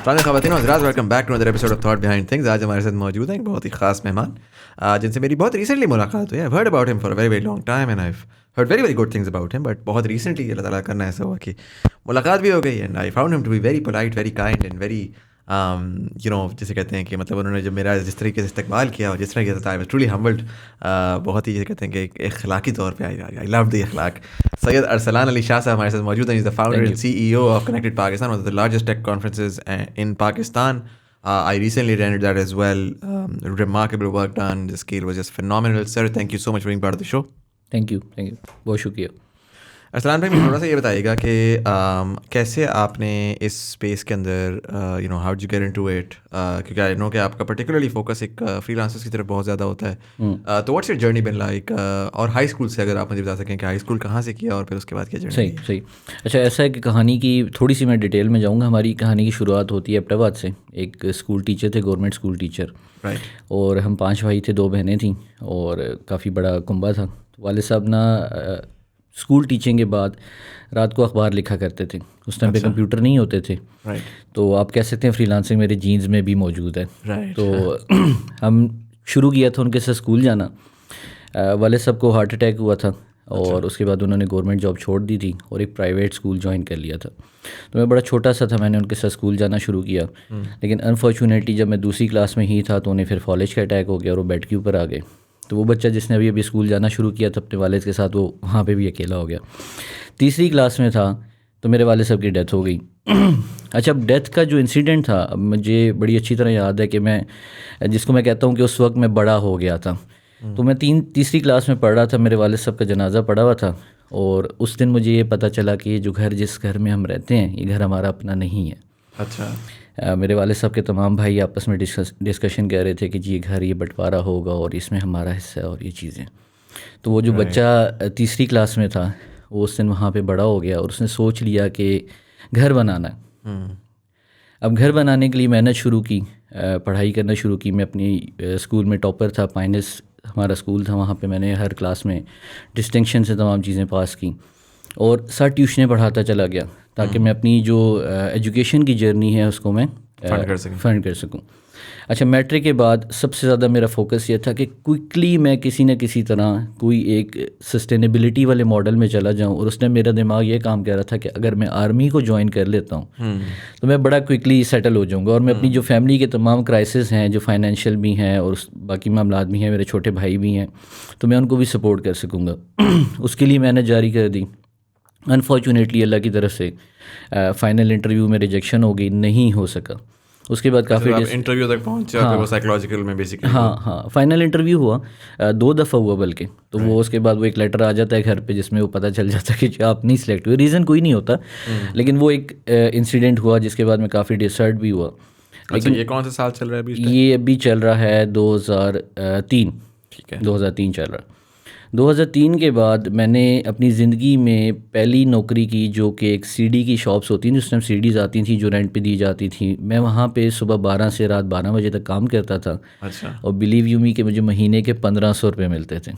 ख़वातीन और हज़रात, welcome back to another episode of thought behind things. आज हमारे साथ मौजूद हैं एक बहुत ही ख़ास मेहमान जिनसे मेरी बहुत रिसेंटली मुलाकात हुई है। Heard about him for a very very long time and I heard very very good things about him, but बहुत रिसेंटली अल्लाह ताला करना ऐसा हुआ कि मुलाकात भी हो गई and I found him to be very polite, very kind and very जिसे कहते हैं कि मतलब उन्होंने जब मेरा जिस तरीके से इस्तेमाल किया और जिस तरह किया था, आई वाज ट्रूली हम्बल्ड। बहुत ही जिसे कहते हैं कि एक अखलाकी तौर पे आई लव द अखलाक। सैयद अरसलान अली शाह साहब हमारे साथ मौजूद हैं। Is the founder and CEO of connected Pakistan, one of the largest tech conferences in Pakistan. I recently attended that as well. Remarkable work done. The scale was just phenomenal. Sir, thank you so much for being part of the show. Thank you बहुत शुक्रिया। अरसलान भाई, मुझे थोड़ा सा ये बताइएगा कि कैसे आपने इस स्पेस के अंदर how do you get into it, क्योंकि आई नो कि आपका पर्टिकुलरली फोकस एक फ्रीलांसर्स की तरफ बहुत ज़्यादा होता है। तो what's your journey been like, और हाई स्कूल से अगर आप मुझे बता सकें कि हाई स्कूल कहाँ से किया और फिर उसके बाद क्या जर्नी? सही। अच्छा, ऐसा है कि कहानी की थोड़ी सी मैं डिटेल में जाऊँगा। हमारी कहानी की शुरुआत होती है एबटाबाद से। एक स्कूल टीचर थे, गवर्नमेंट स्कूल टीचर, राइट। और हम 5 भाई थे, 2 बहनें थीं और काफ़ी बड़ा कुंबा था। वाले साहब ना स्कूल टीचिंग के बाद रात को अखबार लिखा करते थे। उस टाइम पे कंप्यूटर नहीं होते थे, राइट। तो आप कह सकते हैं फ्रीलांसिंग मेरे जीन्स में भी मौजूद है, राइट। तो हम शुरू किया था उनके साथ स्कूल जाना। वाले साहब को हार्ट अटैक हुआ था और उसके बाद उन्होंने गवर्नमेंट जॉब छोड़ दी थी और एक प्राइवेट स्कूल ज्वाइन कर लिया था। तो मैं बड़ा छोटा सा था, मैंने उनके साथ स्कूल जाना शुरू किया। लेकिन अनफॉर्चुनेटली जब मैं दूसरी क्लास में ही था तो उन्हें फिर फॉलेज का अटैक हो गया और वो बेड के ऊपर आ गए। तो वो बच्चा जिसने अभी स्कूल जाना शुरू किया था अपने वालिद के साथ, वो वहाँ पे भी अकेला हो गया। तीसरी क्लास में था तो मेरे वालिद साहब की डेथ हो गई। अच्छा, अब डेथ का जो इंसिडेंट था, अब मुझे बड़ी अच्छी तरह याद है कि मैं जिसको मैं कहता हूँ कि उस वक्त मैं बड़ा हो गया था। तो मैं तीसरी क्लास में पढ़ रहा था, मेरे वालिद साहब का जनाजा पड़ा हुआ था और उस दिन मुझे ये पता चला कि जो घर जिस घर में हम रहते हैं ये घर हमारा अपना नहीं है। अच्छा। मेरे वालिद साहब के तमाम भाई आपस में डिस्कशन कर रहे थे कि जी ये घर ये बंटवारा होगा और इसमें हमारा हिस्सा है और ये चीज़ें। तो वो जो बच्चा तीसरी क्लास में था वो उस दिन वहाँ पे बड़ा हो गया और उसने सोच लिया कि घर बनाना है। अब घर बनाने के लिए मेहनत शुरू की, पढ़ाई करना शुरू की। मैं अपनी स्कूल में टॉपर था, पाइनस हमारा स्कूल था, वहाँ पे मैंने हर क्लास में डिस्टिंक्शन से तमाम चीज़ें पास की और साथ ट्यूशनें पढ़ाता चला गया ताकि मैं अपनी जो एजुकेशन की जर्नी है उसको मैं फंड कर सकूं। अच्छा, मैट्रिक के बाद सबसे ज़्यादा मेरा फोकस ये था कि क्विकली मैं किसी न किसी तरह कोई एक सस्टेनेबिलिटी वाले मॉडल में चला जाऊं, और उसने मेरा दिमाग ये काम कर रहा था कि अगर मैं आर्मी को ज्वाइन कर लेता हूं तो मैं बड़ा क्विकली सेटल हो जाऊंगा और मैं अपनी जो फैमिली के तमाम क्राइसिस हैं, जो फाइनेंशियल भी हैं और बाकी मामलात भी हैं, मेरे छोटे भाई भी हैं, तो मैं उनको भी सपोर्ट कर सकूँगा। उसके लिए मेहनत जारी कर दी। अनफॉर्चुनेटली अल्लाह की तरफ से फ़ाइनल इंटरव्यू में रिजेक्शन हो गई, नहीं हो सका। उसके बाद काफ़ी इंटरव्यू तक पहुंचे। हाँ, वो साइकोलॉजिकल में बेसिकली। हाँ, फाइनल इंटरव्यू हुआ 2 दफ़ा हुआ बल्कि। तो वो उसके बाद वो एक लेटर आ जाता है घर पे जिसमें वो पता चल जाता है कि आप नहीं सिलेक्ट हुए। रीज़न कोई नहीं होता, लेकिन वो एक इंसिडेंट हुआ जिसके बाद मैं काफ़ी डिसर्ट भी हुआ। अच्छा, ये कौन सा साल चल रहा है अभी? ये अभी चल रहा है 2003। ठीक है, 2003 चल रहा है। 2003 के बाद मैंने अपनी ज़िंदगी में पहली नौकरी की जो कि एक सीडी की शॉप्स होती थी। उस टाइम सीडीज़ आती थी जो रेंट पे दी जाती थी। मैं वहाँ पे सुबह 12 से रात 12 बजे तक काम करता था। अच्छा। और बिलीव यू मी कि मुझे महीने के 1500 रुपये मिलते थे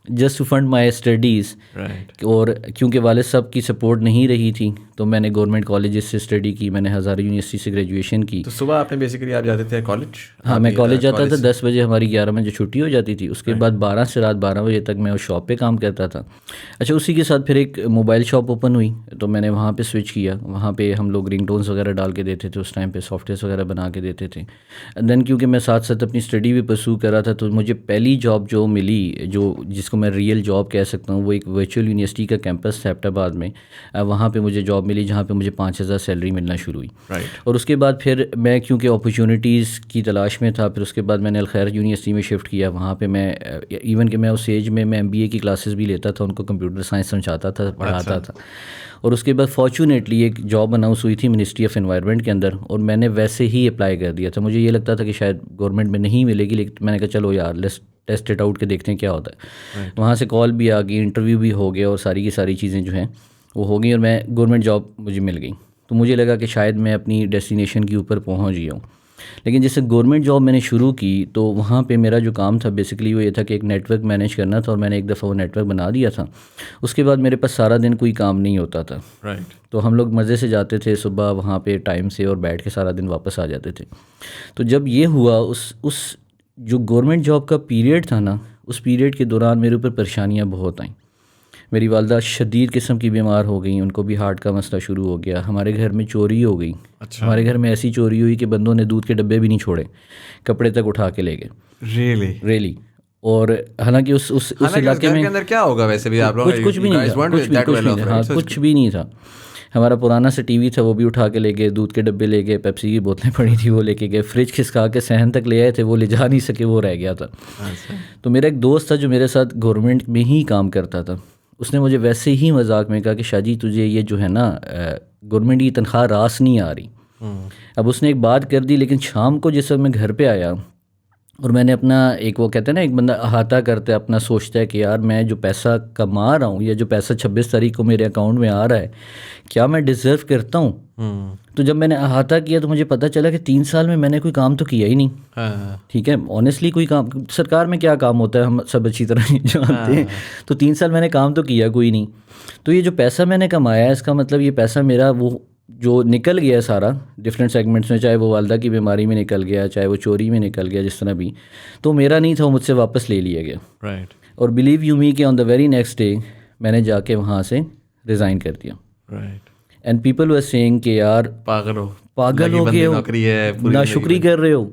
just to fund my studies. Right. और क्योंकि वालिद साहब की सपोर्ट नहीं रही थी तो मैंने गवर्नमेंट कॉलेजेस से स्टडी की। मैंने हज़ारा यूनिवर्सिटी से ग्रेजुएशन की। तो सुबह आपने बेसिकली आप जाते थे कॉलेज? हाँ, मैं कॉलेज जाता था 10 बजे, हमारी 11 बजे छुट्टी हो जाती थी। उसके बाद 12 से रात 12 बजे तक मैं उस शॉप पे काम करता था। अच्छा, उसी के साथ फिर एक मोबाइल शॉप ओपन हुई तो मैंने वहाँ पे स्विच किया। वहाँ पे हम लोग रिंगटोन्स वगैरह डाल के देते थे, उस टाइम पे सॉफ्टवेयर वगैरह बना के देते थे। देन क्योंकि मैं साथ साथ अपनी स्टडी भी परस्यू कर रहा था तो मुझे पहली जॉब जो मिली, जो जिसको मैं रियल जॉब कह सकता हूँ, वो एक वर्चुअल यूनिवर्सिटी का कैंपस था एबटाबाद में। वहाँ पे मुझे जॉब मिली जहाँ पे मुझे 5000 सैलरी मिलना शुरू हुई। राइट। और उसके बाद फिर मैं क्योंकि अपॉर्चुनिटीज़ की तलाश में था, फिर उसके बाद मैंने अलखैर यूनिवर्सिटी में शिफ्ट किया। वहाँ पे मैं इवन कि मैं उस एज में मैं MBA की क्लासेस भी लेता था, उनको कंप्यूटर साइंस समझाता था, पढ़ाता था। और उसके बाद फॉर्चुनेटली एक जॉब अनाउंस हुई थी मिनिस्ट्री ऑफ एनवायरनमेंट के अंदर और मैंने वैसे ही अप्लाई कर दिया था। मुझे ये लगता था कि शायद गवर्नमेंट में नहीं मिलेगी, लेकिन मैंने कहा चलो यार लेट्स टेस्ट इट आउट के देखते हैं क्या होता है। वहाँ से कॉल भी आ गई, इंटरव्यू भी हो गया और सारी की सारी चीज़ें जो हैं वो हो गई और मैं गवर्नमेंट जॉब मुझे मिल गई। तो मुझे लगा कि शायद मैं अपनी डेस्टिनेशन के ऊपर पहुँच गया हूँ। लेकिन जैसे गवर्नमेंट जॉब मैंने शुरू की तो वहाँ पे मेरा जो काम था बेसिकली वो ये था कि एक नेटवर्क मैनेज करना था, और मैंने एक दफ़ा वो नेटवर्क बना दिया था। उसके बाद मेरे पास सारा दिन कोई काम नहीं होता था। राइट। तो हम लोग मज़े से जाते थे सुबह वहाँ पे टाइम से और बैठ के सारा दिन वापस आ जाते थे। तो जब ये हुआ उस जो गवर्नमेंट जॉब का पीरियड था ना, उस पीरियड के दौरान मेरे ऊपर परेशानियाँ बहुत आईं। मेरी वालदा शदीद किस्म की बीमार हो गई, उनको भी हार्ट का मसला शुरू हो गया। हमारे घर में चोरी हो गई। अच्छा। हमारे घर में ऐसी चोरी हुई कि बंदों ने दूध के डब्बे भी नहीं छोड़े, कपड़े तक उठा के ले गए। रियली। और हालांकि उस इलाके में के अंदर क्या होगा वैसे भी आप लोग कुछ भी नहीं था, कुछ भी नहीं था। हमारा पुराना सा टीवी था वो भी उठा के ले गए, दूध के डब्बे ले गए, पेप्सी की बोतलें पड़ी थी वो लेके गए, फ्रिज खिसका के सहन तक ले आए थे, वो ले जा नहीं सके, वो रह गया था। तो मेरा एक दोस्त था जो मेरे साथ गवर्नमेंट में ही काम करता था, उसने मुझे वैसे ही मजाक में कहा कि शाजी तुझे ये जो है ना गवर्नमेंट की तनख्वाह रास नहीं आ रही। अब उसने एक बात कर दी, लेकिन शाम को जिस वक्त मैं घर पे आया और मैंने अपना एक वो कहते हैं ना एक बंदा अहाता करता है अपना, सोचता है कि यार मैं जो पैसा कमा रहा हूँ या जो पैसा 26 तारीख को मेरे अकाउंट में आ रहा है क्या मैं डिज़र्व करता हूँ। तो जब मैंने अहाता किया तो मुझे पता चला कि 3 साल में मैंने कोई काम तो किया ही नहीं। ठीक है, ऑनेस्टली कोई काम सरकार में क्या काम होता है हम सब अच्छी तरह नहीं जानते हैं। तो 3 साल मैंने काम तो किया कोई नहीं। तो ये जो पैसा मैंने कमाया इसका मतलब ये पैसा मेरा वो जो निकल गया सारा डिफरेंट सेगमेंट्स में, चाहे वो वालदा की बीमारी में निकल गया, चाहे वो चोरी में निकल गया, जिस तरह भी, तो मेरा नहीं था, वो मुझसे वापस ले लिया गया। राइट। और बिलीव यू मी कि on the very next day मैंने जाके वहाँ से रिज़ाइन कर दिया। Right. And people were saying कि यार पागल हो गए हो, नाशुक्री कर रहे हो।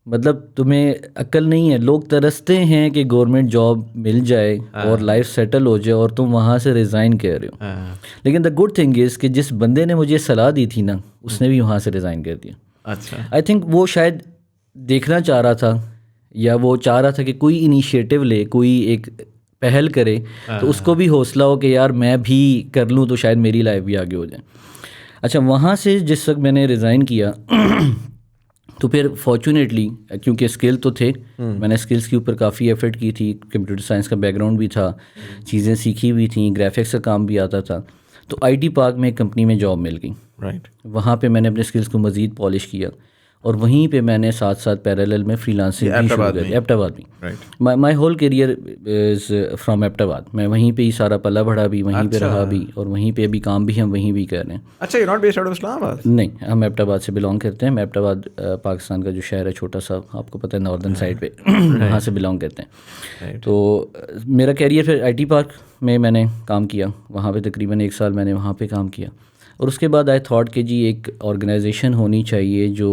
मतलब तुम्हें अक्ल नहीं है। लोग तरसते हैं कि गवर्नमेंट जॉब मिल जाए और लाइफ सेटल हो जाए और तुम वहाँ से रिज़ाइन कर रहे हो। लेकिन द गुड थिंग इज़ कि जिस बंदे ने मुझे सलाह दी थी ना उसने भी वहाँ से रिज़ाइन कर दिया। अच्छा। आई थिंक वो शायद देखना चाह रहा था या वो चाह रहा था कि कोई इनिशिएटिव ले, कोई एक पहल करे, तो उसको भी हौसला हो कि यार मैं भी कर लूँ तो शायद मेरी लाइफ भी आगे हो जाए। अच्छा, वहाँ से जिस वक्त मैंने रिज़ाइन किया तो फिर फॉर्चुनेटली क्योंकि स्किल तो थे, मैंने स्किल्स के ऊपर काफ़ी एफर्ट की थी, कंप्यूटर साइंस का बैकग्राउंड भी था, चीज़ें सीखी हुई थी, ग्राफिक्स का काम भी आता था। तो आईटी पार्क में एक कंपनी में जॉब मिल गई। राइट। वहाँ पे मैंने अपने स्किल्स को मज़ीद पॉलिश किया और वहीं पे मैंने साथ साथ पैरेलल में फ्रीलांसिंग भी शुरू कर दी। एबटाबाद में my whole career is from Abbottabad. मैं वहीं पे ही सारा पला बढ़ा भी, वहीं पे रहा भी और वहीं पे अभी काम भी हम वहीं भी कर रहे हैं। अच्छा, you not based out of Islamabad? नहीं, हम एबटाबाद से बिलोंग करते हैं। एबटाबाद पाकिस्तान का जो शहर है छोटा सा, आपको पता है नॉर्दर्न साइड पे, वहाँ से बिलोंग करते हैं। तो मेरा कैरियर फिर आई टी पार्क में मैंने काम किया, वहाँ पे तकरीबन 1 साल मैंने वहाँ पे काम किया। और उसके बाद आई थॉट कि जी एक ऑर्गेनाइजेशन होनी चाहिए जो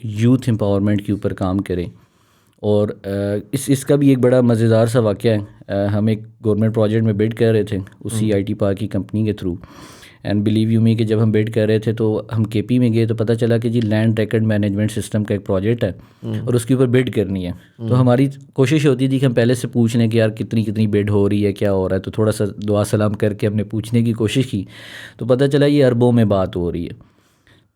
यूथ एम्पावरमेंट के ऊपर काम करे। और इसका भी एक बड़ा मज़ेदार सा वाक़या है। हम एक गवर्नमेंट प्रोजेक्ट में बिड कर रहे थे उसी आईटी पार्क की कंपनी के थ्रू। एंड बिलीव यू मी कि जब हम बिड कर रहे थे तो हम केपी में गए तो पता चला कि जी लैंड रिकॉर्ड मैनेजमेंट सिस्टम का एक प्रोजेक्ट है और उसके ऊपर बिड करनी है। तो हमारी कोशिश होती थी कि हम पहले से पूछ लें कि यार कितनी बिड हो रही है, क्या हो रहा है। तो थोड़ा सा दुआ सलाम करके हमने पूछने की कोशिश की तो पता चला ये अरबों में बात हो रही है।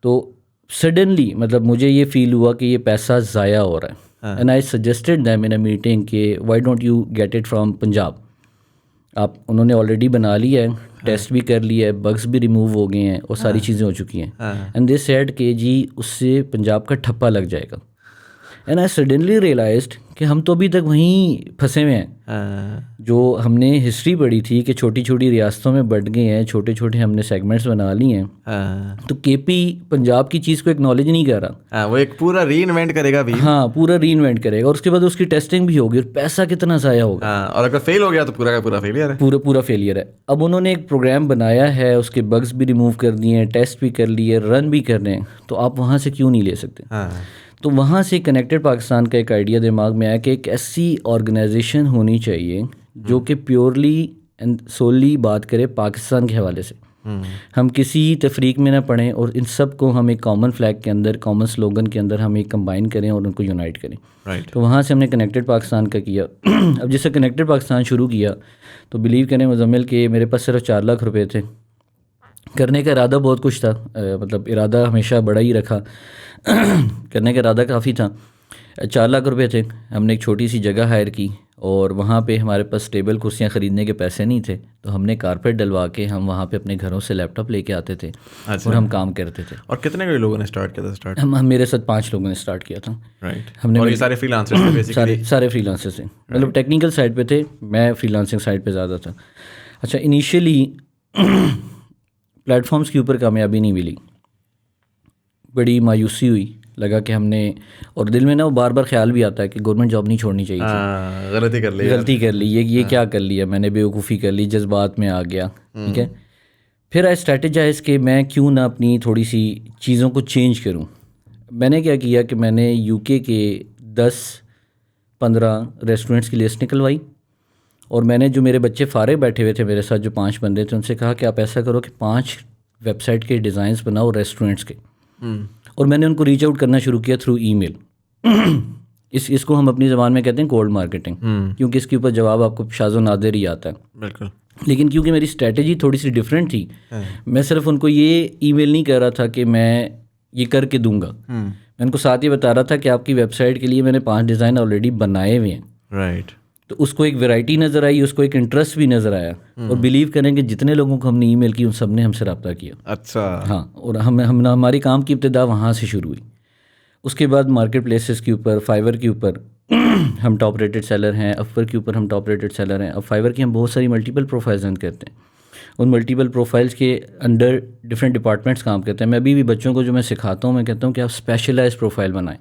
तो सडनली मतलब मुझे ये फ़ील हुआ कि ये पैसा ज़ाया हो रहा है। And I suggested them in a meeting कि why don't you get it from Punjab. आप उन्होंने ऑलरेडी बना लिया है, टेस्ट भी कर लिया है, बग्स भी रिमूव हो गए हैं और सारी चीज़ें हो चुकी हैं। एंड दे सेड कि जी उससे पंजाब का ठप्पा लग जाएगा। एंड आई सडनली रियलाइज्ड कि हम तो अभी तक वहीं फंसे हुए हैं। जो हमने हिस्ट्री पढ़ी थी कि छोटी छोटी रियासतों में बढ़ गए हैं, छोटे छोटे हमने सेगमेंट्स बना लिए हैं। तो केपी पंजाब की चीज़ को एक्नॉलेज नहीं कर रहा। वो एक पूरा री इन्वेंट करेगा भी। हाँ, पूरा री इन्वेंट करेगा और उसके बाद उसकी टेस्टिंग भी होगी और पैसा कितना ज़ाया होगा। और अगर फेल हो गया तो पूरा का पूरा फेलियर है। पूरा फेलियर है। अब उन्होंने एक प्रोग्राम बनाया है, उसके बग्स भी रिमूव कर दिए हैं, टेस्ट भी कर लिए, रन भी कर रहे हैं, तो आप वहाँ से क्यों नहीं ले सकते? तो वहाँ से कनेक्टेड पाकिस्तान का एक आइडिया दिमाग में आया कि एक ऐसी ऑर्गेनाइजेशन होनी चाहिए जो कि प्योरली एंड सोली बात करे पाकिस्तान के हवाले से। हम किसी तफरीक में ना पढ़ें और इन सब को हम एक कॉमन फ्लैग के अंदर, कॉमन स्लोगन के अंदर हम एक कंबाइन करें और उनको यूनाइट करें। तो वहाँ से हमने कनेक्टेड पाकिस्तान का किया। अब जैसे कनेक्टेड पाकिस्तान शुरू किया तो बिलीव करें मुजम्मिल के मेरे पास सिर्फ 4 लाख रुपए थे। करने का इरादा बहुत कुछ था, मतलब इरादा हमेशा बड़ा ही रखा। करने का इरादा काफ़ी था। 4 लाख रुपए थे। हमने एक छोटी सी जगह हायर की और वहाँ पे हमारे पास टेबल कुर्सियाँ ख़रीदने के पैसे नहीं थे, तो हमने कारपेट डलवा के हम वहाँ पे अपने घरों से लैपटॉप लेके आते थे और हम काम करते थे। और कितने के लोगों ने स्टार्ट किया था? स्टार्ट हम मेरे साथ 5 लोगों ने स्टार्ट किया था। राइट। हमने और ये सारे फ्रीलांसर्स थे बेसिकली? सारे फ्रीलांसर्स थे, मतलब टेक्निकल साइड पे थे, मैं फ्रीलांसिंग साइड पे ज़्यादा था। अच्छा, इनिशियली प्लेटफॉर्म्स के ऊपर कामयाबी नहीं मिली, बड़ी मायूसी हुई, लगा कि हमने, और दिल में ना वो बार बार ख्याल भी आता है कि गवर्नमेंट जॉब नहीं छोड़नी चाहिए थी, गलती कर ली, ये क्या कर लिया मैंने, बेवकूफ़ी कर ली, जज्बात में आ गया। ठीक है, फिर आई स्ट्रेटेजाइज कि मैं क्यों ना अपनी थोड़ी सी चीज़ों को चेंज करूं। मैंने क्या किया कि मैंने यूके के 10-15 रेस्टोरेंट्स की लिस्ट निकलवाई, और मैंने जो मेरे बच्चे फारे बैठे हुए थे मेरे साथ, जो 5 बंदे थे, उनसे कहा कि आप ऐसा करो कि 5 वेबसाइट के डिज़ाइंस बनाओ रेस्टोरेंट्स के। और मैंने उनको रीच आउट करना शुरू किया थ्रू ईमेल। इसको हम अपनी ज़बान में कहते हैं कोल्ड मार्केटिंग, क्योंकि इसके ऊपर जवाब आपको शाज़ो नादिर ही आता है। बिल्कुल। लेकिन क्योंकि मेरी स्ट्रैटेजी थोड़ी सी डिफरेंट थी, मैं सिर्फ उनको ये ईमेल नहीं कर रहा था कि मैं ये करके दूंगा, मैं उनको साथ ही बता रहा था कि आपकी वेबसाइट के लिए मैंने 5 डिज़ाइन ऑलरेडी बनाए हुए हैं। राइट। तो उसको एक वैरायटी नज़र आई, उसको एक इंटरेस्ट भी नज़र आया, और बिलीव करें कि जितने लोगों को हमने ईमेल की उन सब ने हमसे रब्ता किया। अच्छा। हाँ, और हमारी काम की इब्तिदा वहाँ से शुरू हुई। उसके बाद मार्केट प्लेसेस के ऊपर, फाइवर के ऊपर हम टॉप रेटेड सेलर हैं, अपवर के ऊपर हम टॉप रेटेड सेलर हैं। अब फाइवर की हम बहुत सारी मल्टीपल प्रोफाइल्स रन करते हैं, उन मल्टीपल प्रोफाइल्स के अंडर डिफरेंट डिपार्टमेंट्स काम करते हैं। मैं अभी भी बच्चों को जो मैं सिखाता हूँ, मैं कहता हूँ कि आप स्पेशलाइज्ड प्रोफाइल बनाएं।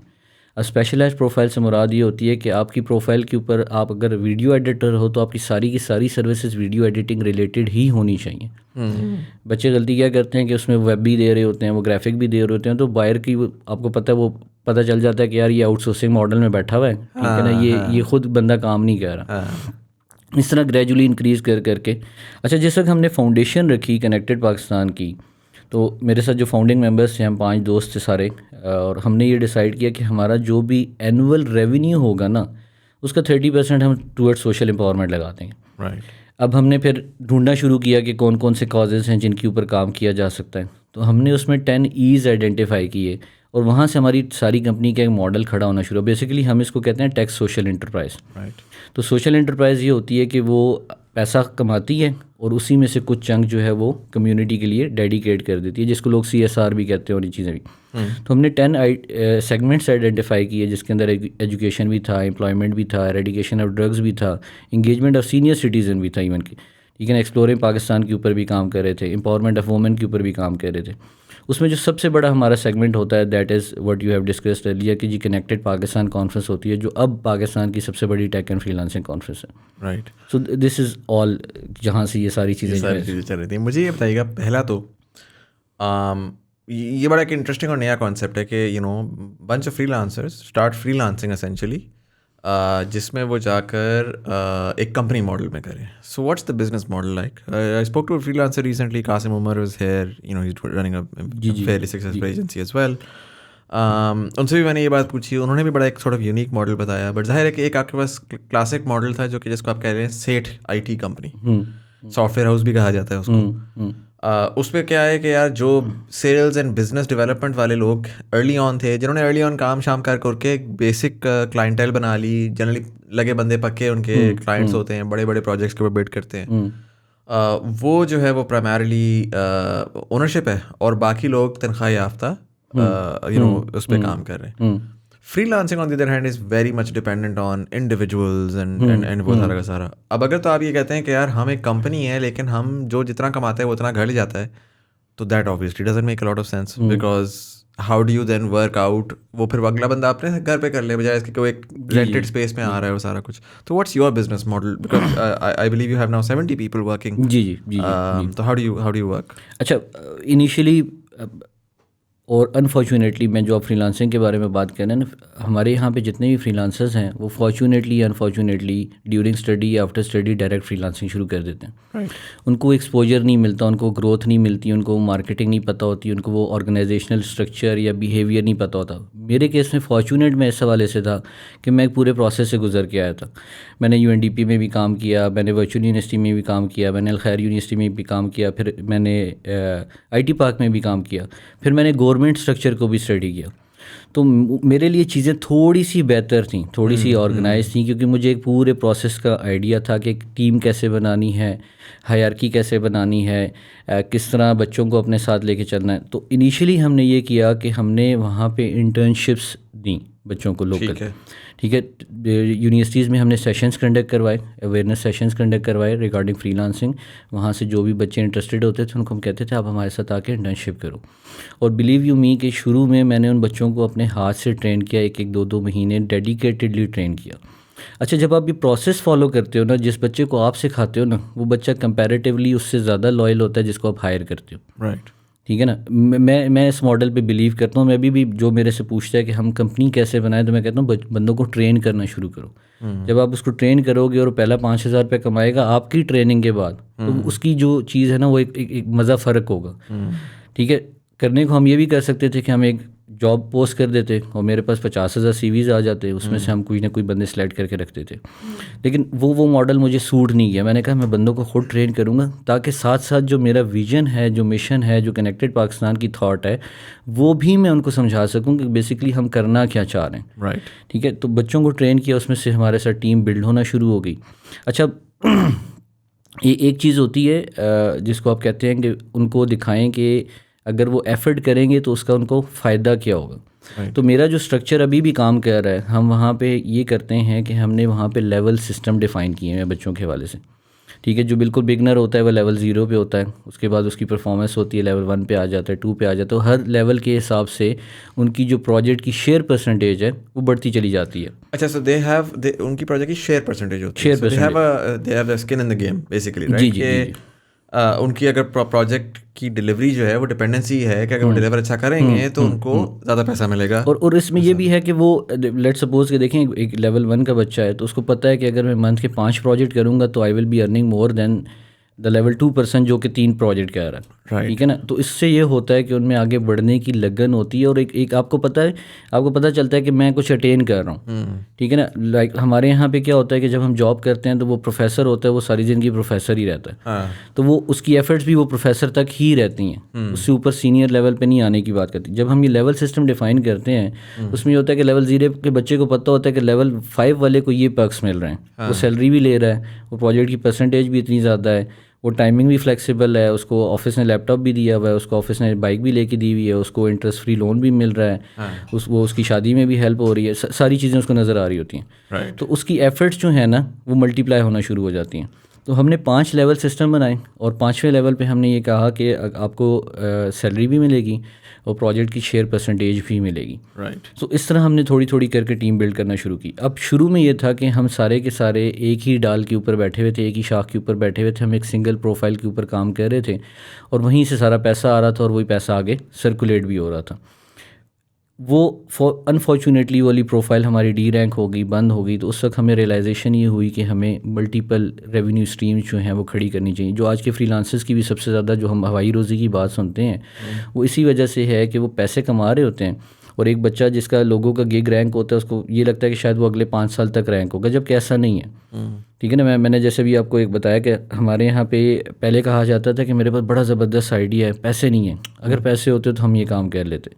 अब स्पेशलाइज्ड प्रोफाइल से मुराद ये होती है कि आपकी प्रोफाइल के ऊपर आप अगर वीडियो एडिटर हो तो आपकी सारी की सारी सर्विसेज वीडियो एडिटिंग रिलेटेड ही होनी चाहिए। बच्चे गलती क्या करते हैं कि उसमें वेब भी दे रहे होते हैं, वो ग्राफिक भी दे रहे होते हैं, तो बायर की आपको पता है, वो पता चल जाता है कि यार ये आउटसोर्सिंग मॉडल में बैठा हुआ है, ठीक है ना, ये खुद बंदा काम नहीं कर रहा। इस तरह ग्रेजुअली इंक्रीज कर करके, अच्छा, जिस वक्त हमने फाउंडेशन रखी कनेक्टेड पाकिस्तान की, तो मेरे साथ जो फाउंडिंग मेंबर्स थे, हम 5 दोस्त थे सारे, और हमने ये डिसाइड किया कि हमारा जो भी एनुअल रेवेन्यू होगा ना, उसका 30% हम टूवर्ड्स सोशल एम्पावरमेंट लगा देंगे। राइट। अब हमने फिर ढूंढना शुरू किया कि कौन कौन से कॉजेज़ हैं जिनके ऊपर काम किया जा सकता है, तो हमने उसमें 10 E's आइडेंटिफाई किए, और वहाँ से हमारी सारी कंपनी का एक मॉडल खड़ा होना शुरू। बेसिकली हम इसको कहते हैं टेक्स सोशल एंटरप्राइज। राइट। तो सोशल एंटरप्राइज ये होती है कि वो पैसा कमाती है और उसी में से कुछ चंक जो है वो कम्युनिटी के लिए डेडिकेट कर देती है, जिसको लोग CSR भी कहते हैं और ये चीज़ें भी। तो हमने 10 सेगमेंट्स आइडेंटिफाई किए, जिसके अंदर एजुकेशन भी था, एम्प्लॉयमेंट भी था, एरेडिकेशन ऑफ ड्रग्स भी था, इंगेजमेंट ऑफ सीनियर सिटीज़न भी था इवन की, ठीक है ना, एक्सप्लोरिंग पाकिस्तान के ऊपर भी काम कर रहे थे, एम्पावरमेंट ऑफ वुमेन के ऊपर भी काम कर रहे थे। उसमें जो सबसे बड़ा हमारा सेगमेंट होता है, that is what you have discussed earlier, कि जी कनेक्टेड पाकिस्तान कॉन्फ्रेंस होती है, जो अब पाकिस्तान की सबसे बड़ी टेक एंड फ्रीलांसिंग कॉन्फ्रेंस है। Right. So this is all, जहाँ से ये सारी चीज़ें चल रही थी। मुझे ये बताइएगा, पहला तो ये बड़ा एक इंटरेस्टिंग और नया कॉन्सेप्ट है कि bunch of freelancers start freelancing essentially, जिसमें वो जाकर एक कंपनी मॉडल में करें। So what's the business model like? I spoke to a freelancer recently, Qasim Umar was here, he is running a fairly successful agency as well. उनसे भी मैंने ये बात पूछी, उन्होंने भी बड़ा एक सॉर्ट ऑफ यूनिक मॉडल बताया, बट जाहिर है कि एक आपके पास क्लासिक मॉडल था, जो कि जिसको आप कह रहे हैं सेठ IT कंपनी, सॉफ्टवेयर हाउस भी कहा जाता है उसको। उसमें क्या है कि यार जो सेल्स एंड बिजनेस डेवलपमेंट वाले लोग अर्ली ऑन थे, जिन्होंने अर्ली ऑन काम शाम करके एक बेसिक क्लाइंटेल बना ली, जनरली लगे बंदे पक्के उनके क्लाइंट्स होते हैं, बड़े बड़े प्रोजेक्ट्स के ऊपर बिड करते हैं, वो जो है वो प्राइमरली ओनरशिप है, और बाकी लोग तनख्वाह याफ्ता उस पर काम कर रहे हैं। Freelancing on the other hand is very much dependent on individuals and वो सारा का सारा। अब अगर तो आप ये कहते हैं कि यार हम एक कंपनी है, लेकिन हम जो जितना कमाते हैं वो उतना घर ले जाता है, तो that obviously doesn't make a lot of sense, because how do you then work out, वो फिर अगला बंदा अपने घर पे कर ले, बजाय इसके कोई एक रेंटेड स्पेस में आ रहा है वो सारा कुछ। तो what's your business model? Because I believe you have now 70 people working. जी। तो हाउ डू यू वर्क? अच्छा, इनिशियली और अनफॉर्चुनेटली मैं जो आप फ्रीलांसिंग के बारे में बात कर रहे हैं ना, हमारे यहाँ पे जितने भी फ्रीलांसर्स हैं वो फॉर्चुनेटली या अनफॉर्चुनेटली ड्यूरिंग स्टडी या आफ्टर स्टडी डायरेक्ट फ्रीलांसिंग शुरू कर देते हैं। उनको एक्सपोजर नहीं मिलता, उनको ग्रोथ नहीं मिलती, उनको मार्केटिंग नहीं पता होती, उनको वो ऑर्गेनाइजेशनल स्ट्रक्चर या बिहेवियर नहीं पता होता। मेरे केस में फॉर्चुनेट मैं इस हवाले से था कि मैं एक पूरे प्रोसेस से गुजर के आया था। मैंने UNDP में भी काम किया, मैंने वर्चुअल यूनिवर्सिटी में भी काम किया, मैंने अलखैर यूनिवर्सिटी में भी काम किया, फिर मैंने IT पार्क में भी काम किया, फिर मैंने गवर्नमेंट स्ट्रक्चर को भी स्टडी किया। तो मेरे लिए चीज़ें थोड़ी सी बेहतर थी, थोड़ी सी ऑर्गेनाइज थी, क्योंकि मुझे एक पूरे प्रोसेस का आइडिया था कि एक टीम कैसे बनानी है, हायरार्की कैसे बनानी है, किस तरह बच्चों को अपने साथ लेके चलना है। तो इनिशियली हमने ये किया कि हमने वहाँ पे इंटर्नशिप्स दी बच्चों को लोकल, ठीक है। यूनिवर्सिटीज़ में हमने सेशंस कंडक्ट करवाए, अवेयरनेस सेशंस कंडक्ट करवाए रिगार्डिंग फ्रीलांसिंग। वहाँ से जो भी बच्चे इंटरेस्टेड होते थे उनको हम कहते थे आप हमारे साथ आके इंटर्नशिप करो। और बिलीव यू मी कि शुरू में मैंने उन बच्चों को अपने हाथ से ट्रेन किया, 1-2 महीने डेडिकेटेडली ट्रेन किया। अच्छा, जब आप ये प्रोसेस फॉलो करते हो ना, जिस बच्चे को आप सिखाते हो ना, वो बच्चा कंपैरेटिवली उससे ज़्यादा लॉयल होता है जिसको आप हायर करते हो, राइट। ठीक है ना। मैं इस मॉडल पे बिलीव करता हूँ। मैं भी जो मेरे से पूछता है कि हम कंपनी कैसे बनाएं, तो मैं कहता हूँ बंदों को ट्रेन करना शुरू करो। जब आप उसको ट्रेन करोगे और पहला 5,000 रुपये कमाएगा आपकी ट्रेनिंग के बाद, तो उसकी जो चीज़ है ना वो एक मज़ा फ़र्क होगा, ठीक है। करने को हम ये भी कर सकते थे कि हम एक जॉब पोस्ट कर देते और मेरे पास 50,000 CVs आ जाते, उसमें से हम कोई ना कोई बंदे सेलेक्ट करके रखते थे। लेकिन वो मॉडल मुझे सूट नहीं किया। मैंने कहा मैं बंदों को खुद ट्रेन करूँगा, ताकि साथ साथ जो मेरा विजन है, जो मिशन है, जो कनेक्टेड पाकिस्तान की थॉट है, वो भी मैं उनको समझा सकूँ कि बेसिकली हम करना क्या चाह रहे हैं, राइट। ठीक है। तो बच्चों को ट्रेन किया, उसमें से हमारे साथ टीम बिल्ड होना शुरू हो गई। अच्छा, ये एक चीज़ होती है जिसको आप कहते हैं कि उनको दिखाएं कि अगर वो एफर्ट करेंगे तो उसका उनको फ़ायदा क्या होगा। तो मेरा जो स्ट्रक्चर अभी भी काम कर रहा है, हम वहाँ पे ये करते हैं कि हमने वहाँ पे लेवल सिस्टम डिफ़ाइन किए हैं बच्चों के हवाले से, ठीक है। जो बिल्कुल बिगनर होता है वो लेवल 0 पे होता है, उसके बाद उसकी परफॉर्मेंस होती है, लेवल 1 पे आ जाता है, 2 पे आ जाता है। तो हर लेवल के हिसाब से उनकी जो प्रोजेक्ट की शेयर परसेंटेज है वो बढ़ती चली जाती है। अच्छा, सो उनकी प्रोजेक्ट की शेयर परसेंटेज होती है, share so they have the skin in the game basically, right? जी जी जी जी। उनकी अगर प्रोजेक्ट की डिलीवरी जो है वो डिपेंडेंसी है कि अगर वो डिलीवर अच्छा करेंगे तो उनको ज़्यादा पैसा मिलेगा। और इसमें ये भी है कि वो लेट सपोज के देखें एक लेवल 1 का बच्चा है, तो उसको पता है कि अगर मैं मंथ के 5 प्रोजेक्ट करूँगा तो I will be earning more than the level 2 person जो कि 3 प्रोजेक्ट कर रहा है, Right. ठीक है ना। तो इससे ये होता है कि उनमें आगे बढ़ने की लगन होती है, और एक आपको पता चलता है कि मैं कुछ अटेन कर रहा हूँ, ठीक है ना। लाइक हमारे यहाँ पे क्या होता है कि जब हम जॉब करते हैं तो वो प्रोफेसर होता है, वो सारी ज़िंदगी प्रोफेसर ही रहता है। हाँ। तो वो उसकी एफर्ट्स भी वो प्रोफेसर तक ही रहती हैं, उससे ऊपर सीनियर लेवल पे नहीं आने की बात करती। जब हम ये लेवल सिस्टम डिफाइन करते हैं, उसमें ये होता है कि लेवल 0 के बच्चे को पता होता है कि लेवल 5 वाले को ये पर्क्स मिल रहे हैं, वो सैलरी भी ले रहा है, वो प्रोजेक्ट की परसेंटेज भी इतनी ज़्यादा है, वो टाइमिंग भी फ्लेक्सिबल है, उसको ऑफिस ने लैपटॉप भी दिया हुआ है, उसको ऑफिस ने बाइक भी लेके दी हुई है, उसको इंटरेस्ट फ्री लोन भी मिल रहा है, उसकी शादी में भी हेल्प हो रही है, सारी चीज़ें उसको नज़र आ रही होती हैं। तो उसकी एफर्ट्स जो है ना वो मल्टीप्लाई होना शुरू हो जाती हैं। तो हमने 5 लेवल सिस्टम बनाए, और 5वें लेवल पे हमने ये कहा कि आपको सैलरी भी मिलेगी और प्रोजेक्ट की शेयर परसेंटेज भी मिलेगी, राइट। तो इस तरह हमने थोड़ी थोड़ी करके टीम बिल्ड करना शुरू की। अब शुरू में ये था कि हम सारे के सारे एक ही डाल के ऊपर बैठे हुए थे, एक ही शाख के ऊपर बैठे हुए थे, हम एक सिंगल प्रोफाइल के ऊपर काम कर रहे थे, और वहीं से सारा पैसा आ रहा था और वही पैसा आगे सर्कुलेट भी हो रहा था। वो अनफॉर्चुनेटली वाली प्रोफाइल हमारी डी रैंक हो गई, बंद हो गई। तो उस वक्त हमें रियलाइजेशन ये हुई कि हमें मल्टीपल रेवेन्यू स्ट्रीम्स जो हैं वो खड़ी करनी चाहिए। जो आज के फ्रीलांसर्स की भी सबसे ज़्यादा जो हम हवाई रोज़ी की बात सुनते हैं, वो इसी वजह से है कि वो पैसे कमा रहे होते हैं, और एक बच्चा जिसका लोगों का गिग रैंक होता है उसको ये लगता है कि शायद वो अगले 5 साल तक रैंक होगा, जबकि ऐसा नहीं है, ठीक है ना। मैंने जैसे भी आपको एक बताया कि हमारे यहाँ पे पहले कहा जाता था कि मेरे पास बड़ा ज़बरदस्त आइडिया है, पैसे नहीं है, अगर पैसे होते तो हम ये काम कर लेते।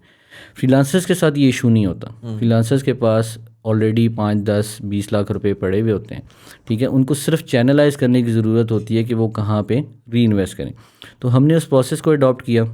फ्रीलांसर्स के साथ ये इशू नहीं होता। फ्रीलांसर्स के पास ऑलरेडी 5, 10, 20 लाख रुपए पड़े हुए होते हैं, ठीक है। उनको सिर्फ चैनलाइज करने की ज़रूरत होती है कि वो कहाँ पे री इन्वेस्ट करें। तो हमने उस प्रोसेस को अडॉप्ट किया।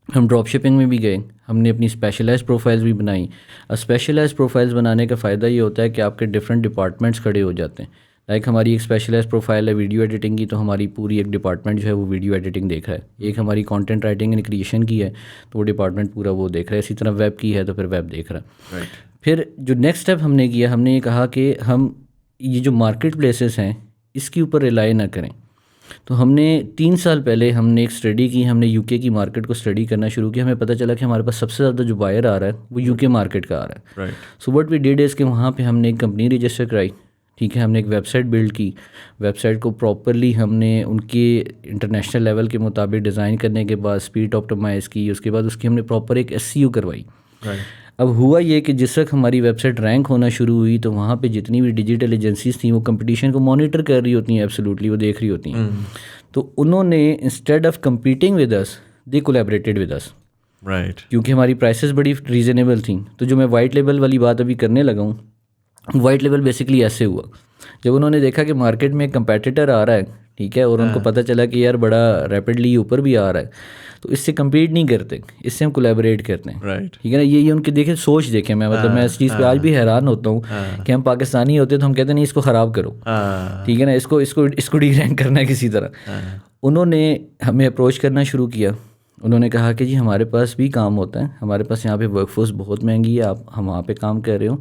हम ड्रॉप शिपिंग में भी गए, हमने अपनी स्पेशलाइज्ड प्रोफाइल्स भी बनाई। स्पेशलाइज्ड प्रोफाइल्स बनाने का फ़ायदा ये होता है कि आपके डिफरेंट डिपार्टमेंट्स खड़े हो जाते हैं। लाइक हमारी एक स्पेशलाइज्ड प्रोफाइल है वीडियो एडिटिंग की, तो हमारी पूरी एक डिपार्टमेंट जो है वो वीडियो एडिटिंग देख रहा है। एक हमारी कंटेंट राइटिंग एंड क्रिएशन की है, तो वो डिपार्टमेंट पूरा वो देख रहा है। इसी तरह वेब की है तो फिर वेब देख रहा है। फिर जो नेक्स्ट स्टेप हमने किया, हमने ये कहा कि हम ये जो मार्केट प्लेसेस हैं इसके ऊपर रिलाई ना करें। तो हमने 3 साल पहले हमने एक स्टडी की, हमने यूके की मार्केट को स्टडी करना शुरू किया। हमें पता चला कि हमारे पास सबसे ज़्यादा जो बायर आ रहा है वो यूके मार्केट का आ रहा है। So what we did is कि वहाँ पे हमने एक कंपनी रजिस्टर कराई, ठीक है। हमने एक वेबसाइट बिल्ड की, वेबसाइट को प्रॉपरली हमने उनके इंटरनेशनल लेवल के मुताबिक डिज़ाइन करने के बाद स्पीड ऑप्टिमाइज़ की, उसके बाद उसकी हमने प्रॉपर एक SEO करवाई। अब हुआ ये कि जिस वक्त हमारी वेबसाइट रैंक होना शुरू हुई तो वहाँ पे जितनी भी डिजिटल एजेंसीज थी वो कंपटीशन को मॉनिटर कर रही होती हैं, एब्सोल्युटली वो देख रही होती हैं। तो उन्होंने instead of competing with us they collaborated with us. Right क्योंकि हमारी प्राइसेस बड़ी रीज़नेबल थी। तो जो मैं वाइट लेवल वाली बात अभी करने लगा हूँ, वाइट लेवल बेसिकली ऐसे हुआ, जब उन्होंने देखा कि मार्केट में एक कंपेटिटर आ रहा है, ठीक है, और उनको पता चला कि यार बड़ा रैपिडली ऊपर भी आ रहा है, तो इससे कम्पीट नहीं करते, इससे हम कोलैबोरेट करते हैं, राइट ठीक है ना। ये उनके देखे सोच देखे मैं, मतलब मैं इस चीज़ पे आज भी हैरान होता हूँ कि हम पाकिस्तानी होते तो हम कहते नहीं इसको ख़राब करो, ठीक है ना, इसको इसको इसको डी रैंक करना है किसी तरह। उन्होंने हमें अप्रोच करना शुरू किया। उन्होंने कहा कि जी हमारे पास भी काम होता है, हमारे पास यहाँ पे वर्कफोर्स बहुत महंगी है, आप हम वहाँ पे काम कर रहे हो,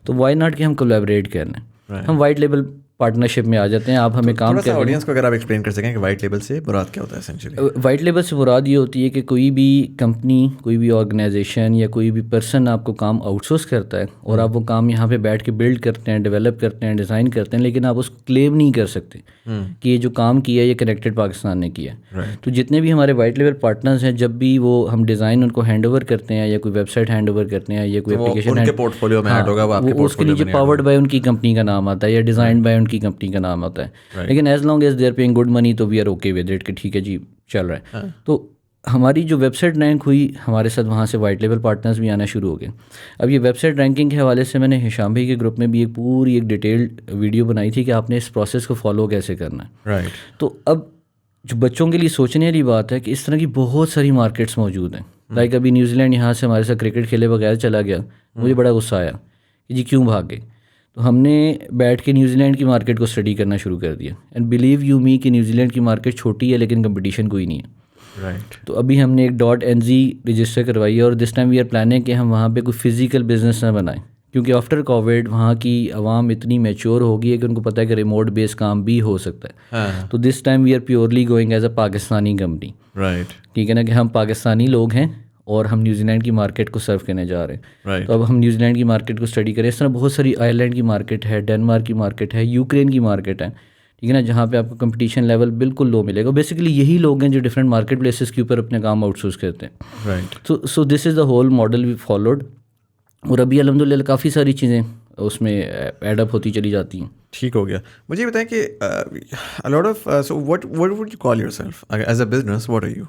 तो वाई नॉट कि हम कोलैबोरेट कर लें, हम वाइट लेवल पार्टनरशिप में आ जाते हैं, आप हमें काम कर रहे हैं। ऑडियंस को अगर आप एक्सप्लेन कर सकें कि वाइट लेबल से मुराद क्या होता है एसेंशियली। वाइट लेबल से मुराद ये होती है कि कोई भी कंपनी, कोई भी ऑर्गेनाइजेशन या कोई भी पर्सन आपको काम आउटसोर्स करता है और आप वो काम यहाँ पे बैठ के बिल्ड करते हैं, डेवलप करते हैं, डिज़ाइन करते हैं, लेकिन आप उसको क्लेम नहीं कर सकते कि ये जो काम किया है ये कनेक्टेड पाकिस्तान ने किया है। तो जितने भी हमारे वाइट लेवल पार्टनर्स हैं, जब भी वो हम डिज़ाइन उनको हैंड ओवर करते हैं या कोई वेबसाइट हैंड ओवर करते हैं या कोई एप्लीकेशन पोर्टफोलियो में ऐड होगा, वो आपके उसके नीचे पावर्ड बाय उनकी कंपनी का नाम आता है या डिज़ाइन बाय उनकी कंपनी का नाम होता है, लेकिन as long as they are paying good money तो we are okay with it कि ठीक है जी चल रहा है। तो हमारी जो वेबसाइट रैंक हुई, हमारे साथ वहाँ से वाइट लेवल पार्टनर्स भी आना शुरू हो गए। अब ये वेबसाइट रैंकिंग के हवाले से मैंने हिशाम भाई के ग्रुप में भी एक डिटेल्ड वीडियो बनाई थी कि आपने इस प्रोसेस को फॉलो कैसे करना है। राइट तो अब जो बच्चों के लिए सोचने वाली बात है कि इस तरह की बहुत सारी मार्केट्स मौजूद हैं। लाइक अभी न्यूजीलैंड यहाँ से हमारे साथ क्रिकेट खेले बगैर चला गया, मुझे बड़ा गुस्सा आया कि जी क्यों भाग गए। तो हमने बैठ के न्यूजीलैंड की मार्केट को स्टडी करना शुरू कर दिया, एंड बिलीव यू मी कि न्यूजीलैंड की मार्केट छोटी है लेकिन कंपटीशन कोई नहीं है। राइट तो अभी हमने एक .nz रजिस्टर करवाई है और this time we are planning कि हम वहाँ पे कोई फिजिकल बिजनेस ना बनाएं, क्योंकि आफ्टर कोविड वहाँ की आवाम इतनी मैच्योर हो गई है कि उनको पता है कि रिमोट बेस काम भी हो सकता है। तो this time we are purely going as a Pakistani company, right ठीक है ना, कि हम पाकिस्तानी लोग हैं और हम न्यूजीलैंड की मार्केट को सर्व करने जा रहे हैं। Right. तो अब हम न्यूजीलैंड की मार्केट को स्टडी करें। इस तरह बहुत सारी आयरलैंड की मार्केट है, डेनमार्क की मार्केट है, यूक्रेन की मार्केट है, ठीक है ना, जहाँ पे आपको कंपटीशन लेवल बिल्कुल लो मिलेगा। बेसिकली यही लोग हैं जो डिफरेंट मार्केट प्लेसेस के ऊपर अपने काम आउटसोर्स करते हैं। Right so this is the whole model we followed, और अभी अल्हम्दुलिल्लाह काफ़ी सारी चीज़ें उसमें एडअप होती चली जाती हैं। ठीक हो गया। मुझे ये बताएं कि a lot of so what would you call yourself as a business? What are you?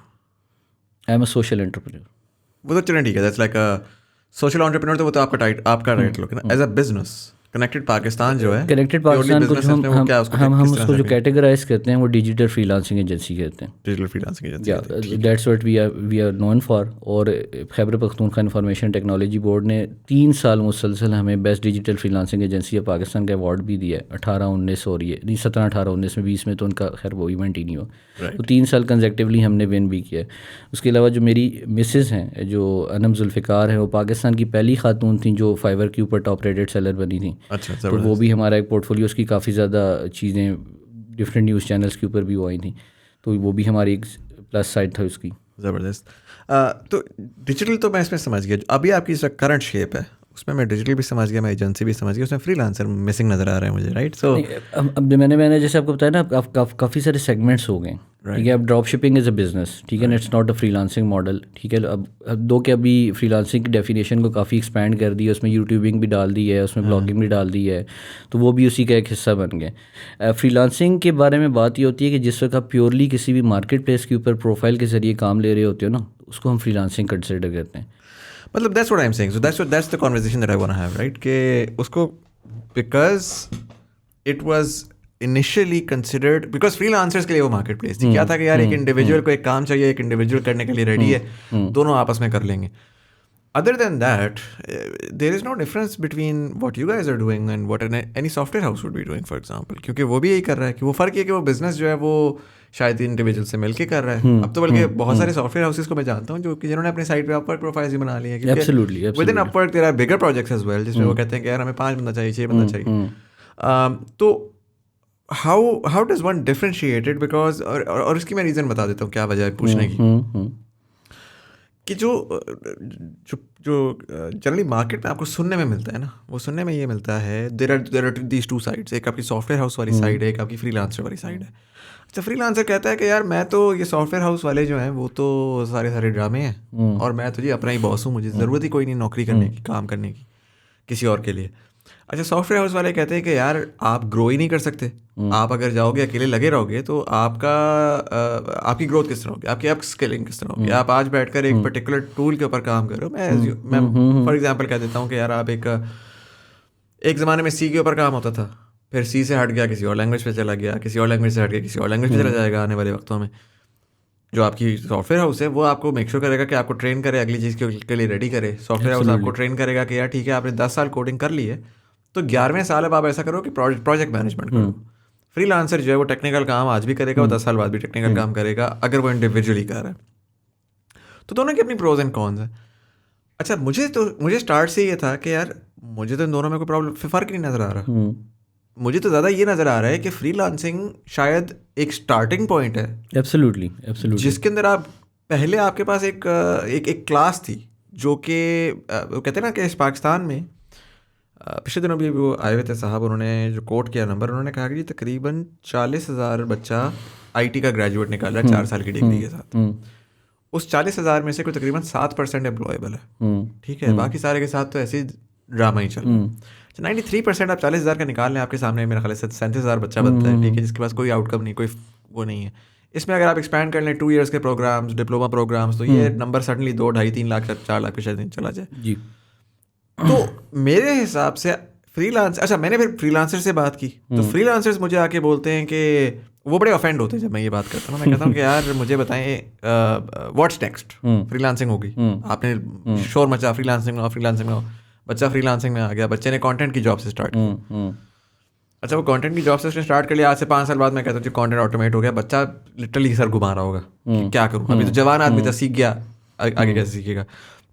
I am a social entrepreneur. वो तो चलें ठीक है, that's like a social entrepreneur, तो वो तो आपका टाइटल होगा ना। As a business connected Pakistan जो है, कनेक्टेड पाकिस्तान को जो हम उसको जो कैटेगराइज करते हैं वो डिजिटल फ्रीलांसिंग एजेंसी कहते हैं, digital freelancing agency. That's what we are known for. और Khyber Pakhtunkhwa information technology board ने 3 साल मुसलसल हमें best digital freelancing agency of Pakistan का अवार्ड भी दिया है। 18-19 और ये नहीं 17-18-19 में, 20 में तो उनका खैर वो इवेंट ही नहीं हुआ। तो 3 साल कंसेक्टिवली हमने विन भी किया है। उसके अलावा जो मेरी मिसेज़ हैं, जो अनम जुल्फ़िकार हैं, वो पाकिस्तान की पहली खातून थी जो फाइवर के ऊपर टॉप रेटेड सेलर बनी थी। अच्छा, तो वो भी हमारा एक पोर्टफोलियो, उसकी काफ़ी ज़्यादा चीज़ें डिफरेंट न्यूज़ चैनल्स के ऊपर भी वो आई थी, तो वो भी हमारी एक प्लस साइड था उसकी। ज़बरदस्त। तो डिजिटल तो मैं इसमें समझ गया, अभी आपकी जो करंट शेप है उसमें मैं डिजिटल भी समझ गया, मैं एजेंसी भी समझ गया, उसमें फ्रीलांसर मिसिंग नज़र आ रहा है मुझे, राइट। सो अब मैंने जैसे आपको बताया ना, काफ़ी सारे सेगमेंट्स हो गए, ठीक है। अब drop shipping is a business, ठीक है ना, it's not a freelancing model, ठीक है। अब दो के अभी फ्रीलांसिंग की डेफिनेशन को काफ़ी एक्सपैंड कर दी है, उसमें यूट्यूबिंग भी डाल दी है, उसमें ब्लॉगिंग भी डाल दी है, तो वो भी उसी का एक हिस्सा बन गए। फ्रीलांसिंग के बारे में बात ये होती है कि जिस वक्त आप प्योरली किसी भी मार्केट प्लेस के ऊपर प्रोफाइल के ज़रिए काम ले रहे होते हो ना, उसको हम फ्रीलांसिंग कंसिडर करते हैं। मतलब that's what I'm saying, so that's the conversation that I want to have, right? कि उसको because it was initially considered, because freelancers के लिए वो मार्केट प्लेस थी। क्या था कि यार एक इंडिविजुअल को एक काम चाहिए, एक इंडिविजुअल करने के लिए रेडी है, दोनों आपस में कर लेंगे। Other than that, there is no difference between what you guys are doing and what any software house would be doing, for example. क्योंकि वो भी यही कर रहा है, कि वो फ़र्क ये कि वो बिजनेस जो है वो शायद इंडिविजुअल से मिलके कर रहा है। अब तो बल्कि बहुत सारे सॉफ्टवेयर हाउसेस को मैं जानता हूँ जो कि जिन्होंने अपने साइट पे अपवर्क प्रोफाइल्स भी बना लिए हैं, क्योंकि with in Upwork there are bigger projects as well, जिसमें वो कहते हैं कि यार हमें 5 बंदा चाहिए, 6 बंदा चाहिए। तो how does one differentiate it? Because और इसकी मैं रीज़न बता देता हूँ क्या वजह है पूछने की, कि जो जनरली मार्केट में आपको सुनने में मिलता है ना, वो सुनने में ये मिलता है देयर आर दीज 2 साइड्स, एक आपकी सॉफ्टवेयर हाउस वाली साइड है, एक आपकी फ्रीलांसर वाली साइड है। अच्छा, फ्रीलांसर कहता है कि यार मैं तो ये सॉफ्टवेयर हाउस वाले जो हैं वो तो सारे ड्रामे हैं, और मैं तो जी अपना ही बॉस हूँ, मुझे ज़रूरत ही कोई नहीं नौकरी करने की, काम करने की किसी और के लिए। अच्छा, सॉफ्टवेयर हाउस वाले कहते हैं कि यार आप ग्रो ही नहीं कर सकते, आप अगर जाओगे अकेले लगे रहोगे तो आपकी ग्रोथ किस तरह होगी, आपकी अप स्किलिंग किस तरह होगी। आप आज बैठकर एक पर्टिकुलर टूल के ऊपर काम कर रहे हो, मैं फॉर एग्जांपल कह देता हूँ कि यार आप एक ज़माने में सी के ऊपर काम होता था, फिर सी से हट गया किसी और लैंग्वेज पे चला गया, किसी और लैंग्वेज से हट गया किसी और लैंग्वेज पे चला जाएगा आने वाले वक्तों में। जो आपकी सॉफ्टवेयर हाउस है वो आपको मेक श्योर करेगा कि आपको ट्रेन करे, अगली चीज़ के लिए रेडी करे। सॉफ्टवेयर हाउस आपको ट्रेन करेगा कि यार ठीक है आपने 10 साल कोडिंग कर ली है, तो 11वें साल अब आप ऐसा करो कि प्रोजेक्ट मैनेजमेंट करो। फ्रीलांसर जो है वो टेक्निकल काम आज भी करेगा, वो 10 साल बाद भी टेक्निकल काम करेगा अगर वो इंडिविजुअली कर रहा है। तो दोनों की अपनी प्रोज एंड कॉन्स हैं। अच्छा, मुझे स्टार्ट से ये था कि यार मुझे तो इन दोनों में कोई प्रॉब्लम फ़र्क नहीं नज़र आ रहा। मुझे तो ज़्यादा ये नज़र आ रहा है कि फ्रीलांसिंग शायद एक स्टार्टिंग पॉइंट है, एब्सोल्युटली जिसके अंदर आप पहले आपके पास एक क्लास थी जो कि वो कहते हैं ना कि इस पाकिस्तान में पिछले दिनों भी वो आए हुए थे साहब, उन्होंने जो कोट किया नंबर, उन्होंने कहा कि तकरीबन 40,000 बच्चा IT का ग्रेजुएट निकाला है 4 साल की डिग्री के साथ। उस 40,000 में से कोई तकरीबन 7% एम्प्लॉयबल है, ठीक है, बाकी सारे के साथ तो ऐसे ड्रामा ही चल रहा है। 93% आप 40,000 का निकाल लें, आपके सामने मेरा ख्याल है 37,000 बच्चा बनता है, ठीक है, जिसके पास कोई आउटकम नहीं, कोई वो नहीं है। इसमें अगर आप एक्सपैंड कर लें 2 ईयर्स के प्रोग्राम्स, डिप्लोमा प्रोग्राम्स, तो ये नंबर सडनली 2, 2.5, 3 लाख 4 लाख पे शायद चला जाए जी। तो मेरे हिसाब से अच्छा, मैंने फिर फ्रीलांसर से बात की तो फ्रीलांसर्स मुझे आके बोलते हैं कि वो बड़े ऑफेंड होते हैं जब मैं ये बात करता हूँ। मैं कहता हूँ कि यार मुझे बताएं व्हाट्स नेक्स्ट, फ्रीलांसिंग होगी, आपने शोर मचा फ्रीलांसिंग में, बच्चा फ्रीलांसिंग में आ गया, बच्चे ने कंटेंट की जॉब से स्टार्ट की। अच्छा, वो कंटेंट की जॉब से उसने स्टार्ट कर लिया, आज से 5 साल बाद मैं कहता हूँ कंटेंट ऑटोमेट हो गया, बच्चा लिटरली सर घुमा रहा होगा कि क्या करूँ, अभी तो जवान आदमी था, सीख गया, आगे कैसे सीखेगा।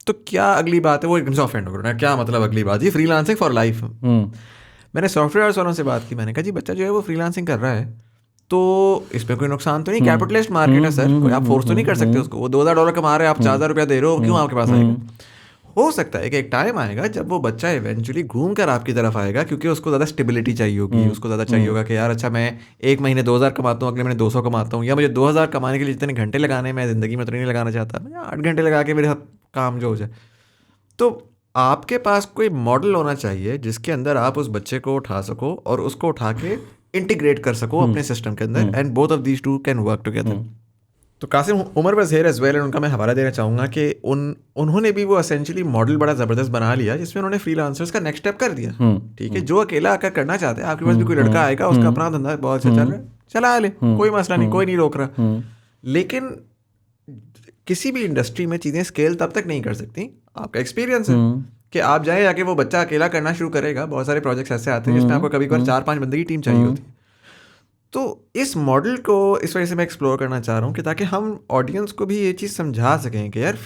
तो क्या अगली बात है, वो एकदम से ऑफेंड हो गया, क्या मतलब अगली बात, ये फ्रीलांसिंग फॉर लाइफ। मैंने सॉफ्टवेयर हाउस वालों से बात की, मैंने कहा जी बच्चा जो है वो फ्रीलांसिंग कर रहा है तो इसमें कोई नुकसान तो नहीं, कैपिटलिस्ट मार्केट है सर, कोई आप फोर्स तो नहीं कर सकते उसको, वो $2,000 कमा रहे हैं, आप $4,000 दे रहे हो, क्यों आपके पास आएगा। हो सकता है कि एक टाइम आएगा जब वो बच्चा इवेंचुअली घूम कर आपकी तरफ आएगा, क्योंकि उसको ज़्यादा स्टेबिलिटी चाहिए होगी, उसको ज़्यादा चाहिए होगा कि यार अच्छा मैं एक महीने 2,000 कमाता हूँ, अगले महीने 200 कमाता हूँ, या मुझे 2,000 कमाने के लिए जितने घंटे लगाने मैं ज़िंदगी में तो नहीं लगाना चाहता, मैं 8 घंटे लगा के मेरे साथ काम जो हो जाए। तो आपके पास कोई मॉडल होना चाहिए जिसके अंदर आप उस बच्चे को उठा सको और उसको उठा के इंटीग्रेट कर सको अपने सिस्टम के अंदर, and both of these two can work together. तो Qasim Umar was here as well, and उनका मैं हवाला देना चाहूँगा कि उन्होंने भी वो एसेंशियली मॉडल बड़ा ज़बरदस्त बना लिया जिसमें उन्होंने फ्रीलांसर्स का नेक्स्ट स्टेप कर दिया। ठीक है, जो अकेला आकर करना चाहते हैं, आपके पास भी कोई लड़का आएगा, उसका अपना धंधा बहुत अच्छा चल रहा है, चला ले, कोई मसला नहीं, कोई नहीं रोक रहा। लेकिन किसी भी इंडस्ट्री में चीज़ें स्केल तब तक नहीं कर सकती, आपका एक्सपीरियंस है कि आप जाए आके वो बच्चा अकेला करना शुरू करेगा। बहुत सारे प्रोजेक्ट्स ऐसे आते हैं जिसमें आपको कभी कभार 4-5 बंदे की टीम चाहिए होती है। तो इस मॉडल को इस वजह से मैं एक्सप्लोर करना चाह रहा हूँ कि ताकि हम ऑडियंस को भी ये चीज़ समझा सकें कि यार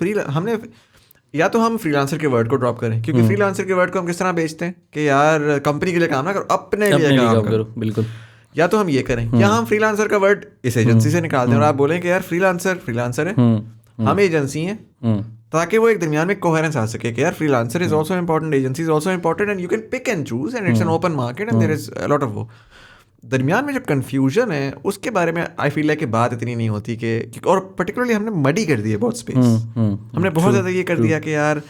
हम फ्रीलांसर के वर्ड को ड्रॉप करें, क्योंकि फ्रीलांसर के वर्ड को हम किस तरह बेचते हैं कि यार कंपनी के लिए काम ना करो, अपने लिए काम करो। बिल्कुल। या तो हम ये करें या हम फ्रीलांसर का वर्ड इस एजेंसी से निकाल दें और आप बोलें कि यार फ्रीलांसर है, हम एजेंसी हैं, ताकि वो एक दरमियान में कोहेरेंस आ सके कि यार freelancer is also important, agency is also important, and you can pick and choose, and it's an open market and there is a lot of वो। दरमियान में जो कन्फ्यूजन है उसके बारे में आई फील है कि बात इतनी नहीं होती कि और पर्टिकुलरली हमने मडी कर दी है बहुत स्पेस, हमने बहुत ज़्यादा ये कर दिया कि यार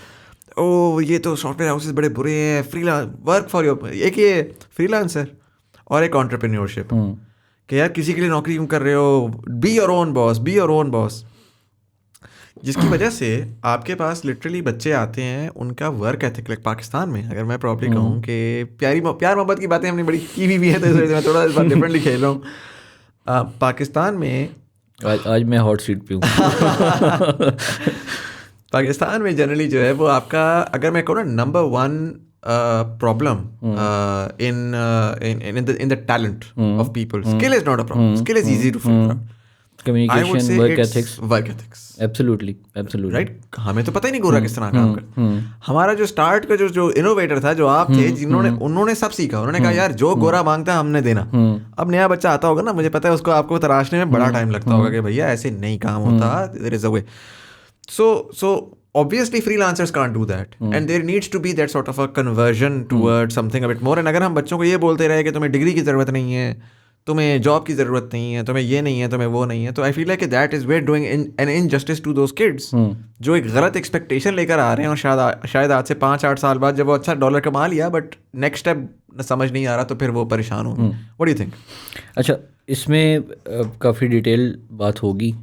ओ ये तो सॉफ्टवेयर हाउसेस बड़े बुरे हैं, वर्क फॉर योर, एक ये फ्रीलांसर और एक एंटरप्रेन्योरशिप कि यार किसी के लिए नौकरी क्यों कर रहे हो, बी योर ओन बॉस, जिसकी वजह से आपके पास लिटरली बच्चे आते हैं, उनका वर्क एथिक लाइक पाकिस्तान में अगर मैं प्रॉब्ली कहूँ कि प्यार मोहब्बत की बातें हमने बड़ी की भी है, तो मैं थोड़ा इस बार डिफरेंटली खेल रहा हूँ। पाकिस्तान में आज मैं हॉट सीट पे हूँ। पाकिस्तान में जनरली जो है वो आपका, अगर मैं कहूँ ना, number 1 problem in the talent of people, skill is not a problem, skill is easy to figure out, communication, work ethics, absolutely right। हमें तो पता ही नहीं गोरा किस तरह काम करता। हमारा जो स्टार्ट का जो इनोवेटर था, जो आप थे, उन्होंने सब सीखा, उन्होंने कहा यार जो गोरा मांगता है हमने देना। अब नया बच्चा आता होगा ना, मुझे पता है उसको आपको तराशने में बड़ा टाइम लगता होगा कि भैया ऐसे नहीं काम होता, there is a way. So obviously freelancers can't do that, and there needs to be that sort of a conversion towards something a bit more। and अगर हम बच्चों को ये बोलते रहे कि तुम्हें डिग्री की ज़रूरत नहीं है, तुम्हें जॉब की ज़रूरत नहीं है, तुम्हें ये नहीं है, तुम्हें वो नहीं है, तो I feel like that is where doing an injustice to those kids जो एक गलत एक्सपेक्टेशन लेकर आ रहे हैं, और शायद आज से 5-8 साल बाद जब वो अच्छा डॉलर कमा लिया बट नेक्स्ट स्टेप समझ नहीं आ रहा, तो फिर वो परेशान होंगे. What do you think? अच्छा, इसमें काफ़ी डिटेल बात होगी.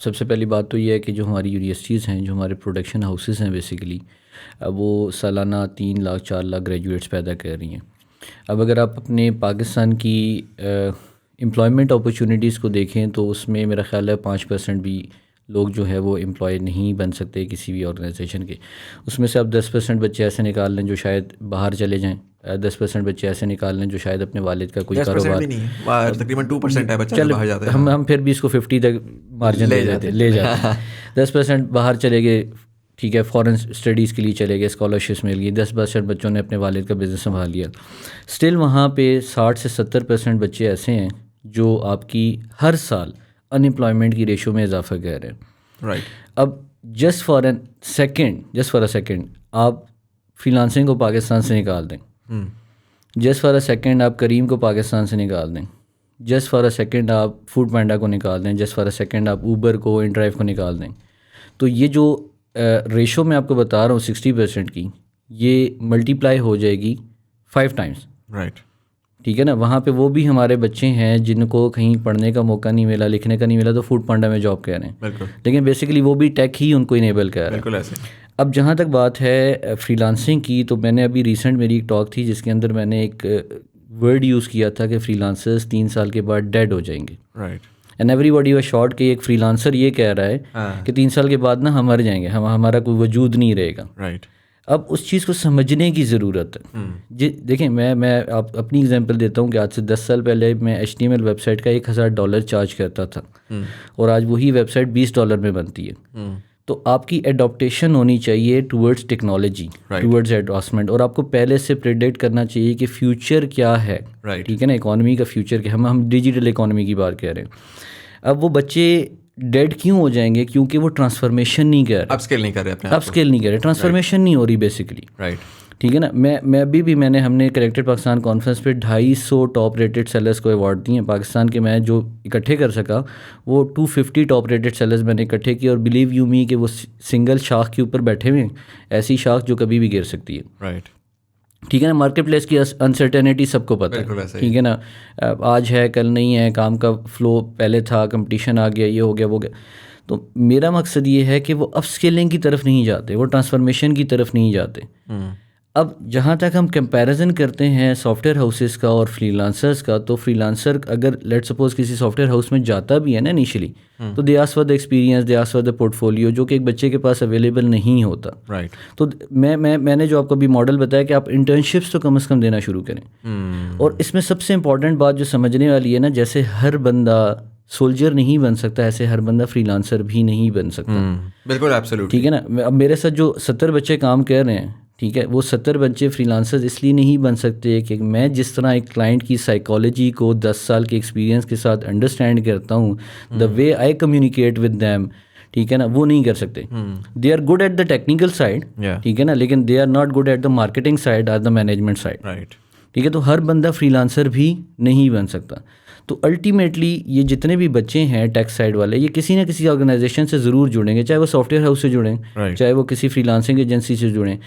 सबसे पहली बात तो ये है कि जो हमारी यूनिवर्सिटीज़ हैं, जो हमारे प्रोडक्शन हाउसेस हैं बेसिकली, वो सालाना 3 लाख 4 लाख ग्रेजुएट्स पैदा कर रही हैं. अब अगर आप अपने पाकिस्तान की एम्प्लॉयमेंट अपॉर्चुनिटीज़ को देखें तो उसमें मेरा ख़्याल है 5% भी लोग जो है वो एम्प्लॉय नहीं बन सकते किसी भी ऑर्गेनाइजेशन के. उसमें से आप 10% बच्चे ऐसे निकाल लें जो शायद बाहर चले जाएं, 10% बच्चे ऐसे निकाल लें जो शायद अपने वालिद का कोई कारोबार, तकरीबन 2% है बच्चा बाहर जाते हैं. हम फिर भी इसको 50 तक मार्जिन ले जाते हैं. 10% बाहर चले गए, ठीक है, फॉरेन स्टडीज़ के लिए चले गए, स्कॉलरशिप्स मिल गई, 10% बच्चों ने अपने वालिद का बिज़नेस संभाल लिया. स्टिल वहाँ पे 60 से 70% बच्चे ऐसे हैं जो आपकी हर साल अनएम्प्लॉयमेंट की रेशो में इजाफा कर रहे हैं. राइट. अब जस्ट फॉर अ सेकेंड आप फ्रीलांसिंग को पाकिस्तान से निकाल दें, जस्ट फॉर अ सेकेंड आप करीम को पाकिस्तान से निकाल दें, जस्ट फॉर अ सेकेंड आप फूड पैंडा को निकाल दें, जस्ट फॉर अ सेकेंड आप ऊबर को, इनड्राइव को निकाल दें, तो ये जो रेशो मैं आपको बता रहा हूँ 60% की, ये मल्टीप्लाई हो जाएगी 5 टाइम्स. राइट. ठीक है ना. वहाँ पे वो भी हमारे बच्चे हैं जिनको कहीं पढ़ने का मौका नहीं मिला, लिखने का नहीं मिला, तो फूड पांडा में जॉब कर रहे हैं. बिल्कुल. लेकिन बेसिकली वो भी टेक ही उनको इनेबल कर रहा है. बिल्कुल ऐसे. अब जहाँ तक बात है फ्रीलांसिंग की, तो मैंने अभी रिसेंट मेरी एक टॉक थी जिसके अंदर मैंने एक वर्ड यूज़ किया था कि फ्रीलांसर्स 3 साल के बाद डेड हो जाएंगे. Right. And everybody was short कि एक फ्रीलांसर ये कह रहा है कि 3 साल के बाद ना हम मर जाएंगे, हमारा कोई वजूद नहीं रहेगा. राइट. अब उस चीज़ को समझने की ज़रूरत है. देखें, मैं आप अपनी एग्जांपल देता हूँ कि आज से 10 साल पहले मैं HTML वेबसाइट का $1000 चार्ज करता था, और आज वही वेबसाइट $20 में बनती है. तो आपकी एडॉप्टेशन होनी चाहिए टूवर्ड्स टेक्नोलॉजी, टूवर्ड्स एडवांसमेंट, और आपको पहले से प्रेडिक्ट करना चाहिए कि फ्यूचर क्या है. ठीक है ना. इकॉनमी का फ्यूचर क्या, हम डिजिटल इकॉनमी की बात कर रहे हैं. अब वो बच्चे डेड क्यों हो जाएंगे? क्योंकि वो ट्रांसफॉर्मेशन नहीं कर रहे, अपस्केल नहीं कर रहे अपने, अपस्केल नहीं कर रहे, ट्रांसफॉर्मेशन नहीं हो रही बेसिकली. राइट. ठीक है ना. मैं अभी भी हमने कनेक्टेड पाकिस्तान कॉन्फ्रेंस पे 250 टॉप रेटेड सेलर्स को अवार्ड दिए हैं पाकिस्तान के. मैं जो इकट्ठे कर सका वो 250 टॉप रेटेड सेलर्स मैंने इकट्ठे किए, और बिलीव यू मी कि वो सिंगल शाख के ऊपर बैठे हुए हैं, ऐसी शाख जो कभी भी गिर सकती है. राइट. ठीक है ना. मार्केट प्लेस की अनसर्टेनिटी सबको पता है. ठीक है ना. आज है कल नहीं है, काम का फ्लो पहले था, कंपटीशन आ गया, ये हो गया वो गया. तो मेरा मकसद ये है कि वो अपस्केलिंग की तरफ नहीं जाते, वो ट्रांसफॉर्मेशन की तरफ नहीं जाते. अब जहाँ तक हम कंपैरिजन करते हैं सॉफ्टवेयर हाउसेस का और फ्रीलांसर्स का, तो फ्रीलांसर अगर लेट सपोज किसी सॉफ्टवेयर हाउस में जाता भी है ना इनिशियली, तो they ask for the experience, they ask for the portfolio, जो कि एक बच्चे के पास अवेलेबल नहीं होता. राइट. तो मैंने जो आपको अभी मॉडल बताया कि आप इंटर्नशिप्स तो कम से कम देना शुरू करें. और इसमें सबसे इंपॉर्टेंट बात जो समझने वाली है ना, जैसे हर बंदा सोल्जर नहीं बन सकता, ऐसे हर बंदा फ्रीलांसर भी नहीं बन सकता. बिल्कुल एब्सोल्युटली. ठीक है ना. अब मेरे साथ जो 70 बच्चे काम कर रहे हैं, ठीक है, वो 70 बच्चे फ्रीलांसर्स इसलिए नहीं बन सकते कि मैं जिस तरह एक क्लाइंट की साइकोलॉजी को 10 साल के एक्सपीरियंस के साथ अंडरस्टैंड करता हूँ, the way I communicate with them, ठीक है ना, वो नहीं कर सकते. They are good at the technical side, ठीक है ना, लेकिन they are not good at the marketing side और द मैनेजमेंट साइड. राइट. ठीक है. तो हर बंदा फ्रीलांसर भी नहीं बन सकता. तो अल्टीमेटली ये जितने भी बच्चे हैं टेक साइड वाले, ये किसी ना किसी ऑर्गेनाइजेशन से ज़रूर जुड़ेंगे, चाहे वो सॉफ्टवेयर हाउस से जुड़ें, चाहे वो किसी फ्रीलांसिंग एजेंसी से जुड़ें.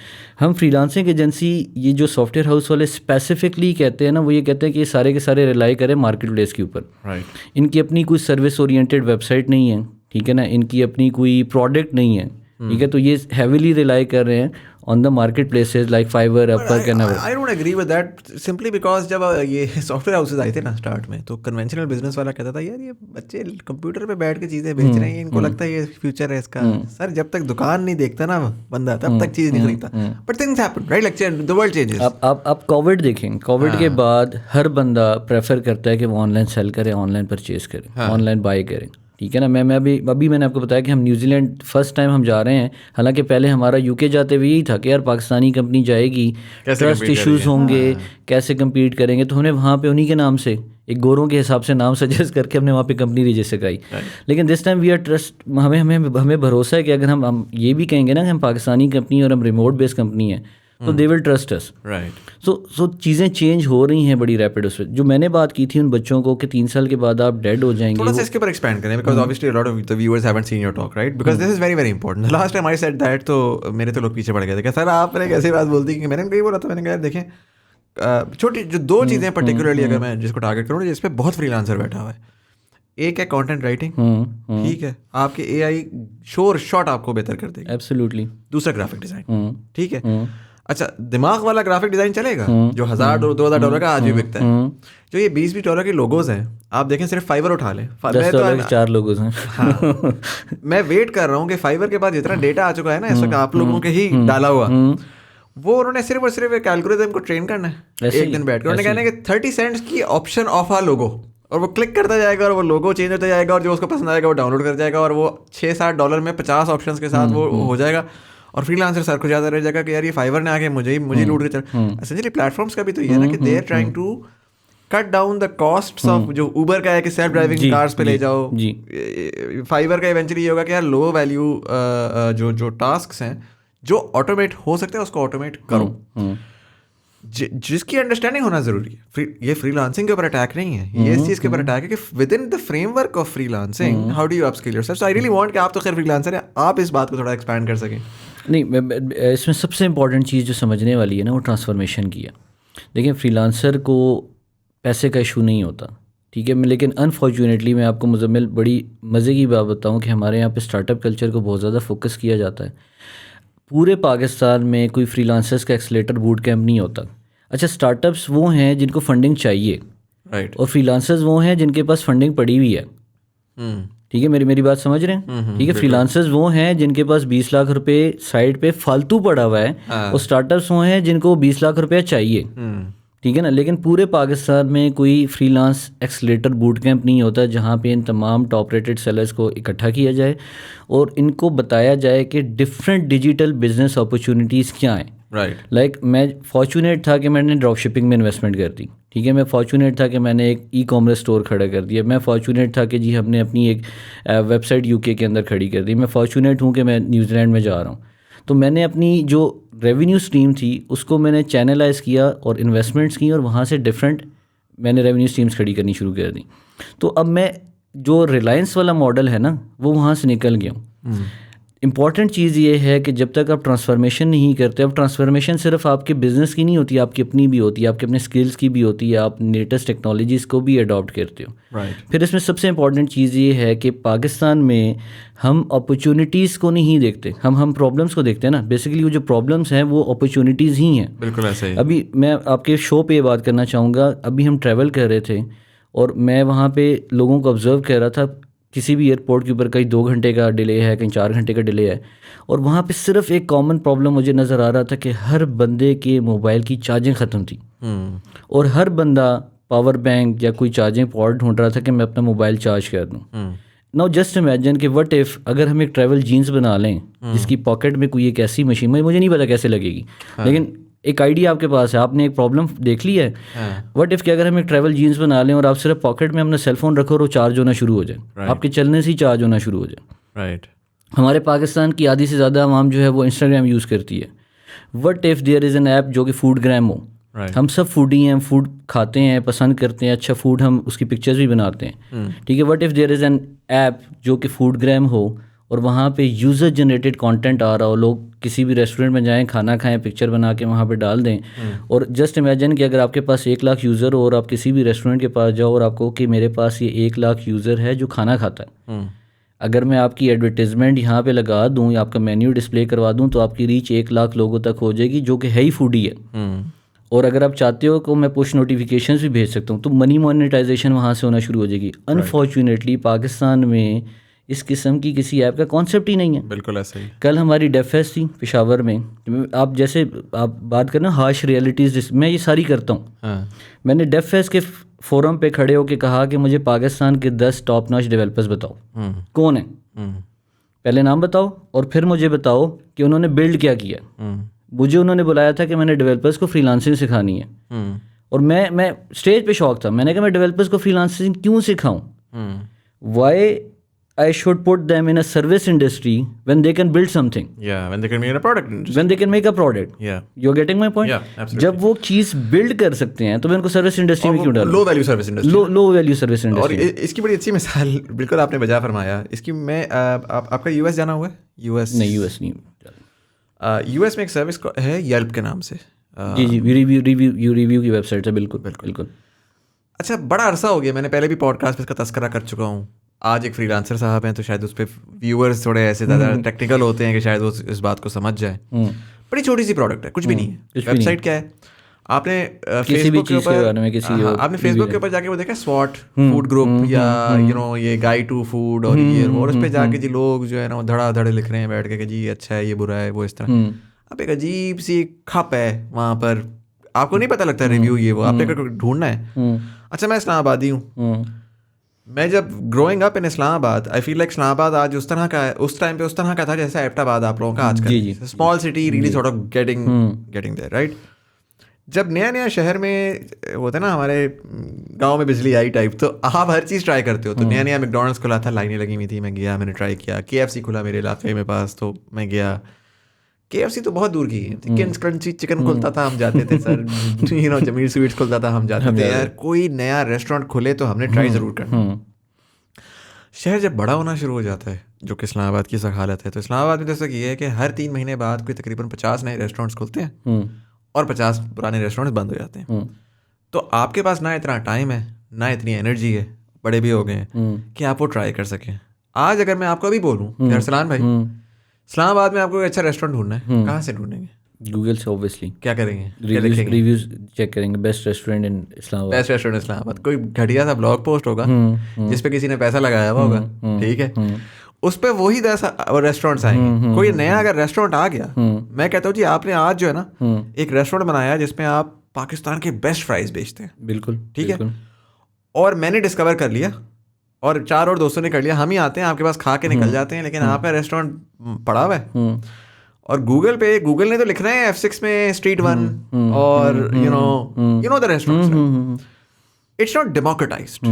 हम फ्रीलांसिंग एजेंसी, ये जो सॉफ्टवेयर हाउस वाले स्पेसिफिकली कहते हैं ना, वो ये कहते हैं कि ये सारे के सारे रिलाई करें मार्केट प्लेस के ऊपर. इनकी अपनी कोई सर्विस ओरिएंटेड वेबसाइट नहीं है. ठीक है ना. इनकी अपनी कोई प्रोडक्ट नहीं है. ठीक है. तो ये हैविली रिलाई कर रहे हैं on the marketplaces like Fiverr, Upwork and other. I don't agree with that simply because जब ये सॉफ्टवेयर हाउसेज आए थे ना स्टार्ट में, तो कन्वेंशनल बिजनेस वाला कहता था यार ये बच्चे कंप्यूटर पे बैठ के चीज़ें बेच रहे हैं, इनको लगता है ये फ्यूचर है इसका. सर जब तक दुकान नहीं देखता ना बंदा, तब तक चीज़ नहीं खरीदता. But things happen, right? Like the world changes. आप कोविड देखें, कोविड के बाद हर बंदा प्रेफर करता है कि वो ऑनलाइन सेल करे, ऑनलाइन परचेज करे, ऑनलाइन बाय करें. ठीक है ना. मैं अभी मैंने आपको बताया कि हम न्यूजीलैंड फर्स्ट टाइम हम जा रहे हैं. हालांकि पहले हमारा यूके जाते हुए यही था कि यार पाकिस्तानी कंपनी जाएगी, ट्रस्ट इश्यूज होंगे, कैसे कम्पीट करेंगे. तो हमने वहाँ पे उन्हीं के नाम से एक गोरों के हिसाब से नाम सजेस्ट करके हमने वहाँ पे कंपनी रजिस्टर कराई. लेकिन this time we are trust, हमें भरोसा है कि अगर हम ये भी कहेंगे ना कि हम पाकिस्तानी कंपनी और हम रिमोट बेस्ड कंपनी है, तो they will trust us. Right. So चीज़ें चेंज हो रही हैं बड़ी रैपिड उस पर। जो मैंने बात की थी उन बच्चों को कि 3 साल के बाद आप डेड हो जाएंगे, थोड़ा सा इसके ऊपर एक्सपैंड करें because obviously a lot of the viewers haven't seen your talk, right? Because this is very very important. The last time I said that तो मेरे तो लोग पीछे पड़ गए थे कि सर आपने कैसी बात बोल दी, कि मैंने कहीं बोला था, मैंने कहा देखें छोटी जो 2 चीज़ें पर्टिकुलरली अगर मैं जिसको टारगेट करूँ जिस पे बहुत फ्रीलांसर बैठा हुआ है, एक है कंटेंट राइटिंग, ठीक है, आपके एआई शोर शॉट आपको बेहतर कर देगी, एब्सोल्युटली। दूसरा ग्राफिक डिज़ाइन, ठीक है। अच्छा, दिमाग वाला ग्राफिक डिज़ाइन चलेगा जो $1000-2000 का आज भी बिकता है। जो ये $20-20 के लोगोज हैं, आप देखें सिर्फ फाइवर उठा लें, $10 के 4 लोगों हैं। हाँ, मैं वेट कर रहा हूँ कि फाइवर के पास जितना डेटा आ चुका है ना इस वक्त आप लोगों के ही डाला हुआ, वो उन्होंने सिर्फ और सिर्फ एक एल्गोरिथम को ट्रेन करना है एक दिन बैठ कर। उन्होंने कहना है कि 30 सेंट्स की ऑप्शन ऑफ आ लोगो, और वो क्लिक करता जाएगा और वो लोगो चेंज होता जाएगा, और जो उसको पसंद आएगा वो डाउनलोड कर जाएगा, और वो $6-7 में 50 ऑप्शंस के साथ वो हो जाएगा। और फ्रीलांसर सर को ज़्यादा रह जाएगा कि यार ये फाइवर ने आके मुझे लूट के चल। एसेंशियली प्लेटफॉर्म्स का भी तो ये है ना कि they are trying to cut down the costs of, जो उबर का है कि सेल्फ ड्राइविंग कार्स पे ले जाओ, फाइवर का इवेंचुअली ये होगा कि यार लो वैल्यू जो टास्क हैं जो ऑटोमेट हो सकते हैं उसको ऑटोमेट करो। जिसकी अंडरस्टैंडिंग होना जरूरी है। ये फ्रीलांसिंग के ऊपर अटैक नहीं है, ये इस चीज़ के ऊपर अटैक है कि with in the framework of freelancing how do you upskill yourself. So I really want कि आप तो खैर फ्रीलांसर हैं, आप इस बात को थोड़ा एक्सपैंड कर सकें। नहीं, इसमें सबसे इंपॉर्टेंट चीज़ जो समझने वाली है ना वो ट्रांसफॉर्मेशन की है। देखिए, फ्रीलांसर को पैसे का इशू नहीं होता, ठीक है, लेकिन अनफॉर्चुनेटली मैं आपको मुज़म्मिल बड़ी मज़े की बात बताऊं कि हमारे यहाँ पे स्टार्टअप कल्चर को बहुत ज़्यादा फोकस किया जाता है। पूरे पाकिस्तान में कोई फ्रीलांसर्स का एक्सेलेरेटर बूट कैंप नहीं होता। अच्छा, स्टार्टअप्स वो हैं जिनको फंडिंग चाहिए, राइट, और फ्रीलांसर्स वो हैं जिनके पास फंडिंग पड़ी हुई है। ठीक है, मेरी बात समझ रहे हैं? ठीक है, फ्रीलांसर्स वो हैं जिनके पास 20 लाख रुपए साइड पे फालतू पड़ा हुआ है, और स्टार्टअप्स वो हैं जिनको 20 लाख रुपया चाहिए, ठीक है ना। लेकिन पूरे पाकिस्तान में कोई फ्रीलांस एक्सेलेरेटर बूट कैंप नहीं होता जहाँ पे इन तमाम टॉप रेटेड सेलर्स को इकट्ठा किया जाए और इनको बताया जाए कि डिफरेंट डिजिटल बिजनेस अपॉर्चुनिटीज़ क्या हैं। राइट, मैं फॉर्चुनेट था कि मैंने ड्रॉप शिपिंग में इन्वेस्टमेंट कर दी, ठीक है, मैं फॉर्चुनेट था कि मैंने एक ई-कॉमर्स स्टोर खड़ा कर दिया, मैं फॉर्चुनेट था कि जी हमने अपनी एक वेबसाइट यूके के अंदर खड़ी कर दी, मैं फॉर्चुनेट हूँ कि मैं न्यूजीलैंड में जा रहा हूँ। तो मैंने अपनी जो रेवेन्यू स्ट्रीम थी उसको मैंने चैनलाइज किया और इन्वेस्टमेंट्स की, और वहाँ से डिफरेंट मैंने रेवेन्यू स्ट्रीम्स खड़ी करनी शुरू कर दी। तो अब मैं जो रिलायंस वाला मॉडल है ना वो वहाँ से निकल गया हूँ। इम्पॉर्टेंट चीज़ ये है कि जब तक आप ट्रांसफॉर्मेशन नहीं करते, अब ट्रांसफॉर्मेशन सिर्फ आपके बिजनेस की नहीं होती, आपकी अपनी भी होती है, आपके अपने स्किल्स की भी होती है, आप लेटेस्ट टेक्नोलॉजीज़ को भी अडॉप्ट करते हो। फिर इसमें सबसे इम्पॉर्टेंट चीज़ ये है कि पाकिस्तान में हम अपॉर्चुनिटीज़ को नहीं देखते, हम प्रॉब्लम्स को देखते हैं ना। बेसिकली वो जो प्रॉब्लम्स हैं वो अपॉर्चुनिटीज़ ही हैं। बिल्कुल ऐसे ही। अभी मैं आपके शो पे ये बात करना चाहूँगा, अभी हम ट्रैवल कर रहे थे और मैं वहाँ पे लोगों को ऑब्जर्व कर रहा था, किसी भी एयरपोर्ट के ऊपर कहीं 2 घंटे का डिले है, कहीं 4 घंटे का डिले है, और वहाँ पे सिर्फ एक कॉमन प्रॉब्लम मुझे नज़र आ रहा था कि हर बंदे के मोबाइल की चार्जिंग ख़त्म थी, और हर बंदा पावर बैंक या कोई चार्जिंग पॉइंट ढूंढ रहा था कि मैं अपना मोबाइल चार्ज कर दूँ। नाउ जस्ट इमेजिन कि व्हाट इफ़ अगर हम एक ट्रैवल जीन्स बना लें जिसकी पॉकेट में कोई एक ऐसी मशीन, मुझे नहीं पता कैसे लगेगी, लेकिन एक आइडिया आपके पास है, आपने एक प्रॉब्लम देख ली है। व्हाट इफ़ कि अगर हम एक ट्रैवल जीन्स बना लें और आप सिर्फ पॉकेट में अपना सेलफोन रखो और वो चार्ज होना शुरू हो जाए, आपके चलने से ही चार्ज होना शुरू हो जाए। राइट, हमारे पाकिस्तान की आधी से ज़्यादा आवाम जो है वो इंस्टाग्राम यूज़ करती है। What if there is an app जो कि फूड ग्राम हो। हम सब फूडी हैं, फूड खाते हैं, पसंद करते हैं, अच्छा फूड हम उसकी पिक्चर्स भी बनाते हैं, ठीक है। What if there is an app जो कि फूड ग्राम हो और वहाँ पे यूज़र जनरेटेड कंटेंट आ रहा हो, लोग किसी भी रेस्टोरेंट में जाएं, खाना खाएं, पिक्चर बना के वहाँ पे डाल दें, और जस्ट इमेजिन कि अगर आपके पास 1 लाख यूज़र हो और आप किसी भी रेस्टोरेंट के पास जाओ और आपको कि मेरे पास ये 1 लाख यूज़र है जो खाना खाता है, अगर मैं आपकी एडवर्टीज़मेंट यहाँ पे लगा दूँ या आपका मेन्यू डिस्प्ले करवा दूँ तो आपकी रीच 1 लाख लोगों तक हो जाएगी जो कि है ही फूडी है। और अगर आप चाहते हो तो मैं पुश नोटिफिकेशंस भी भेज सकता हूँ, तो मनी मोनेटाइजेशन वहाँ से होना शुरू हो जाएगी। अनफॉर्चुनेटली पाकिस्तान में इस किस्म की किसी ऐप का कॉन्सेप्ट ही नहीं है। बिल्कुल ऐसे ही। कल हमारी डेफेस्ट थी पेशावर में, आप जैसे आप बात करना हार्श रियलिटीज़, मैं ये सारी करता हूँ। मैंने डेफेस्ट के फोरम पे खड़े होकर कहा कि मुझे पाकिस्तान के 10 टॉप नॉच डेवलपर्स बताओ, कौन है, पहले नाम बताओ और फिर मुझे बताओ कि उन्होंने बिल्ड क्या किया। मुझे उन्होंने बुलाया था कि मैंने डेवलपर्स को फ्रीलांसिंग सिखानी है, और मैं स्टेज पे शौक था, मैंने कहा मैं डेवलपर्स को फ्रीलांसिंग क्यों सिखाऊं, Y I should put them in a service industry when they can build something, Yeah, when they can make a product industry. when they can make a product. Yeah. You're getting my point? Yeah, absolutely. जब वो चीज़ build कर सकते हैं तो मैं उनको service industry में क्यों डालूं? Low value service industry. Low value service और इंडस्ट्री। इसकी बड़ी अच्छी मिसाल बिल्कुल आपने बजा फरमाया। इसकी मैं आपका यूएस जाना हुआ है? यूएस नहीं, यूएस नहीं। यूएस में एक सर्विस है येल्प के नाम से। जी रिव्यू की वेबसाइट है। बिल्कुल बिल्कुल। अच्छा, बड़ा अरसा हो गया, मैंने पहले भी पॉडकास्ट पे इसका तस्करा कर चुका हूँ। आज एक फ्रीलांसर साहब हैं तो शायद उस पर व्यूअर्स थोड़े ऐसे ज़्यादा टेक्निकल होते हैं कि शायद वो इस बात को समझ जाए। बड़ी छोटी सी प्रोडक्ट है, कुछ भी नहीं है। वेबसाइट क्या है, आपने फेसबुक के ऊपर आपने फेसबुक के ऊपर जाके वो देखा स्वॉट फूड ग्रुप या ये गाइड टू फूड और ये और उस पर जाके जी लोग जो है ना वो धड़ाधड़ लिख रहे हैं बैठ के जी अच्छा है, ये बुरा है, वो इस तरह। अब एक अजीब सी खप है वहाँ पर, आपको नहीं पता लगता रिव्यू ये वो, आपने ढूंढना है। अच्छा, मैं इस्लामाबादी हूँ। मैं जब growing up in Islamabad, I feel like Islamabad आज उस तरह का है, उस टाइम पे उस तरह का था जैसे एबटाबाद आप लोगों का आजकल। Small city really sort of getting there, right. जब नया नया शहर में होता है ना, हमारे गांव में बिजली आई टाइप, तो आप हर चीज़ ट्राई करते हो। तो नया नया मैकडॉनल्ड्स खुला था, लाइनें लगी हुई थी, मैं गया, मैंने ट्राई किया। KFC खुला मेरे इलाके में पास, तो मैं गया। KFC तो बहुत दूर की है, चिकन क्रंची चिकन खुलता था, हम जाते थे सर। जमीर स्वीट्स खुलता था, हम जाते थे। यार कोई नया रेस्टोरेंट खुले तो हमने ट्राई ज़रूर करना। शहर जब बड़ा होना शुरू हो जाता है, जो कि इस्लामाबाद की सा हालत है, तो इस्लामाबाद में जैसा कि है कि हर 3 महीने बाद कोई तकरीबन 50 नए रेस्टोरेंट्स खुलते हैं और 50 पुराने रेस्टोरेंट्स बंद हो जाते हैं। तो आपके पास ना इतना टाइम है, ना इतनी एनर्जी है, बड़े भी हो गए हैं कि आप वो ट्राई कर सकें। आज अगर मैं आपको अभी बोलूँ अरसलान भाई, इस्लामाबाद में आपको एक अच्छा रेस्टोरेंट ढूंढना है, कहाँ से ढूंढेंगे? गूगल से ऑब्वियसली। क्या करेंगे? रिव्यूज चेक करेंगे। Best restaurant in Islamabad. Best restaurant Islamabad. कोई घटिया सा ब्लॉग पोस्ट होगा जिस पे किसी ने पैसा लगाया हुआ होगा, ठीक है, उस पे वही 10 रेस्टोरेंट्स आएंगे। कोई नया अगर रेस्टोरेंट आ गया, मैं कहता हूँ जी आपने आज जो है ना एक रेस्टोरेंट बनाया जिसमें आप पाकिस्तान के बेस्ट फ्राइज बेचते हैं, बिल्कुल ठीक है, और मैंने डिस्कवर कर लिया और 4 और दोस्तों ने कर लिया, हम ही आते हैं आपके पास खा के निकल जाते हैं, लेकिन आपका रेस्टोरेंट पड़ा हुआ है और गूगल ने तो लिख रहे हैं F6 में स्ट्रीट 1 और you know the restaurants. It's not democratised,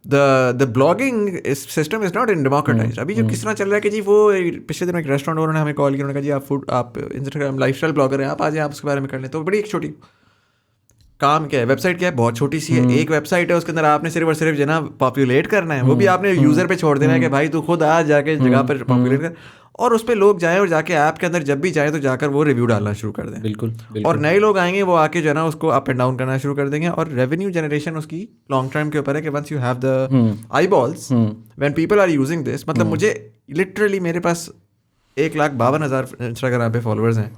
the blogging system is not in democratised. अभी जो किस तरह चल रहा है कि जी वो पिछले दिन एक रेस्टोरेंट उन्होंने हमें कॉल किया, उन्होंने कहा जी आप इंस्टाग्राम लाइफस्टाइल ब्लॉगर हैं, आप आ जाए, आप उसके बारे में कर लें। तो बड़ी एक छोटी काम क्या है, वेबसाइट क्या है, बहुत छोटी सी है, एक वेबसाइट है, उसके अंदर आपने सिर्फ और सिर्फ जो ना पॉपुलेट करना है, वो भी आपने यूज़र पे छोड़ देना है कि भाई तू खुद आ जाके जगह पर पॉपुलेट कर, और उस पर लोग जाएं और जाके ऐप के अंदर जब भी जाएं तो जाकर वो रिव्यू डालना शुरू कर दें। बिल्कुल। और नए लोग आएंगे, वो आके जो है ना उसको अप एंड डाउन करना शुरू कर देंगे, और रेवेन्यू जनरेशन उसकी लॉन्ग टर्म के ऊपर है कि once you have the eyeballs when people are using this. मतलब मुझे लिटरली मेरे पास 1,52,000 इंस्टाग्राम पे फॉलोअर्स हैं।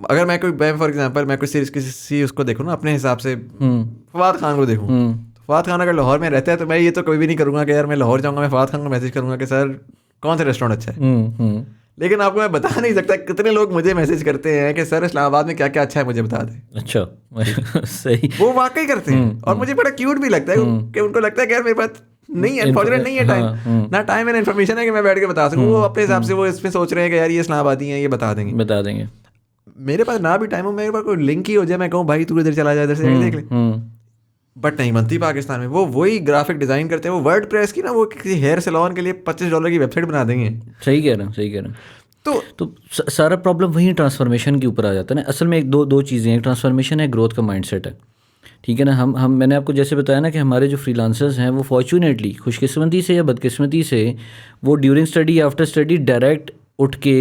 अगर मैं फॉर एग्जांपल मैं कोई किसी उसको देखूँ ना अपने हिसाब से, फवाद खान को देखूँ, तो फवाद खान अगर लाहौर में रहता है तो मैं ये तो कभी भी नहीं करूँगा कि यार मैं लाहौर जाऊँगा, मैं फवाद खान को मैसेज करूँगा कि सर कौन सा रेस्टोरेंट अच्छा है। लेकिन आपको मैं बता नहीं सकता कितने लोग मुझे मैसेज करते हैं कि सर इस्लामाबाद में क्या क्या अच्छा है मुझे बता दें। अच्छा सही। वो वाकई करते हैं और मुझे बड़ा क्यूट भी लगता है कि उनको लगता है कि यार मेरे पास नहीं है, अनफॉर्चुनेट नहीं है टाइम, ना टाइम एंड इन्फॉर्मेशन है कि मैं बैठ के बता सकूँ। वो अपने हिसाब से वो इसमें सोच रहे हैं कि यार ये इस्लामाबादी हैं, ये बता देंगे। मेरे पास ना भी टाइम हो, मेरे पास कोई लिंक ही हो जाए, मैं कहूँ भाई तू इधर चला जाए, इधर से देख ले, बट नहीं बनती पाकिस्तान में। वो वही ग्राफिक डिज़ाइन करते हैं, वो वर्डप्रेस की ना वो किसी हेयर सैलून के लिए $25 की वेबसाइट बना देंगे। सही कह रहे हैं। तो सारा प्रॉब्लम वही ट्रांसफॉर्मेशन के ऊपर आ जाता है ना। असल में एक दो चीज़ें हैं, ट्रांसफॉर्मेशन है, ग्रोथ का माइंडसेट है, ठीक है ना। हम मैंने आपको जैसे बताया ना कि हमारे जो फ्रीलांसर्स हैं वो फॉर्चुनेटली, खुशकिस्मती से या बदकिस्मती से, वो during study after study direct उठ के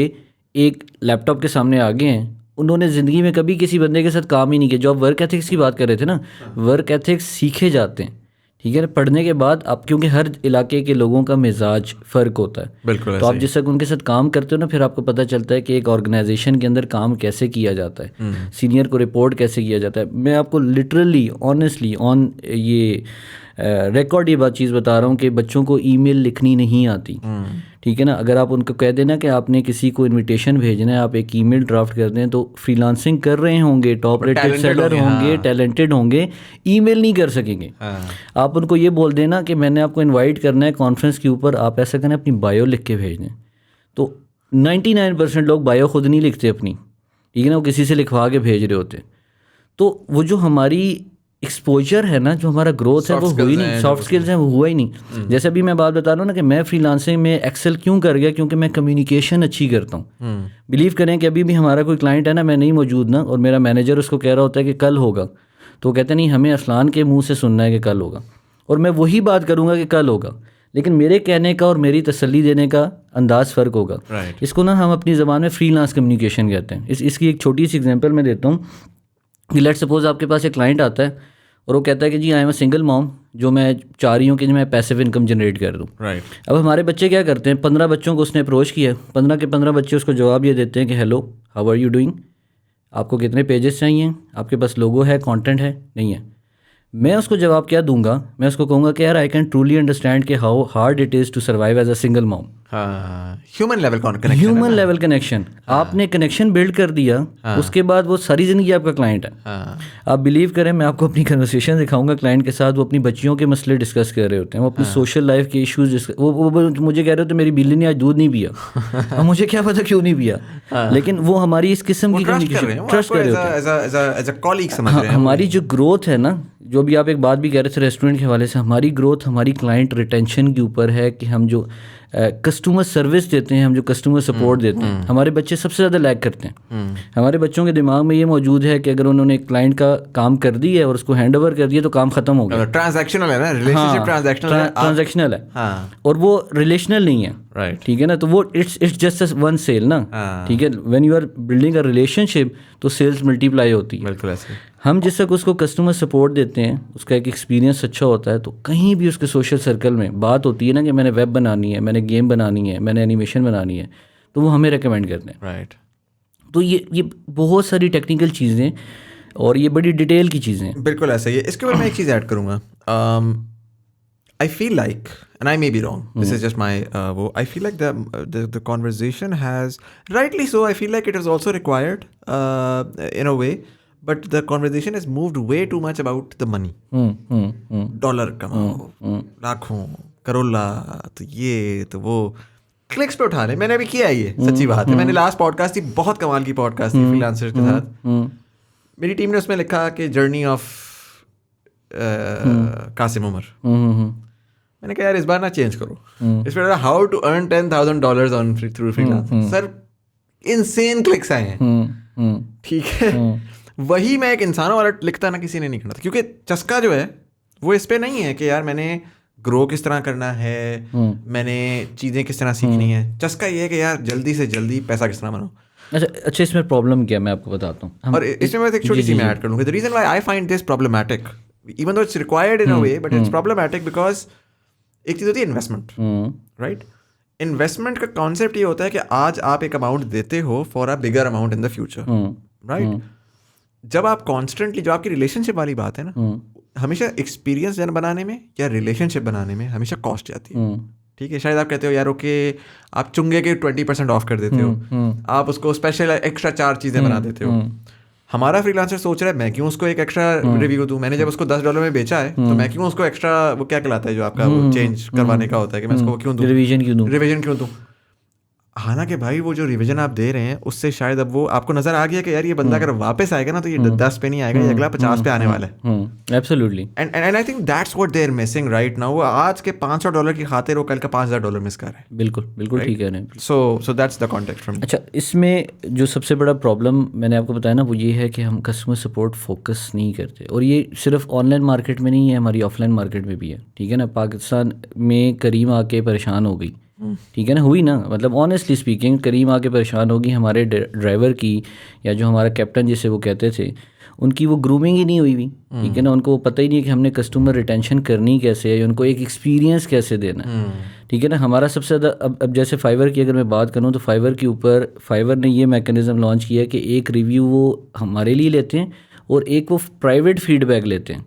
एक लैपटॉप के सामने आ गए हैं। उन्होंने ज़िंदगी में कभी किसी बंदे के साथ काम ही नहीं किया। जो आप वर्क एथिक्स की बात कर रहे थे ना, वर्क एथिक्स सीखे जाते हैं, ठीक है ना, पढ़ने के बाद। आप क्योंकि हर इलाके के लोगों का मिजाज फ़र्क होता है, बिल्कुल। तो आप जिस तक उनके साथ काम करते हो ना, फिर आपको पता चलता है कि एक ऑर्गेनाइजेशन के अंदर काम कैसे किया जाता है, सीनियर को रिपोर्ट कैसे किया जाता है। मैं आपको लिटरली ऑनेस्टली ऑन ये रिकॉर्ड ये चीज़ बता रहा हूँ कि बच्चों को ईमेल लिखनी नहीं आती, ठीक है ना। अगर आप उनको कह देना कि आपने किसी को इनविटेशन भेजना है, आप एक ईमेल ड्राफ्ट कर दें, तो फ्रीलांसिंग कर रहे होंगे, टॉप रेटेड सेलर होंगे, टैलेंटेड होंगे, ईमेल नहीं कर सकेंगे। आप उनको ये बोल देना कि मैंने आपको इनवाइट करना है कॉन्फ्रेंस के ऊपर, आप ऐसा करें अपनी बायो लिख के भेज दें। तो 99% लोग बायो खुद नहीं लिखते अपनी, ठीक है ना, वो किसी से लिखवा के भेज रहे होते। तो वो जो हमारी एक्सपोजर है ना, जो हमारा ग्रोथ है वो हुई नहीं, सॉफ्ट स्किल्स हैं वो हुआ ही नहीं। जैसे अभी मैं बात बता रहा हूँ ना कि मैं फ्रीलांसिंग में एक्सेल क्यों कर गया, क्योंकि मैं कम्युनिकेशन अच्छी करता हूँ। बिलीव करें कि अभी भी हमारा कोई क्लाइंट है ना, मैं नहीं मौजूद ना, और मेरा मैनेजर उसको कह रहा होता है कि कल होगा, तो वो कहते नहीं, हमें असलान के मुंह से सुनना है कि कल होगा, और मैं वही बात करूँगा कि कल होगा, लेकिन मेरे कहने का और मेरी तसल्ली देने का अंदाज़ फ़र्क होगा। इसको ना हम अपनी ज़बान में फ्रीलांस कम्युनिकेशन कहते हैं। इसकी एक छोटी सी एग्जांपल मैं देता हूँ कि लेट सपोज आपके पास एक क्लाइंट आता है और वो कहता है कि जी I am a single mom, जो मैं चाह रही हूँ कि मैं पैसिव इनकम जनरेट कर दूँ। अब हमारे बच्चे क्या करते हैं, 15 बच्चों को उसने अप्रोच किया, 15 के 15 बच्चे उसको जवाब ये देते हैं कि hello how are you doing, आपको कितने पेजेस चाहिए, आपके पास लोगो है, कंटेंट है, नहीं है। मैं उसको जवाब क्या दूंगा, मैं उसको कहूँगा कि यार आई कैन ट्रूली अंडरस्टैंड कि how hard it is to survive as a single mom. Human level connection आपने कनेक्शन बिल्ड कर दिया, उसके बाद वो सारी ज़िंदगी आपका क्लाइंट है। आप बिलीव करें, मैं आपको अपनी कन्वर्सेशन दिखाऊंगा क्लाइंट के साथ, वो अपनी बच्चियों के मसले डिस्कस कर रहे होते हैं, वो अपनी सोशल लाइफ के इश्यूज वो मुझे कह रहे होते मेरी बिल्ली ने आज दूध नहीं पिया। अब मुझे क्या पता क्यों नहीं पिया, लेकिन वो हमारी इस किस्म की कम्युनिकेशन ट्रस्ट कर रहे होते हैं। हमारी जो ग्रोथ है ना, जो भी आप एक बात भी कह रहे थे रेस्टोरेंट के हवाले से, हमारी ग्रोथ हमारी क्लाइंट रिटेंशन के ऊपर है कि हम जो कस्टमर सर्विस देते हैं, हम जो कस्टमर सपोर्ट देते हैं, हमारे बच्चे सबसे ज़्यादा लैग करते हैं। हमारे बच्चों के दिमाग में ये मौजूद है कि अगर उन्होंने एक क्लाइंट का काम कर दिया है और उसको हैंड ओवर कर दिया तो काम खत्म हो गया। ट्रांजैक्शनल है ना, रिलेशनशिप ट्रांजैक्शनल है, और वो रिलेशनल नहीं है, ठीक है ना। तो वो इट्स जस्ट वन सेल ना, ठीक है। When you are building a relationship तो सेल्स मल्टीप्लाई होती है। बिल्कुल ऐसे हम जिस तक उसको कस्टमर सपोर्ट देते हैं, उसका एक एक्सपीरियंस अच्छा होता है, तो कहीं भी उसके सोशल सर्कल में बात होती है ना कि मैंने वेब बनानी है, मैंने गेम बनानी है, मैंने एनिमेशन बनानी है, तो वो हमें रेकमेंड करते हैं। तो ये बहुत सारी टेक्निकल चीज़ें और ये बड़ी डिटेल की चीज़ें हैं। बिल्कुल ऐसा ही है। इसके ऊपर मैं एक चीज़ ऐड करूँगा। I feel like, and I may be wrong, this is just my I feel like the conversation has, rightly so, I feel like it is also required in a way, but the conversation has moved way too much about the money. Dollar कमाओ, लाखों Corolla, तो ये तो वो clicks पे उठा रहे। मैंने अभी किया है ये, सच्ची बात है। मैंने लास्ट पॉडकास्ट थी, बहुत कमाल की पॉडकास्ट थी फ्रीलांसर्स के साथ। मेरी टीम ने उसमें लिखा कि जर्नी ऑफ कासिम उमर। मैंने कहा यार इस बार ना चेंज करो, इस बार how to earn $10,000 on through freelancing. Sir insane clicks आए हैं, ठीक है। वही मैं एक इंसानों वाला लिखता ना, किसी ने नहीं करना था, क्योंकि चस्का जो है वो इस पे नहीं है कि यार मैंने ग्रो किस तरह करना है, मैंने चीज़ें किस तरह सीखनी है। चस्का ये है कि यार जल्दी से जल्दी पैसा किस तरह बनाओ। अच्छा इसमें प्रॉब्लम क्या, मैं आपको बताता हूँ। और इसमें मैं एक छोटी सी मैं ऐड कर लूँगा। The reason why I find this problematic, even though it's required in a way, but it's problematic because एक चीज़ होती है इन्वेस्टमेंट, राइट। इन्वेस्टमेंट का कॉन्सेप्ट ये होता है कि आज आप एक अमाउंट देते हो for a bigger amount in the future, right. जब आप कॉन्स्टेंटली, जो आपकी रिलेशनशिप वाली बात है ना, हमेशा एक्सपीरियंस जन बनाने में या रिलेशनशिप बनाने में हमेशा कॉस्ट जाती है, ठीक है। शायद आप कहते हो यार ओके, आप चुंगे के 20% ऑफ कर देते हो, आप उसको स्पेशल एक्स्ट्रा 4 चीज़ें बना देते हो। हमारा फ्रीलांसर सोच रहा है मैं क्यों उसको एक एक्स्ट्रा रिव्यू दूं। मैंने जब उसको $10 में बेचा है तो मैं क्यों उसको एक्स्ट्रा, वो क्या कहलाता है जो आपका वो चेंज करवाने का होता है, कि मैं उसको क्यों दूं, रिवीजन क्यों दूं। हालांकि भाई वो जो रिवीजन आप दे रहे हैं उससे शायद अब वो आपको नजर आ गया कि यार ये बंदा अगर वापस आएगा ना तो ये 10 पे नहीं आएगा, ये अगला 50 पे आने वाला है। Absolutely. And I think that's what they are missing right now. वो आज के $500 की खातिर वो कल का $5,000 मिस कर रहे हैं। बिल्कुल बिल्कुल ठीक है। So that's the context from. अच्छा, इसमें जो सबसे बड़ा प्रॉब्लम मैंने आपको बताया ना, वो ये है कि हम कस्टमर सपोर्ट फोकस नहीं करते, और ये सिर्फ ऑनलाइन मार्केट में नहीं है, हमारी ऑफलाइन मार्केट में भी है, ठीक है ना। पाकिस्तान में करीम आके परेशान हो गई, ठीक है ना, हुई ना, मतलब ऑनेस्टली स्पीकिंग करीम आके परेशान होगी। हमारे ड्राइवर की या जो हमारा कैप्टन जिसे वो कहते थे, उनकी वो ग्रूमिंग ही नहीं हुई हुई, ठीक है ना। उनको पता ही नहीं है कि हमने कस्टमर रिटेंशन करनी कैसे है, उनको एक एक्सपीरियंस कैसे देना है, ठीक है ना। हमारा सबसे ज़्यादा अब जैसे फाइवर की अगर मैं बात करूँ तो फाइवर के ऊपर फाइवर ने ये मैकेनिज़्म लॉन्च किया कि एक रिव्यू वो हमारे लिए लेते हैं और एक वो प्राइवेट फीडबैक लेते हैं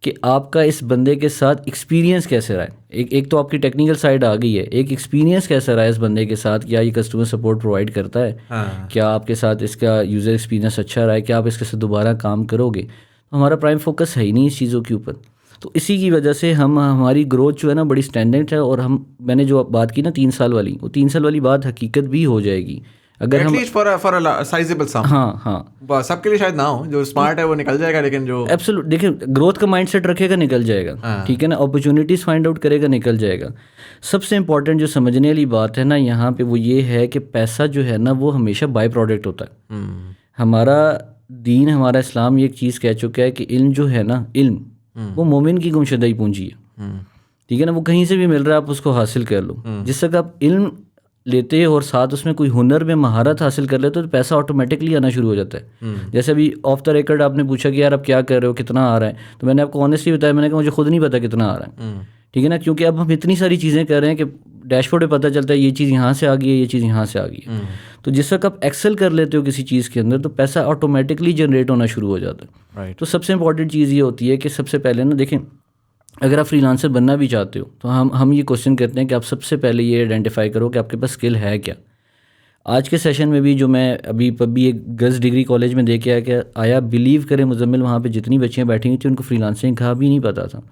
कि आपका इस बंदे के साथ एक्सपीरियंस कैसे रहा है। एक तो आपकी टेक्निकल साइड आ गई है, एक एक्सपीरियंस कैसा रहा है इस बंदे के साथ, क्या ये कस्टमर सपोर्ट प्रोवाइड करता है, क्या आपके साथ इसका यूज़र एक्सपीरियंस अच्छा रहा है, क्या आप इसके साथ दोबारा काम करोगे। तो हमारा प्राइम फोकस है ही नहीं इस चीज़ों के ऊपर। तो इसी की वजह से हमारी ग्रोथ जो है ना बड़ी स्टैंडर्ड है, और मैंने जो बात की ना 3 साल वाली, वो 3 साल वाली बात हकीकत भी हो जाएगी अगर हम एटलीस्ट फॉर अ साइजेबल सम। हाँ सबके लिए शायद ना हो, जो स्मार्ट है वो निकल जाएगा, लेकिन जो एब्सोल्यूट, देखिए ग्रोथ का माइंडसेट रखेगा निकल जाएगा, ठीक है ना, अपॉर्चुनिटीज़ फाइंड आउट करेगा निकल जाएगा। सबसे इंपॉर्टेंट जो समझने वाली बात है ना यहाँ पे वो ये है कि पैसा जो है ना वो हमेशा बाय प्रोडक्ट होता है। हमारा दीन, हमारा इस्लाम ये एक चीज़ कह चुका है कि इल्म जो है ना, इल्म वो मोमिन की गुमशुदाई पूंजी है, ठीक है ना, वो कहीं से भी मिल रहा है, आप उसको हासिल कर लो। जिस तक आप इल्म लेते हो और साथ उसमें कोई हुनर में महारत हासिल कर लेते हो तो पैसा ऑटोमेटिकली आना शुरू हो जाता है। जैसे अभी ऑफ द रिकॉर्ड आपने पूछा कि यार आप क्या कर रहे हो, कितना आ रहा है, तो मैंने आपको ऑनेस्टली बताया, मैंने कहा मुझे खुद नहीं पता कितना आ रहा है, ठीक है ना, क्योंकि अब हम इतनी सारी चीज़ें कर रहे हैं कि डैशबोर्ड पे पता चलता है ये चीज़ यहाँ से आ गई है, ये चीज़ यहाँ से आ गई है। तो जिस वक्त आप एक्सेल कर लेते हो किसी चीज़ के अंदर तो पैसा ऑटोमेटिकली जनरेट होना शुरू हो जाता है। तो सबसे इंपॉर्टेंट चीज़ ये होती है कि सबसे पहले ना देखें, अगर आप फ्रीलांसर बनना भी चाहते हो तो हम ये क्वेश्चन करते हैं कि आप सबसे पहले ये आइडेंटिफाई करो कि आपके पास स्किल है क्या। आज के सेशन में भी जो मैं अभी एक गर्ल्स डिग्री कॉलेज में देख के आया, बिलीव करें मुजम्मिल, वहाँ पे जितनी बच्चियाँ बैठी हुई थी उनको फ्रीलांसिंग का भी नहीं पता था,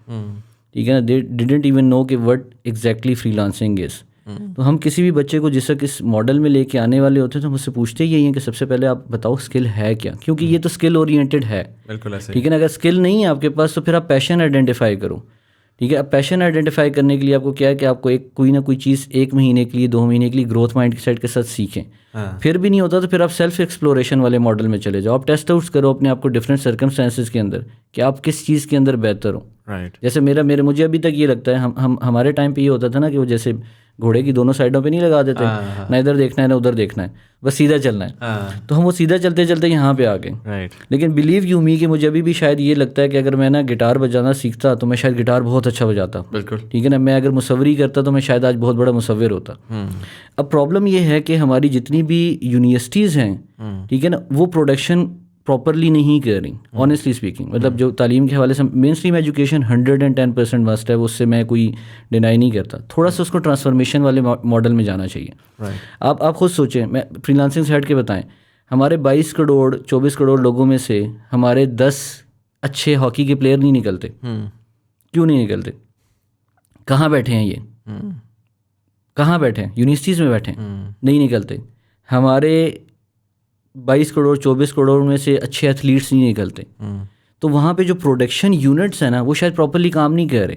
ठीक है ना, दे डिडंट इवन नो कि व्हाट एग्जैक्टली फ्रीलांसिंग इज़। तो हम किसी भी बच्चे को जिस इस मॉडल में लेके आने वाले होते हैं तो मुझसे पूछते ही हैं कि सबसे पहले आप बताओ स्किल है क्या, क्योंकि ये तो स्किल ओरिएंटेड है, बिल्कुल ऐसे, ठीक है ना। अगर स्किल नहीं है आपके पास तो फिर आप पैशन आइडेंटिफाई करो, ठीक है। अब पैशन आइडेंटिफाई करने के लिए आपको क्या है कि आपको एक कोई ना कोई चीज़ 1 महीने के लिए 2 महीने के लिए ग्रोथ माइंडसेट के साथ सीखें। फिर भी नहीं होता तो फिर आप सेल्फ एक्सप्लोरेशन वाले मॉडल में चले जाओ, आप टेस्ट आउट्स करो अपने आप को डिफरेंट सर्कमस्टेंसेस के अंदर कि आप किस चीज़ के अंदर बेहतर हो। जैसे मुझे अभी तक ये लगता है, हमारे टाइम पे ये होता था ना कि वो जैसे घोड़े की दोनों साइडों पे नहीं लगा देते, ना इधर देखना है ना उधर देखना है, बस सीधा चलना है। तो हम वो सीधा चलते चलते यहाँ पे आ गए। लेकिन बिलीव यू मी कि मुझे अभी भी शायद ये लगता है कि अगर मैं ना गिटार बजाना सीखता तो मैं शायद गिटार बहुत अच्छा बजाता, बिल्कुल, ठीक है ना। मैं अगर मुसव्वरी करता तो मैं शायद आज बहुत बड़ा मुसव्विर होता। अब प्रॉब्लम ये है कि हमारी जितनी भी यूनिवर्सिटीज़ हैं, ठीक है ना, वो प्रोडक्शन प्रॉपरली नहीं कर रही, ऑनेस्टली स्पीकिंग। मतलब जो तालीम के हवाले से मेन स्ट्रीम एजुकेशन 110% मस्ट है, उससे मैं कोई डिनाई नहीं करता, थोड़ा सा उसको ट्रांसफॉर्मेशन वाले मॉडल में जाना चाहिए। आप खुद सोचें, मैं फ्रीलांसिंग से हट के बताएं, हमारे 22 करोड़ 24 करोड़ लोगों में से हमारे 10 अच्छे हॉकी के प्लेयर नहीं निकलते। क्यों नहीं निकलते? कहाँ बैठे हैं ये? कहाँ बैठे हैं? यूनिवर्सिटीज़ में बैठे हैं, नहीं निकलते। हमारे 22 करोड़ 24 करोड़ में से अच्छे एथलीट्स नहीं निकलते। तो वहाँ पे जो प्रोडक्शन यूनिट्स हैं ना वो शायद प्रॉपरली काम नहीं कर रहे,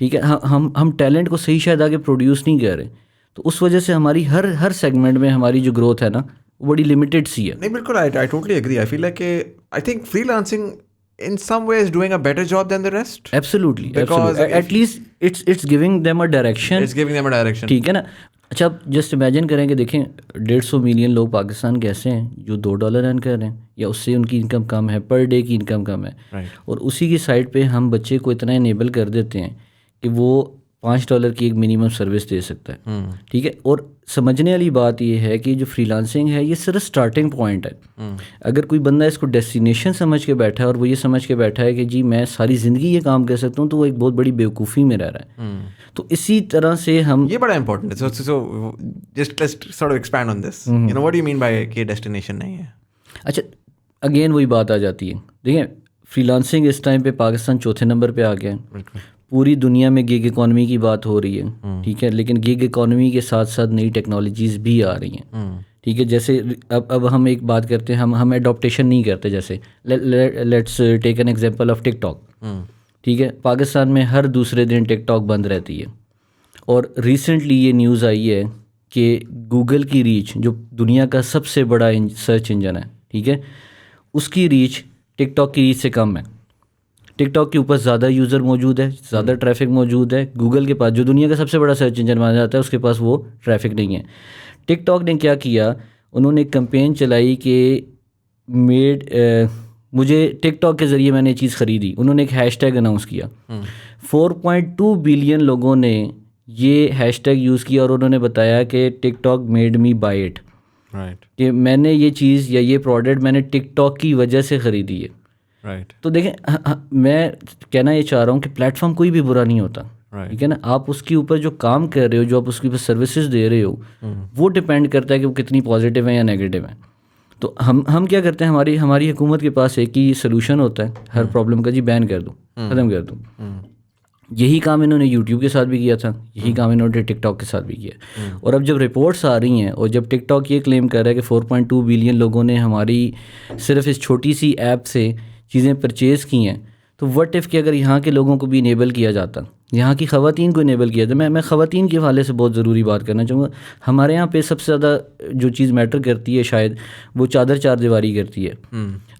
ठीक है। हम टैलेंट को सही शायद आगे प्रोड्यूस नहीं कर रहे, तो उस वजह से हमारी हर सेगमेंट में हमारी जो ग्रोथ है ना वो बड़ी लिमिटेड सी है। नहीं बिल्कुल, I totally agree. I feel like I think freelancing in some ways doing a better job than the rest. Absolutely, because at least it's giving them a direction. It's giving them a direction. ठीक है ना। अच्छा, आप just imagine करें कि देखें 150 million लोग पाकिस्तान के ऐसे हैं जो $2 अर्न कर रहे हैं या उससे उनकी इनकम कम है, पर डे की इनकम कम है, और उसी की साइड पे हम बच्चे को इतना इनेबल कर देते हैं कि वो $5 की एक मिनिमम सर्विस दे सकता है, ठीक है। और समझने वाली बात ये है कि जो फ्रीलांसिंग है ये सिर्फ स्टार्टिंग पॉइंट है। अगर कोई बंदा इसको डेस्टिनेशन समझ के बैठा है और वो ये समझ के बैठा है कि जी मैं सारी ज़िंदगी ये काम कर सकता हूँ, तो वो एक बहुत बड़ी बेवकूफ़ी में रह रहा है। तो इसी तरह से हम, ये बड़ा इंपॉर्टेंट है। So just let's sort of expand on this, you know what do you mean by कि डेस्टिनेशन नहीं है। अच्छा, अगेन वही बात आ जाती है। देखिए, फ्रीलांसिंग इस टाइम पे पाकिस्तान चौथे नंबर पे आ गया है। पूरी दुनिया में गिग इकॉनमी की बात हो रही है, ठीक है, लेकिन गिग इकॉनमी के साथ साथ नई टेक्नोलॉजीज़ भी आ रही हैं, ठीक है। जैसे अब हम एक बात करते हैं, हम एडॉप्टेशन नहीं करते। जैसे let's take an example of TikTok, ठीक है। पाकिस्तान में हर दूसरे दिन टिकटॉक बंद रहती है, और रिसेंटली ये न्यूज़ आई है कि गूगल की रीच, जो दुनिया का सबसे बड़ा सर्च इंजन है, ठीक है, उसकी रीच टिकटॉक की रीच से कम है। टिकटॉक के ऊपर ज़्यादा यूज़र मौजूद है, ज़्यादा ट्रैफिक मौजूद है। गूगल के पास, जो दुनिया का सबसे बड़ा सर्च इंजन माना जाता है, उसके पास वो ट्रैफिक नहीं है। टिकटॉक ने क्या किया, उन्होंने एक कैंपेन चलाई कि मुझे टिकटॉक के ज़रिए मैंने चीज़ ख़रीदी। उन्होंने एक हैशटैग अनाउंस किया, 4.2 बिलियन लोगों ने ये हैशटैग यूज़ किया और उन्होंने बताया कि TikTok made me buy it, कि मैंने ये चीज़ या ये प्रोडक्ट मैंने टिकटॉक की वजह से ख़रीदी है। तो देखें, मैं कहना ये चाह रहा हूँ कि प्लेटफॉर्म कोई भी बुरा नहीं होता, ठीक है ना। आप उसके ऊपर जो काम कर रहे हो, जो आप उसके ऊपर सर्विसेज दे रहे हो, वो डिपेंड करता है कि वो कितनी पॉजिटिव है या नेगेटिव है। तो हम क्या करते हैं, हमारी हुकूमत के पास एक ही सोल्यूशन होता है हर प्रॉब्लम का, जी बैन कर दूँ, ख़त्म कर दूँ। यही काम इन्होंने यूट्यूब के साथ भी किया था, यही काम इन्होंने टिकटॉक के साथ भी किया। और अब जब रिपोर्ट्स आ रही हैं और जब टिकटॉक ये क्लेम कर रहा है कि 4.2 बिलियन लोगों ने हमारी सिर्फ इस छोटी सी ऐप से चीज़ें परचेज़ की हैं, तो व्हाट इफ़ कि अगर यहाँ के लोगों को भी इनेबल किया जाता, यहाँ की ख़वातीन को इनेबल किया जाता। मैं ख़वातीन के हवाले से बहुत ज़रूरी बात करना चाहूँगा। हमारे यहाँ पे सबसे ज़्यादा जो चीज़ मैटर करती है शायद वो चादर चार दीवारी करती है।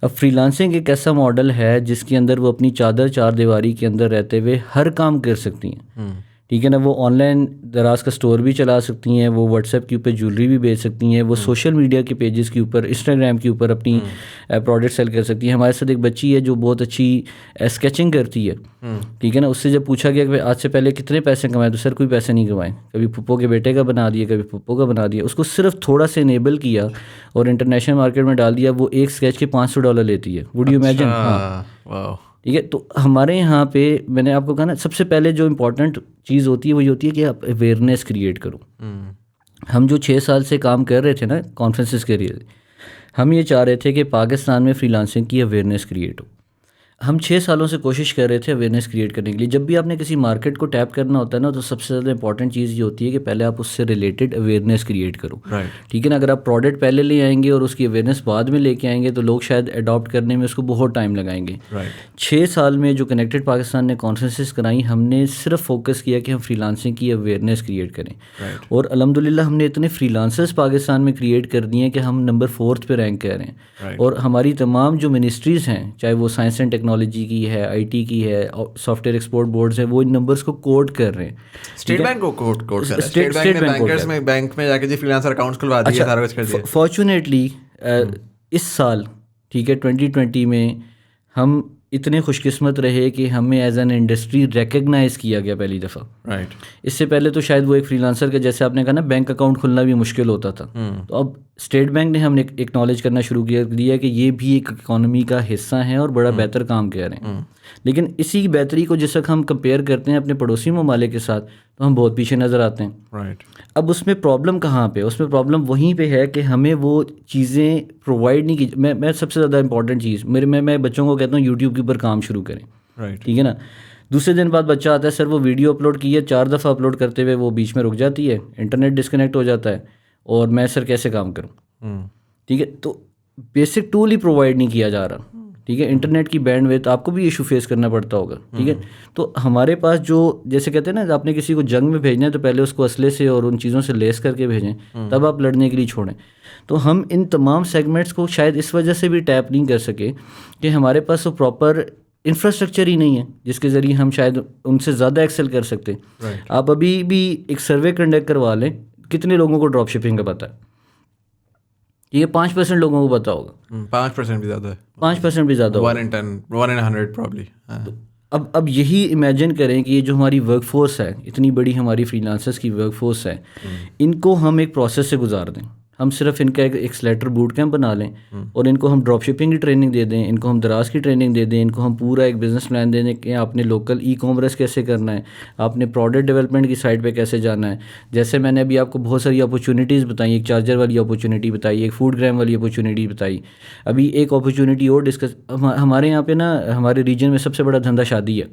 अब फ्रीलांसिंग एक ऐसा मॉडल है जिसके अंदर वो अपनी चादर चार दीवारी के अंदर रहते हुए हर काम कर सकती हैं, ठीक है ना। वो ऑनलाइन दराज का स्टोर भी चला सकती हैं, वो व्हाट्सएप के ऊपर ज्वेलरी भी बेच सकती हैं, वो सोशल मीडिया के पेजेस के ऊपर, इंस्टाग्राम के ऊपर अपनी प्रोडक्ट सेल कर सकती हैं। हमारे साथ एक बच्ची है जो बहुत अच्छी स्केचिंग करती है, ठीक है ना। उससे जब पूछा गया कि आज से पहले कितने पैसे कमाए, तो सर कोई पैसे नहीं कमाए, कभी पप्पो के बेटे का बना दिया, कभी पप्पो का बना दिया। उसको सिर्फ थोड़ा से इनेबल किया और इंटरनेशनल मार्केट में डाल दिया, वो एक स्केच के $500 लेती है। Would you imagine? हाँ, ठीक है। तो हमारे यहाँ पे मैंने आपको कहा ना, सबसे पहले जो इम्पोर्टेंट चीज़ होती है वो ये होती है कि आप अवेयरनेस क्रिएट करो। हम जो 6 साल से काम कर रहे थे ना कॉन्फ्रेंसेस के लिए, हम ये चाह रहे थे कि पाकिस्तान में फ्रीलांसिंग की अवेयरनेस क्रिएट हो। हम 6 सालों से कोशिश कर रहे थे अवेयरनेस क्रिएट करने के लिए। जब भी आपने किसी मार्केट को टैप करना होता है ना, तो सबसे ज़्यादा इंपॉर्टेंट चीज़ ये होती है कि पहले आप उससे रिलेटेड अवेयरनेस क्रिएट करो, ठीक है ना। अगर आप प्रोडक्ट पहले ले आएंगे और उसकी अवेयरनेस बाद में लेके आएंगे तो लोग शायद अडॉप्ट करने में उसको बहुत टाइम लगाएंगे। 6 साल में जो कनेक्टेड पाकिस्तान ने कॉन्फ्रेंसेस कराई, हमने सिर्फ फोकस किया कि हम फ्रीलांसिंग की अवेयरनेस क्रिएट करें। और अल्हम्दुलिल्लाह हमने इतने फ्रीलांसर्स पाकिस्तान में क्रिएट कर दिए हैं कि हम नंबर 4 पे रैंक कर रहे हैं। और हमारी तमाम जो मिनिस्ट्रीज़ हैं, चाहे वो साइंस एंड टेक्नोलॉजी की है, आईटी की है, सॉफ्टवेयर एक्सपोर्ट बोर्ड्स हैं, वो इन नंबर्स को कोड कर रहे हैं। स्टेट बैंक को कोड कर रहा है। स्टेट बैंक ने बैंकर्स में बैंक में जाके जी फ्रीलांसर अकाउंट्स खुलवा दिए, सारा कुछ कर दिया। फॉर्चुनेटली इस साल, ठीक है, 2020 में हम इतने खुशकिस्मत रहे कि हमें एज एन इंडस्ट्री रिकग्नाइज किया गया पहली दफ़ा। राइट। इससे पहले तो शायद वो एक फ्रीलांसर के, जैसे आपने कहा ना, बैंक अकाउंट खुलना भी मुश्किल होता था। तो अब स्टेट बैंक ने हमने एक्नॉलेज करना शुरू किया दिया कि ये भी एक इकॉनमी का हिस्सा है और बड़ा बेहतर काम कर रहे हैं। लेकिन इसी बेहतरी को जिस वक्त हम कंपेयर करते हैं अपने पड़ोसी ममालिक के साथ, तो हम बहुत पीछे नज़र आते हैं। राइट। अब उसमें प्रॉब्लम कहाँ पे? उसमें प्रॉब्लम वहीं पे है कि हमें वो चीज़ें प्रोवाइड नहीं की। मैं सबसे ज़्यादा इंपॉर्टेंट चीज़ मैं बच्चों को कहता हूँ यूट्यूब के ऊपर काम शुरू करें। राइट। ठीक है ना। दूसरे दिन बाद बच्चा आता है, सर वो वीडियो अपलोड की है, 4 दफ़ा अपलोड करते हुए वो बीच में रुक जाती है, इंटरनेट डिस्कनेक्ट हो जाता है, और मैं सर कैसे काम करूँ? ठीक है। तो बेसिक टूल ही प्रोवाइड नहीं किया जा रहा, ठीक है। इंटरनेट की बैंडविड्थ, आपको भी इशू फेस करना पड़ता होगा, ठीक है। तो हमारे पास जो, जैसे कहते हैं ना, आपने किसी को जंग में भेजना है तो पहले उसको असले से और उन चीज़ों से लेस करके भेजें, तब आप लड़ने के लिए छोड़ें। तो हम इन तमाम सेगमेंट्स को शायद इस वजह से भी टैप नहीं कर सके कि हमारे पास वो प्रॉपर इंफ्रास्ट्रक्चर ही नहीं है जिसके ज़रिए हम शायद उनसे ज़्यादा एक्सेल कर सकते। आप अभी भी एक सर्वे कंडक्ट करवा लें, कितने लोगों को ड्रॉप शिपिंग का पता है? ये 5% लोगों को पता होगा। 5% भी ज़्यादा है। 5% भी ज़्यादा होगा। 1 in 10, 1 in 100 प्रॉब्ली। अब यही इमेजिन करें कि ये जो हमारी वर्कफोर्स है, इतनी बड़ी हमारी फ्रीलांसर्स की वर्कफोर्स है, इनको हम एक प्रोसेस से गुजार दें। हम सिर्फ इनका एक स्लेटर बूट कैंप बना लें और इनको हम ड्रॉप शिपिंग की ट्रेनिंग दे दें, इनको हम दराज की ट्रेनिंग दे दें, इनको हम पूरा एक बिज़नेस प्लान दे दें कि आपने लोकल ई-कॉमर्स कैसे करना है, आपने प्रोडक्ट डेवलपमेंट की साइड पे कैसे जाना है। जैसे मैंने अभी आपको बहुत सारी अपॉर्चुनिटीज़ बताई, एक चार्जर वाली अपॉर्चुनिटी बताई, एक फूड ग्राम वाली अपॉर्चुनिटी बताई, अभी एक अपॉर्चुनिटी और डिस्कस। हमारे यहाँ पे ना, हमारे रीजन में सबसे बड़ा धंधा शादी है,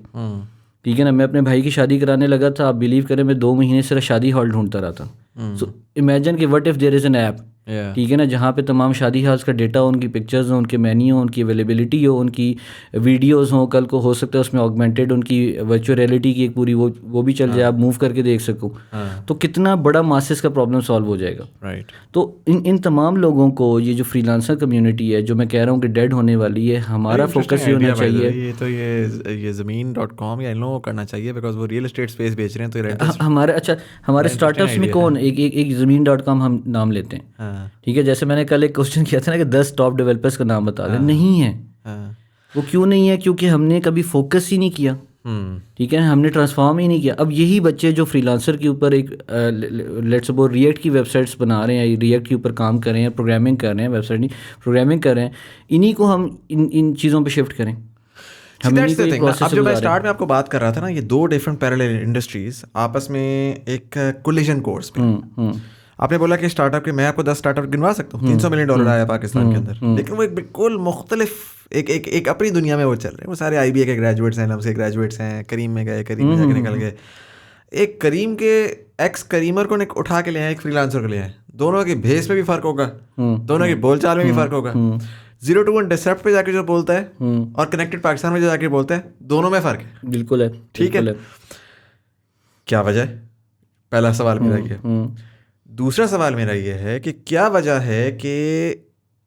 ठीक है ना। मैं अपने भाई की शादी कराने लगा था, आप बिलीव करें मैं 2 महीने सिर्फ शादी हॉल ढूंढता रहा था। सो इमेजिन कि what if there is an app, ठीक है ना, जहाँ पे तमाम शादी हॉल्स का डेटा हो, उनकी पिक्चर्स हो, उनके मेन्यू हो, उनकी अवेलेबिलिटी हो, उनकी वीडियोस हो, कल को हो सकता है उसमें ऑगमेंटेड उनकी वर्चुअल रियलिटी की एक पूरी वो भी चल जाए, आप मूव करके देख सको। तो कितना बड़ा मासेस का प्रॉब्लम सॉल्व हो जाएगा। राइट। तो इन तमाम लोगों को, ये जो फ्रीलांसर कम्युनिटी है, जो मैं कह रहा हूँ कि डेड होने वाली है, हमारा फोकस ये होना चाहिए। ये तो ये ज़मीन.com या इन लोगों को करना चाहिए, बिकॉज वो रियल एस्टेट स्पेस बेच रहे हैं। तो हमारे स्टार्टअप्स में कौन, एक ज़मीन.com हम नाम लेते हैं, ठीक है। जैसे मैंने कल एक क्वेश्चन किया था ना कि 10 टॉप डेवलपर्स का नाम बता दें, नहीं है। वो क्यों नहीं है? क्योंकि हमने कभी फोकस ही नहीं किया, ठीक है, हमने ट्रांसफॉर्म ही नहीं किया। अब यही बच्चे जो फ्रीलांसर के ऊपर एक लेट्स सपोज रिएक्ट की वेबसाइट्स बना रहे हैं, रिएक्ट के ऊपर काम कर रहे हैं, प्रोग्रामिंग कर रहे हैं, वेबसाइट नहीं प्रोग्रामिंग कर रहे हैं, इन्हीं को हम इन चीज़ों पे शिफ्ट करें। अब जो मैं स्टार्ट में आपको बात कर रहा था ना, ये 2 डिफरेंट पैरेलल इंडस्ट्रीज आपस में एक कोलिजन कोर्स पे। आपने बोला कि स्टार्टअप के, मैं आपको 10 स्टार्टअप गिनवा सकता हूँ, $300 मिलियन आया पाकिस्तान के अंदर, लेकिन वो एक बिल्कुल मुख्तलिफ एक अपनी दुनिया में वो चल रहे हैं। वो सारे IBA के ग्रेजुएट्स हैं, लम्स के ग्रेजुएट्स हैं, करीम में गए, करीम में जाके निकल गए। एक करीम के एक्स करीमर को उठा के ले आए, एक फ्रीलांसर को ले आए, दोनों की भेस में भी फ़र्क होगा, दोनों की बोलचाल में भी फ़र्क होगा। 0 to 1 डिसरप्ट पे जाके जो बोलता है और कनेक्टेड पाकिस्तान में जो जाके बोलता है, दोनों में फ़र्क है। बिल्कुल है, ठीक है। क्या वजह है? पहला सवाल मेरा ये। दूसरा सवाल मेरा ये है कि क्या वजह है कि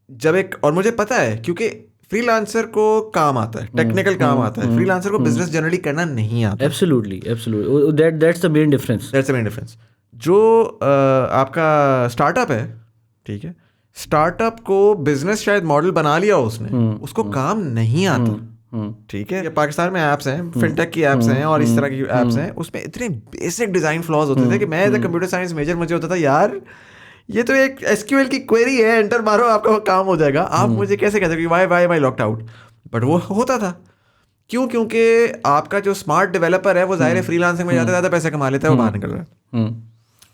जब एक, और मुझे पता है क्योंकि फ्रीलांसर को काम आता है, टेक्निकल काम आता है, फ्रीलांसर को बिजनेस जनरली करना नहीं आता। Absolutely, absolutely, that's the main difference. जो आपका स्टार्टअप है, ठीक है, स्टार्टअप को बिजनेस शायद मॉडल बना लिया उसने, उसको काम नहीं आता। ठीक है, पाकिस्तान में ऐप्स हैं, फिनटेक की ऐप्स हैं और इस तरह की ऐप्स हैं, उसमें इतने बेसिक डिज़ाइन फ्लॉज होते थे कि मैं as a computer science major मुझे होता था यार ये तो एक SQL की क्वेरी है, एंटर मारो आपका काम हो जाएगा, आप मुझे कैसे कहते हो कि why I locked out. But वो होता था क्यों? क्योंकि आपका जो स्मार्ट डेवलपर है वो ज़ाहिर है फ्रीलांसिंग में ज़्यादा पैसे कमा लेता है, वो बाहर निकल रहा है।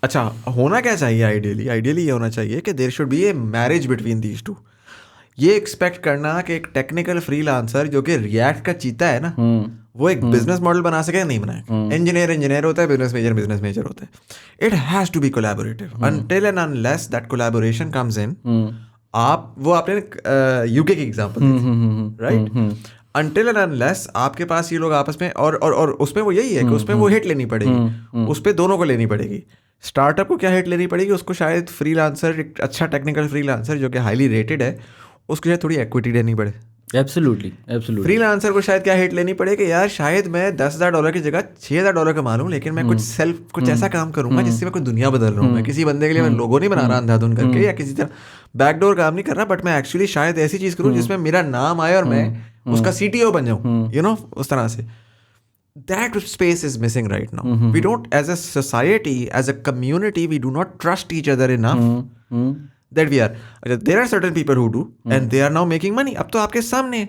अच्छा, होना क्या चाहिए आइडियली ये होना चाहिए कि there should be a marriage between these two. ये एक्सपेक्ट करना कि एक टेक्निकल फ्रीलांसर जो कि रिएक्ट का चीता है ना, वो एक बिजनेस मॉडल बना सके, नहीं बनाएगा। इंजीनियर होता है, बिजनेस मेजर होता है। It has to be collaborative until and unless that collaboration comes in. आप वो आपने UK की एग्जांपल दी थी, राइट? अनटिल एंड अनलेस आपके पास ये लोग आपस में और उसमें वो यही है कि उसमें वो हिट लेनी पड़ेगी, उस पर दोनों को लेनी पड़ेगी। स्टार्टअप को क्या हिट लेनी पड़ेगी? उसको शायद फ्रीलांसर, एक अच्छा टेक्निकल फ्रीलांसर जो कि हाईली रेटेड है, उसको शायद थोड़ी इक्विटी देनी पड़े। एब्सोल्युटली। फ्रीलांसर को शायद क्या हिट लेनी पड़े कि यार शायद मैं $10,000 की जगह $6,000 कमा लूँ, लेकिन मैं कुछ ऐसा काम करूंगा जिससे मैं कोई दुनिया बदल रहा हूँ। मैं किसी बंदे के लिए मैं लोगो नहीं बना रहा अंधाधुन करके या किसी तरह बैकडोर काम नहीं कर रहा, बट मैं एक्चुअली शायद ऐसी चीज़ करूँ जिसमें मेरा नाम आए और मैं उसका CTO बन जाऊँ, यू नो, उस तरह से। That space is missing right now. We don't, as a society, as a community, we do not trust each other enough that we are. There are certain people who do, and they are now making money. अब तो आपके सामने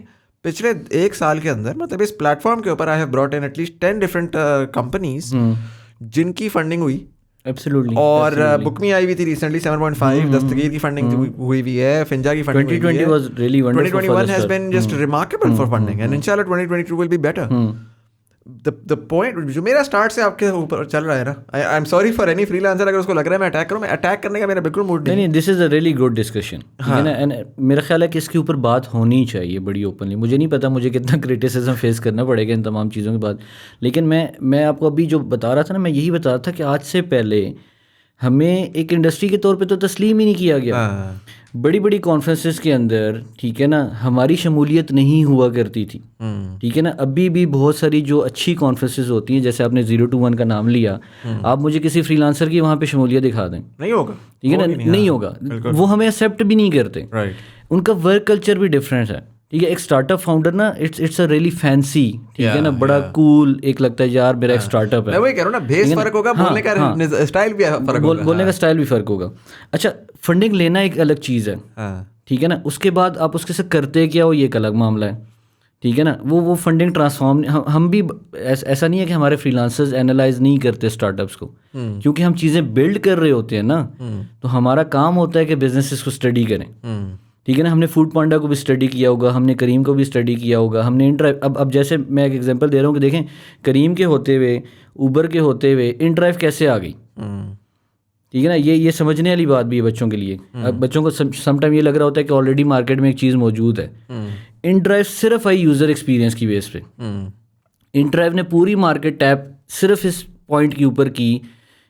पिछले 1 साल के अंदर, मतलब इस प्लेटफॉर्म के ऊपर I have brought in at least 10 different companies जिनकी फंडिंग हुई। Absolutely. और बुकमी आई हुई थी रिसेंटली 7.5, दस्तगीर की फंडिंग हुई हुई है, फिंजा की funding 2020 was really wonderful. 2021 has been just remarkable for funding, and inshallah 2022 will be better. The point जो मेरा स्टार्ट से आपके ऊपर चल रहा है ना, I am sorry for any freelancer अगर उसको लग रहा है मैं अटैक करूँ, मैं अटैक करने का मेरा बिल्कुल मूड नहीं। This is a really good discussion, है ना। एंड मेरा ख्याल है कि इसके ऊपर बात होनी चाहिए बड़ी ओपनली। मुझे नहीं पता मुझे कितना क्रिटिसिज्म फेस करना पड़ेगा इन तमाम चीज़ों के बाद, लेकिन मैं आपको अभी जो बता रहा था ना, मैं यही बता रहा था कि आज से पहले हमें एक इंडस्ट्री के तौर पे तो तस्लीम ही नहीं किया गया। बड़ी बड़ी कॉन्फ्रेंसेस के अंदर, ठीक है ना, हमारी शमूलियत नहीं हुआ करती थी, ठीक है ना। अभी भी बहुत सारी जो अच्छी कॉन्फ्रेंसेस होती हैं, जैसे आपने 0 to 1 का नाम लिया, आप मुझे किसी फ्रीलांसर की वहाँ पे शमूलियत दिखा दें, नहीं होगा, ठीक है ना, नहीं होगा। वो हमें एक्सेप्ट भी नहीं करते। उनका वर्क कल्चर भी डिफरेंट है, ठीक है। एक स्टार्टअप फाउंडर ना, इट्स अ रियली फैंसी, ठीक है ना, बड़ा कूल एक लगता है यार मेरा एक स्टार्टअप है। मैं वही कह रहा हूं ना, भेस फर्क होगा, बोलने का स्टाइल भी फर्क होगा, बोलने का स्टाइल भी फर्क होगा। अच्छा, फंडिंग लेना एक अलग चीज़ है, ठीक है ना। उसके बाद आप उसके से करते क्या हो, ये एक अलग मामला है, ठीक है ना। वो फंडिंग ट्रांसफॉर्म, हम भी ऐसा नहीं है कि हमारे फ्रीलांसर्स एनालाइज नहीं करते स्टार्टअप्स को, क्योंकि हम चीज़ें बिल्ड कर रहे होते हैं ना, तो हमारा काम होता है कि बिजनेसेस को स्टडी करें, ठीक है ना। हमने फूड पांडा को भी स्टडी किया होगा, हमने करीम को भी स्टडी किया होगा, हमने इनड्राइव, अब जैसे मैं एक एग्जांपल दे रहा हूँ कि देखें करीम के होते हुए, ऊबर के होते हुए इनड्राइव कैसे आ गई, ठीक है ना। ये समझने वाली बात भी है बच्चों के लिए। अब बच्चों को समटाइम ये लग रहा होता है कि ऑलरेडी मार्केट में एक चीज़ मौजूद है। इनड्राइव सिर्फ आई यूज़र एक्सपीरियंस की बेस पे। इनड्राइव ने पूरी मार्केट टैप सिर्फ इस पॉइंट के ऊपर की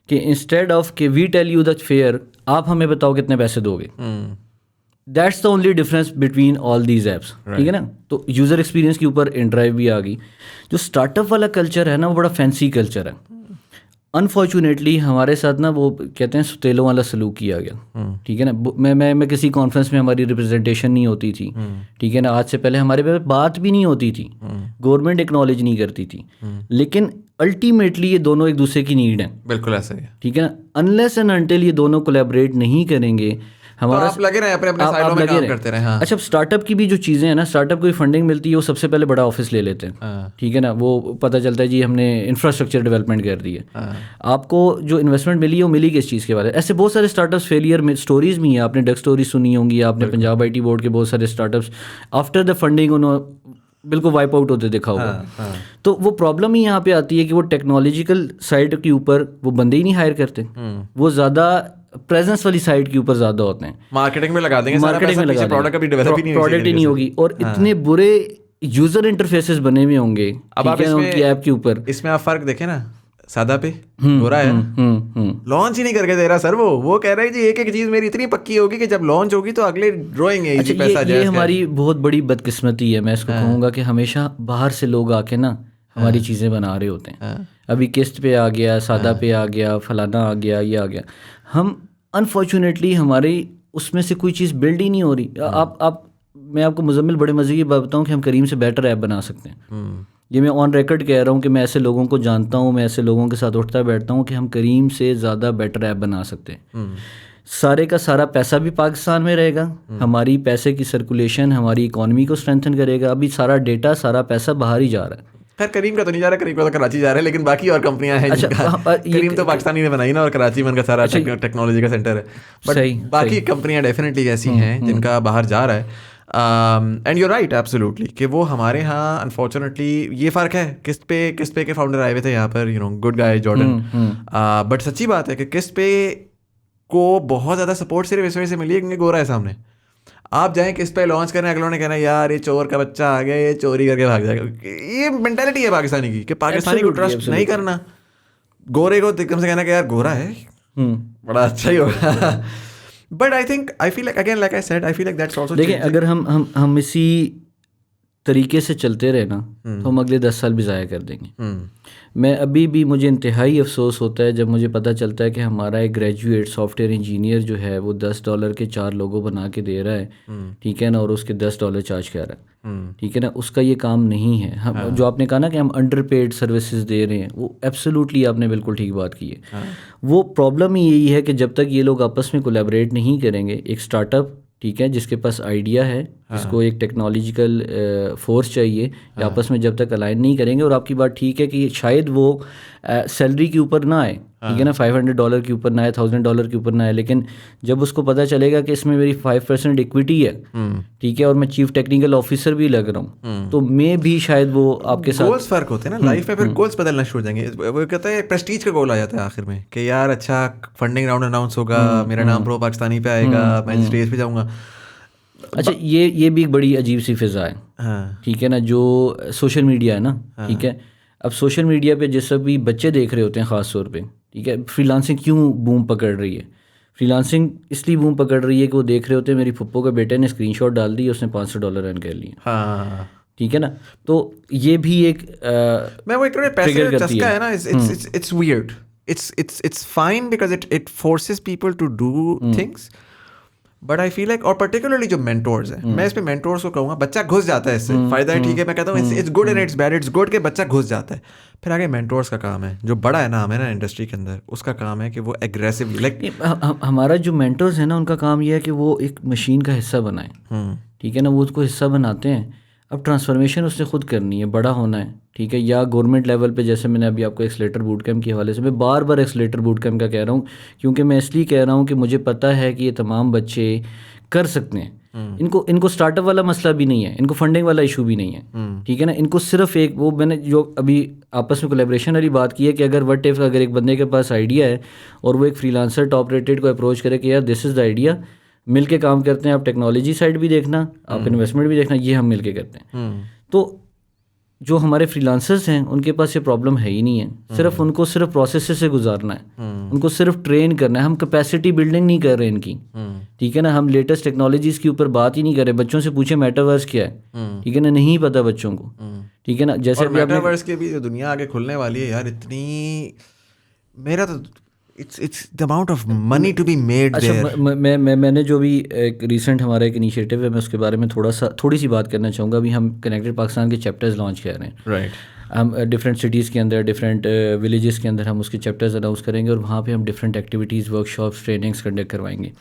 कि इंस्टेड ऑफ कि we tell you the fare, आप हमें बताओ कितने पैसे दोगे। That's the only difference between all these apps, ठीक है ना। तो यूज़र एक्सपीरियंस के ऊपर इनड्राइव भी आ गई। जो स्टार्टअप वाला कल्चर है ना, वो बड़ा फैंसी कल्चर है। अनफॉर्चुनेटली हमारे साथ ना वो कहते हैं सुतेलों वाला सलूक किया गया, ठीक है ना। मैं किसी कॉन्फ्रेंस में हमारी रिप्रेजेंटेशन नहीं होती थी, ठीक है ना। आज से पहले हमारे पे बात भी नहीं होती थी, गवर्नमेंट एक्नॉलेज नहीं करती थी, लेकिन अल्टीमेटली ये दोनों एक दूसरे की नीड है। बिल्कुल ऐसा ही है, ठीक है ना। अनलेस एंड अनटिल ये दोनों कोलैबोरेट नहीं करेंगे, हमारा आप लगे रहे अपने अपने आप साइडों में लगे काम रहे। करते रहे। हाँ अच्छा, स्टार्टअप की भी जो चीज़ें हैं ना, स्टार्टअप को फंडिंग मिलती है, वो सबसे पहले बड़ा ऑफिस ले लेते हैं, ठीक है ना, वो पता चलता है जी हमने इंफ्रास्ट्रक्चर डेवलपमेंट कर दी है। आपको जो इन्वेस्टमेंट मिली है वो मिली किस चीज़ के बाद? ऐसे बहुत सारे स्टार्टअप्स फेलियर में स्टोरीज भी हैं, आपने डक स्टोरी सुनी होंगी, आपने पंजाब IT बोर्ड के बहुत सारे स्टार्टअप्स आफ्टर द फंडिंग उन्होंने बिल्कुल वाइप आउट होते देखा होगा। तो वो प्रॉब्लम ही यहाँ पे आती है कि वो टेक्नोलॉजिकल साइड के ऊपर वो बंदे ही नहीं हायर करते, वो ज़्यादा प्रेजेंस वाली साइड के ऊपर ज़्यादा होते हैं, मार्केटिंग में लगा देंगे, मार्केटिंग में लगा देंगे, प्रोडक्ट कभी डेवलप ही नहीं प्रोडक्ट ही नहीं होगी, और इतने बुरे यूज़र इंटरफेसेस बने हुए होंगे, अब आप ठीक है ना, उनकी ऐप के ऊपर। इसमें आप फर्क देखें ना, सादा पे गोरा है, लॉन्च ही नहीं करके दे रहा सर, वो कह रहा है जी एक एक चीज मेरी इतनी पक्की होगी कि जब लॉन्च होगी तो अगले ड्राइंग है। अच्छा, ये हमारी बहुत बड़ी बदकिस्मती है, मैं इसको कहूँगा कि हमेशा बाहर से लोग आके ना हमारी चीज़ें बना रहे होते हैं। अभी किस्त पे आ गया, सादा पे आ गया, फलाना आ गया, ये आ गया, हम अनफॉर्चुनेटली हमारी उसमें से कोई चीज़ बिल्ड ही नहीं हो रही। आप मैं आपको मुजम्मिल बड़े मज़े की बात बताऊँ कि हम करीम से बेटर ऐप बना सकते हैं। ये मैं ऑन रिकॉर्ड कह रहा हूँ कि मैं ऐसे लोगों को जानता हूँ, मैं ऐसे लोगों के साथ उठता बैठता हूँ कि हम करीम से ज़्यादा बेटर ऐप बना सकते हैं। सारे का सारा पैसा भी पाकिस्तान में रहेगा, हमारी पैसे की सर्कुलेशन हमारी इकॉनमी को स्ट्रेंथन करेगा। अभी सारा डेटा, सारा पैसा बाहर ही जा रहा है। खैर करीम का तो नहीं जा रहा, करीम का तो कराची जा रहा है, लेकिन बाकी और कंपनियां हैं जिनका करीम तो पाकिस्तानी ने बनाई ना, और कराची में उनका सारा टेक्नोलॉजी का सेंटर है, बट बाकी कंपनियां डेफिनेटली ऐसी हैं जिनका बाहर जा रहा है। एंड यू राइट एब्सोल्युटली कि वो हमारे यहाँ अनफॉर्चुनेटली ये फ़र्क है। किस्त पे के फाउंडर आए हुए थे यहाँ पर, गुड गाय जॉर्डन, बट सच्ची बात है कि किस्त पे को बहुत ज़्यादा सपोर्ट सिर्फ इस वजह से मिली है क्योंकि गोरा है सामने। आप जाएं किस पे लॉन्च करने, अगलों ने कहना यार ये चोर का बच्चा आ गया, ये चोरी करके भाग जाएगा। ये मेंटालिटी है पाकिस्तानी की कि पाकिस्तानी को ट्रस्ट नहीं करना, गोरे को एकदम से कहना कि यार गोरा है बड़ा अच्छा ही होगा। But I feel like again, like I said, I feel like that's also. देखिए, अगर हम इसी तरीके से चलते रहे ना तो हम अगले 10 साल भी ज़ाया कर देंगे। मैं अभी भी, मुझे इंतहाई अफसोस होता है जब मुझे पता चलता है कि हमारा एक ग्रेजुएट सॉफ्टवेयर इंजीनियर जो है वो $10 के 4 लोगो बना के दे रहा है, ठीक है ना, और उसके $10 चार्ज कर रहा है, ठीक है ना, उसका ये काम नहीं है। हम जो आपने कहा ना कि हम अंडरपेड सर्विसेज दे रहे हैं, वो एब्सोल्युटली आपने बिल्कुल ठीक बात की है। वो प्रॉब्लम ही यही है कि जब तक ये लोग आपस में कोलैबोरेट नहीं करेंगे, एक स्टार्टअप, ठीक है, जिसके पास आइडिया है, जिसको एक टेक्नोलॉजिकल फोर्स चाहिए, आपस में जब तक अलाइन नहीं करेंगे, और आपकी बात ठीक है कि शायद वो सैलरी के ऊपर ना आए, ठीक है ना, $500 के ऊपर ना आए, $1000 के ऊपर ना आए, लेकिन जब उसको पता चलेगा कि इसमें मेरी 5% इक्विटी है, ठीक है, और मैं चीफ टेक्निकल ऑफिसर भी लग रहा हूँ, तो मैं भी शायद वो आपके साथ गोल्स फर्क होते हैं ना लाइफ में, फिर गोल्स बदलना शुरू हो जाएंगे। वो कहते हैं प्रेस्टीज का गोल आ जाता है आखिर में कि यार अच्छा फंडिंग राउंड अनाउंस होगा, मेरा नाम प्रो पाकिस्तानी पे आएगा, मैं स्टेज पे जाऊँगा। अच्छा, ये भी एक बड़ी अजीब सी फिज़ा है, ठीक है ना, जो सोशल मीडिया है ना, ठीक है। अब सोशल मीडिया पे जिस भी बच्चे देख रहे होते हैं ख़ास तौर पे, ठीक है, फ्रीलांसिंग क्यों बूम पकड़ रही है? फ्रीलांसिंग इसलिए बूम पकड़ रही है कि वो देख रहे होते हैं मेरी फुप्पो के बेटे ने स्क्रीनशॉट डाल दी, उसने $500 अर्न कर लिए, ठीक है ना। तो ये भी एक मैं वो एक पैसे का चस्का है ना, it's weird, it's fine because it forces people to do things, but I feel like, और पर्टिकुलरली जो मेंटोर्स हैं, मैं इस पे मेंटोर्स को कहूँगा, बच्चा घुस जाता है, इससे फायदा है, ठीक है, मैं कहता हूँ it's good and it's bad. It's good कि बच्चा घुस जाता है, फिर आगे मेंटोर्स का काम है, जो बड़ा है नाम है ना इंडस्ट्री के अंदर, उसका काम है कि वो एग्रेसिवली लाइक हमारा जो मेंटोर्स है ना, उनका काम ये है कि वो एक मशीन का हिस्सा बनाए, ठीक है ना, वो उसको हिस्सा बनाते हैं। अब ट्रांसफॉर्मेशन उसने खुद करनी है, बड़ा होना है, ठीक है, या गवर्नमेंट लेवल पे, जैसे मैंने अभी आपको एक्सलेटर बूट कैम्प के हवाले से, मैं बार बार एक्सलेटर बूट कैम्प का कह रहा हूँ, क्योंकि मैं इसलिए कह रहा हूँ कि मुझे पता है कि ये तमाम बच्चे कर सकते हैं। इनको स्टार्टअप वाला मसला भी नहीं है, इनको फंडिंग वाला इशू भी नहीं है, ठीक है ना, इनको सिर्फ एक वो, मैंने जो अभी आपस में कोलैबोरेशन वाली बात की है कि अगर व्हाट इफ, अगर एक बंदे के पास आइडिया है और वो एक फ्रीलांसर टॉप रेटेड को अप्रोच करे कि यार दिस इज़ द आइडिया, मिल के काम करते हैं, आप टेक्नोलॉजी साइड भी देखना, आप इन्वेस्टमेंट भी देखना, ये हम मिल के करते हैं। तो जो हमारे फ्रीलांसर्स हैं उनके पास ये प्रॉब्लम है ही नहीं है, सिर्फ उनको सिर्फ प्रोसेस से गुजारना है, उनको सिर्फ ट्रेन करना है। हम कैपेसिटी बिल्डिंग नहीं कर रहे इनकी, ठीक है ना, हम लेटेस्ट टेक्नोलॉजीज़ के ऊपर बात ही नहीं कर रहे। बच्चों से पूछे मेटावर्स क्या है, ठीक है ना, नहीं पता बच्चों को, ठीक है ना। जैसे मेटावर्स के भी जो दुनिया आगे खुलने वाली है यार, इतनी, मेरा तो it's the amount of money to be made there। अच्छा, मैंने जो भी एक रिसेंट हमारा एक इनिशिएटिव है, मैं उसके बारे में थोड़ी सी बात करना चाहूँगा। अभी हम कनेक्टेड पाकिस्तान के चैप्टर्स लॉन्च कर रहे हैं, राइट। हम डिफरेंट सिटीज़ के अंदर, डिफरेंट विलेजेस के अंदर हम उसके चैप्टर्स अनाउंस करेंगे और वहाँ पे हम different activities, workshops, trainings conduct करवाएंगे।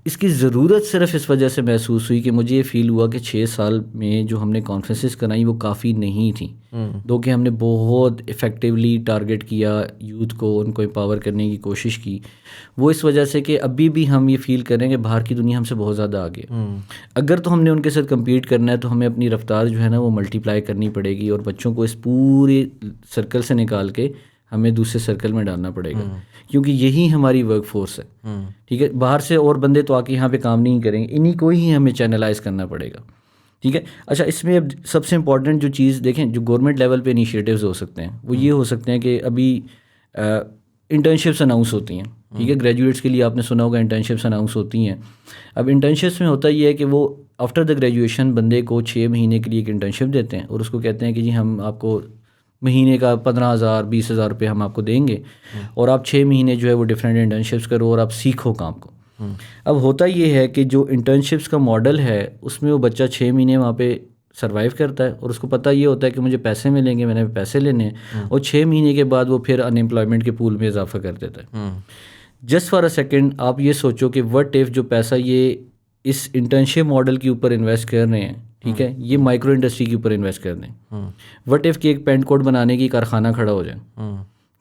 इसकी ज़रूरत सिर्फ इस वजह से महसूस हुई कि मुझे ये फ़ील हुआ कि 6 साल में जो हमने कॉन्फ्रेंसेस कराई वो काफ़ी नहीं थी। दो कि हमने बहुत इफ़ेक्टिवली टारगेट किया यूथ को, उनको एम्पावर करने की कोशिश की, वो इस वजह से कि अभी भी हम ये फ़ील कर रहे हैं कि बाहर की दुनिया हमसे बहुत ज़्यादा आगे है। अगर तो हमने उनके साथ कम्पीट करना है तो हमें अपनी रफ्तार जो है ना वो मल्टीप्लाई करनी पड़ेगी और बच्चों को इस पूरे सर्कल से निकाल के हमें दूसरे सर्कल में डालना पड़ेगा, क्योंकि यही हमारी वर्क फोर्स है। ठीक है, बाहर से और बंदे तो आके यहाँ पे काम नहीं करेंगे, इन्हीं को ही हमें चैनलाइज करना पड़ेगा। ठीक है, अच्छा, इसमें अब सबसे इंपॉर्टेंट जो चीज़ देखें, जो गवर्नमेंट लेवल पे इनिशिएटिव्स हो सकते हैं वो ये हो सकते हैं कि अभी इंटर्नशिप्स अनाउंस होती हैं। ठीक है, ग्रेजुएट्स के लिए आपने सुना होगा इंटर्नशिप्स अनाउंस होती हैं। अब इंटर्नशिप्स में होता ये है कि वो आफ्टर द ग्रेजुएशन बंदे को 6 महीने के लिए एक इंटर्नशिप देते हैं और उसको कहते हैं कि जी हम आपको महीने का 15,000 20,000 रुपये हम आपको देंगे और आप 6 महीने जो है वो डिफरेंट इंटर्नशिप्स करो और आप सीखो काम को। अब होता ये है कि जो इंटर्नशिप्स का मॉडल है उसमें वो बच्चा 6 महीने वहाँ पे सरवाइव करता है और उसको पता ये होता है कि मुझे पैसे मिलेंगे, मैंने पैसे लेने हैं, और 6 महीने के बाद वो फिर अनएम्प्लॉयमेंट के पूल में इजाफा कर देता है। जस्ट फॉर अ सेकेंड आप ये सोचो कि व्हाट इफ़ जो पैसा ये इस इंटर्नशिप मॉडल के ऊपर इन्वेस्ट कर रहे हैं, ठीक है, ये माइक्रो इंडस्ट्री के ऊपर इन्वेस्ट कर दें। व्हाट इफ़ कि एक पेंट कोट बनाने की कारखाना खड़ा हो जाए,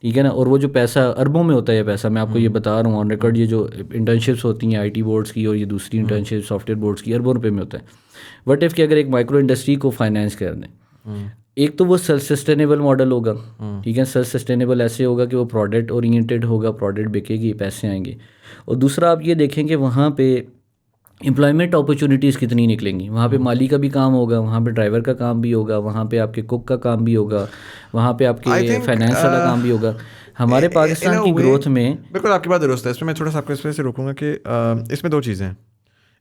ठीक है ना, और वो जो पैसा अरबों में होता है, ये पैसा मैं आपको ये बता रहा हूँ ऑन रिकॉर्ड, ये जो इंटर्नशिप्स होती हैं आईटी बोर्ड्स की और ये दूसरी इंटर्नशिप सॉफ्टवेयर बोर्ड्स की, अरबों रुपये में होता है। व्हाट इफ़ कि अगर एक माइक्रो इंडस्ट्री को फाइनेंस कर दें, एक तो वो सेल्फ सस्टेनेबल मॉडल होगा। ठीक है, सेल्फ सस्टेनेबल ऐसे होगा कि वो प्रोडक्ट ओरिएंटेड होगा, प्रोडक्ट बिकेगी, पैसे आएंगे। और दूसरा आप ये देखेंगे वहाँ पे एम्प्लॉयमेंट अपॉर्चुनिटीज़ कितनी निकलेंगी। वहाँ पे माली का भी काम होगा, वहाँ पे ड्राइवर का काम भी होगा, वहाँ पे आपके कुक का काम भी होगा, वहाँ पे आपके फाइनेंस वाला काम भी होगा। हमारे पाकिस्तान की ग्रोथ में बिल्कुल आपकी बात दुरुस्त है। इसमें मैं थोड़ा सा आपको इस वजह से रोकूंगा कि इसमें 2 चीज़ें हैं।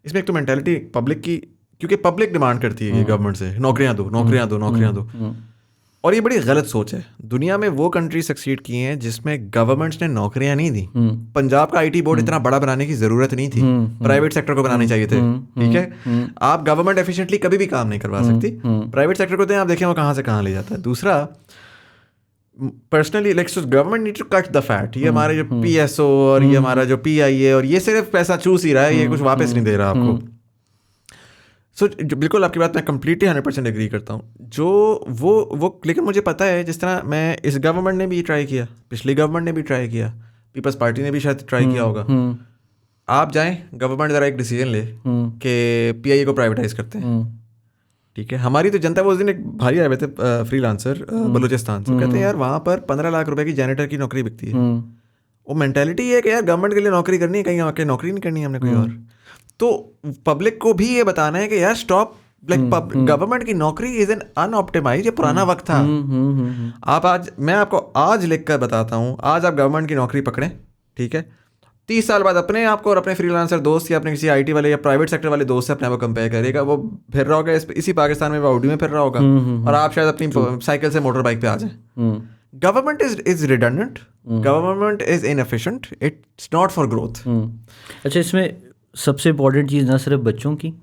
इसमें एक तो मेंटालिटी पब्लिक की, क्योंकि पब्लिक डिमांड करती है गवर्नमेंट से नौकरियाँ दो, नौकरियाँ दो, नौकरियाँ दो, और ये बड़ी गलत सोच है। दुनिया में वो कंट्री सक्सीड की हैं जिसमें गवर्नमेंट्स ने नौकरियां नहीं दी। पंजाब का आईटी बोर्ड इतना बड़ा बनाने की जरूरत नहीं थी, प्राइवेट सेक्टर को बनाने चाहिए थे। ठीक है, आप गवर्नमेंट एफिशिएंटली कभी भी काम नहीं करवा सकती, प्राइवेट सेक्टर को दें, आप देखें वो कहाँ से कहाँ ले जाता है। दूसरा, personally like government need to cut the fat. ये हमारे जो पीएसओ और ये हमारा जो पीआईए और ये सिर्फ पैसा चूस ही रहा है, ये कुछ वापस नहीं दे रहा आपको। बिल्कुल आपकी बात मैं कंप्लीटली 100% एग्री करता हूँ। जो वो लेकिन मुझे पता है, जिस तरह मैं इस गवर्नमेंट ने भी ट्राई किया, पिछली गवर्नमेंट ने भी ट्राई किया, पीपल्स पार्टी ने भी शायद ट्राई किया होगा। आप जाएं, गवर्नमेंट ज़रा एक डिसीजन ले कि पीआईए को प्राइवेटाइज करते हैं। ठीक है, हमारी तो जनता, वो उस दिन एक भाई आए हुए थे फ्रीलांसर बलूचिस्तान से, कहते हैं यार वहाँ पर 15 लाख रुपए की जैनेटर की नौकरी बिकती है। वो मेंटालिटी है कि यार गवर्नमेंट के लिए नौकरी करनी है, कहीं आके नौकरी नहीं करनी है हमने कोई और। तो पब्लिक को भी ये बताना है कि यार स्टॉप, लाइक गवर्नमेंट की नौकरी इज एन अनऑप्टिमाइज, ये पुराना वक्त था। आप आज, मैं आपको आज लिख कर बताता हूँ, आज आप गवर्नमेंट की नौकरी पकड़ें, ठीक है, 30 साल बाद अपने आप को और अपने फ्रीलांसर दोस्त या अपने किसी आईटी वाले या प्राइवेट सेक्टर वाले दोस्त से अपने आप को कंपेयर करेगा। वो फिर रहा होगा इसी पाकिस्तान में, वो ऑडी में फिर रहा होगा और आप शायद अपनी साइकिल से मोटर बाइक पे आ जाएं। Government is redundant, government is inefficient, it's not for growth. अच्छा, इसमें सबसे इम्पॉर्टेंट चीज़ ना सिर्फ बच्चों की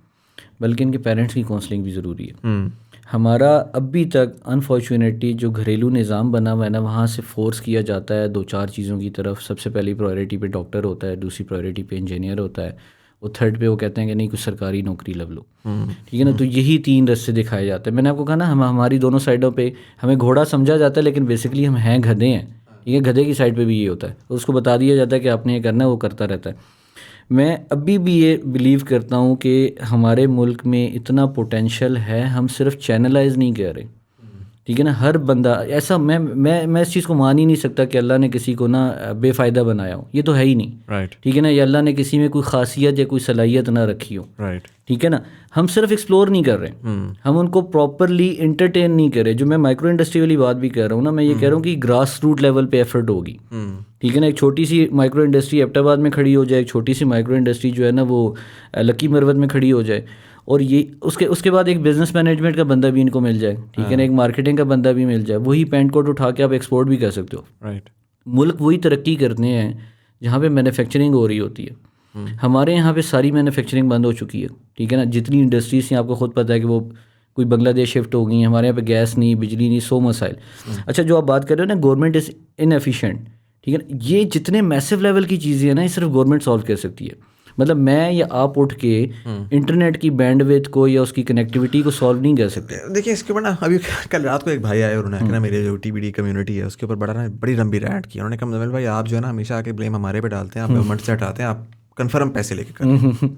बल्कि इनके पेरेंट्स की काउंसलिंग भी ज़रूरी है। हमारा अभी तक अनफॉर्चुनेटली जो घरेलू निज़ाम बना हुआ है ना, वहाँ से फोर्स किया जाता है 2-4 चीज़ों की तरफ। सबसे पहली प्रायोरिटी पे डॉक्टर होता है, दूसरी प्रायोरिटी पे इंजीनियर होता है, और थर्ड पे वो कहते हैं कि नहीं कुछ सरकारी नौकरी लग लो। ठीक है ना, तो यही 3 रास्ते दिखाए जाते हैं। मैंने आपको कहा ना, हमारी दोनों साइडों पे हमें घोड़ा समझा जाता है, लेकिन बेसिकली हम हैं गधे हैं। ठीक है, गधे की साइड पे भी ये होता है, उसको बता दिया जाता है कि आपने ये करना है, वो करता रहता है। मैं अभी भी ये बिलीव करता हूँ कि हमारे मुल्क में इतना पोटेंशियल है, हम सिर्फ चैनलाइज नहीं कर रहे। ठीक है ना, हर बंदा ऐसा, मैं इस चीज़ को मान ही नहीं सकता कि अल्लाह ने किसी को ना बेफ़ायदा बनाया हो, ये तो है ही नहीं। राइट, ठीक है ना, या अल्लाह ने किसी में कोई खासियत या कोई सलाहियत ना रखी हो। राइट, ठीक है ना, हम सिर्फ एक्सप्लोर नहीं कर रहे, हम उनको प्रॉपरली इंटरटेन नहीं कर रहे। जो मैं माइक्रो इंडस्ट्री वाली बात भी कर रहा हूँ ना, मैं ये कह रहा हूँ कि ग्रास रूट लेवल पे एफर्ट होगी। ठीक है ना, एक छोटी सी माइक्रो इंडस्ट्री एबटाबाद में खड़ी हो जाए, एक छोटी सी माइक्रो इंडस्ट्री जो है ना वो लकी मरवत में खड़ी हो जाए, और ये उसके बाद एक बिजनेस मैनेजमेंट का बंदा भी इनको मिल जाए। ठीक है ना, एक मार्केटिंग का बंदा भी मिल जाए, वही पेंट कोट उठा के आप एक्सपोर्ट भी कर सकते हो। राइट, मुल्क वही तरक्की करते हैं जहाँ पे मैन्युफैक्चरिंग हो रही होती है। हमारे यहाँ पे सारी मैन्युफैक्चरिंग बंद हो चुकी है। ठीक है ना, जितनी इंडस्ट्रीज हैं आपको खुद पता है कि वो कोई बांग्लादेश शिफ्ट हो गई हैं, हमारे यहाँ पे गैस नहीं, बिजली नहीं, 100 मसाइल। अच्छा, जो आप बात कर रहे हो ना गवर्नमेंट इज़ इनएफिशिएंट, ठीक है ना, ये जितने मैसिव लेवल की चीज़ें हैं ना, ये सिर्फ गवर्नमेंट सॉल्व कर सकती है। मतलब मैं या आप उठ के इंटरनेट की बैंडविड्थ को या उसकी कनेक्टिविटी को सॉल्व नहीं कर सकते। देखिए इसके ऊपर ना अभी कल रात को एक भाई आए, उन्होंने कहा ना मेरे जो टीबीडी कम्युनिटी है उसके ऊपर बड़ी लंबी रैंट की। उन्होंने कहा मुजम्मिल भाई आप जो है ना हमेशा आके ब्लेम हमारे पे डालते हैं, आप गवर्नमेंट से हटाते हैं, आप कन्फर्म पैसे लेके करते हैं।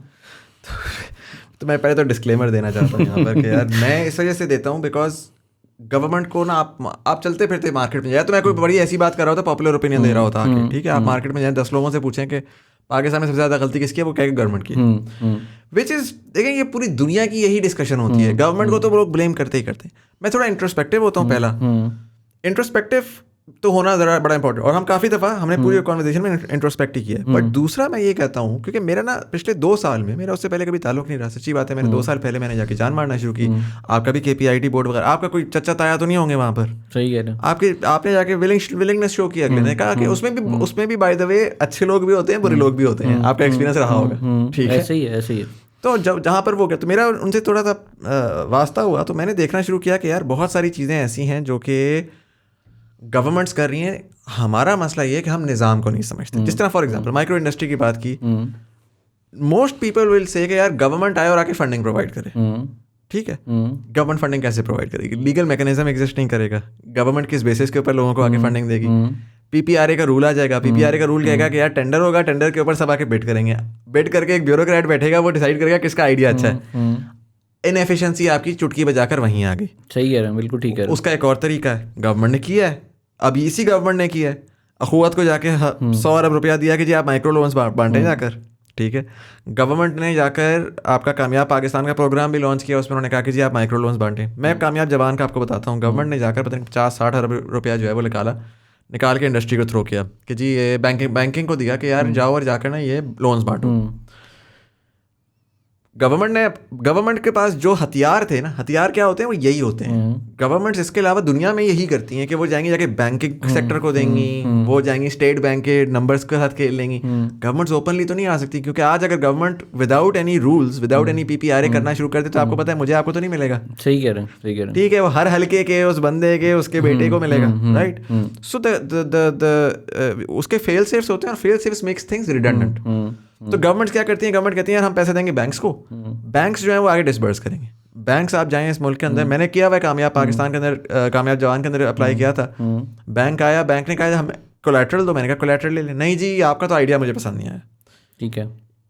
तो मैं पहले तो डिस्क्लेमर देना चाहता हूँ यहाँ पर कि यार मैं इस वजह से देता हूँ बिकॉज गवर्नमेंट को ना आप चलते फिरते मार्केट में, या तो मैं कोई बड़ी ऐसी बात कर रहा होता, पॉपुलर ओपिनियन दे रहा होता आके, ठीक है, आप मार्केट में जाए 10 लोगों से पूछें कि पाकिस्तान में सबसे ज़्यादा गलती किसकी है, वो कहेगा गवर्नमेंट की, विच इज़ देखें ये पूरी दुनिया की यही डिस्कशन होती है। गवर्नमेंट को तो लोग ब्लेम करते ही करते हैं। मैं थोड़ा इंट्रोस्पेक्टिव होता हूँ। पहला इंट्रोस्पेक्टिव तो होना ज़रा बड़ा इंपॉर्टेंट, और हम काफ़ी दफ़ा हमने पूरी कॉन्वर्सेशन में इंट्रोस्पेक्ट ही किया है। बट दूसरा मैं ये कहता हूँ, क्योंकि मेरा ना पिछले 2 साल में, मेरा उससे पहले कभी ताल्लुक नहीं रहा, सच्ची बात है, मैंने 2 साल पहले मैंने जाके जान मारना शुरू की। आपका भी KPIT बोर्ड वगैरह, आपका कोई चच्चा ताया तो नहीं होंगे वहाँ पर, सही है, आपने जाके विलिंगनेस शो किया अगले ने, कहा कि उसमें भी बाय द वे अच्छे लोग भी होते हैं, बुरे लोग भी होते हैं, आपका एक्सपीरियंस रहा होगा, ठीक है, ऐसे ही है। तो जब जहाँ पर वो गया तो मेरा उनसे थोड़ा सा वास्ता हुआ, तो मैंने देखना शुरू किया कि यार बहुत सारी चीज़ें ऐसी हैं जो कि गवर्नमेंट्स कर रही हैं। हमारा मसला ये है कि हम निज़ाम को नहीं समझते। जिस तरह फॉर एग्जांपल माइक्रो इंडस्ट्री की बात की, मोस्ट पीपल विल से कि यार गवर्नमेंट आए और आके फंडिंग प्रोवाइड करे, ठीक है, गवर्नमेंट फंडिंग कैसे प्रोवाइड करेगी? लीगल मैकेनिज्म एग्जिस्ट नहीं करेगा। गवर्नमेंट किस बेसिस के ऊपर लोगों को आके फंडिंग देगी? PPRA का रूल आ जाएगा। PPRA का रूल कहेगा कि यार टेंडर होगा, टेंडर के ऊपर सब आके बिड करेंगे, बिड करके एक ब्यूरोक्रेट बैठेगा, वो डिसाइड करेगा किसका आइडिया अच्छा है। इनएफिशिएंसी आपकी चुटकी बजाकर वहीं आ गई। सही है, बिल्कुल ठीक है। उसका एक और तरीका है, गवर्नमेंट ने किया है, अभी इसी गवर्नमेंट ने किया है, अखुवत को जाके 100 अरब रुपया दिया कि जी आप माइक्रो लोन्स बांटें जाकर, ठीक है। गवर्नमेंट ने जाकर आपका कामयाब पाकिस्तान का प्रोग्राम भी लॉन्च किया, उसमें उन्होंने कहा कि जी आप माइक्रो लोन्स बांटें। मैं कामयाब जवान का आपको बताता हूँ, गवर्नमेंट ने जाकर पता नहीं 50-60 अरब रुपया जो है वो निकाल के इंडस्ट्री को थ्रो किया कि जी ये बैंकिंग को दिया कि यार जाओ और जाकर ना ये लोन्स बांटो। गवर्नमेंट के पास जो हथियार थे ना, हथियार क्या होते हैं, वो यही होते हैं। गवर्नमेंट्स इसके अलावा दुनिया में यही करती हैं कि वो जाएंगी जाके बैंकिंग सेक्टर को देंगी, वो जाएंगी स्टेट बैंक के नंबर्स के साथ खेल लेंगी। गवर्नमेंट्स ओपनली तो नहीं आ सकती, क्योंकि आज अगर government without any rules, without any PPRA करना शुरू कर दे तो आपको पता है मुझे आपको तो नहीं मिलेगा। सही कह रहे हैं, ठीक है, वो हर हल्के के उस बंदे के उसके बेटे को मिलेगा, राइट। सो उसके फेल सेफ्स होते हैं, और fail safes makes things redundant. तो गवर्नमेंट क्या करती है, गवर्नमेंट कहती है यार हम पैसे देंगे बैंक्स को, बैंक्स जो है वो आगे डिसबर्स करेंगे। बैंक्स आप जाएं इस मुल्क के अंदर, मैंने किया हुआ है कामयाब पाकिस्तान के अंदर, कामयाब जवान के अंदर अप्लाई किया था। बैंक आया, बैंक ने कहा हमें कोलैटरल दो, मैंने कहा कोलैटरल ले लें, नहीं जी आपका तो आइडिया मुझे पसंद नहीं आया। ठीक है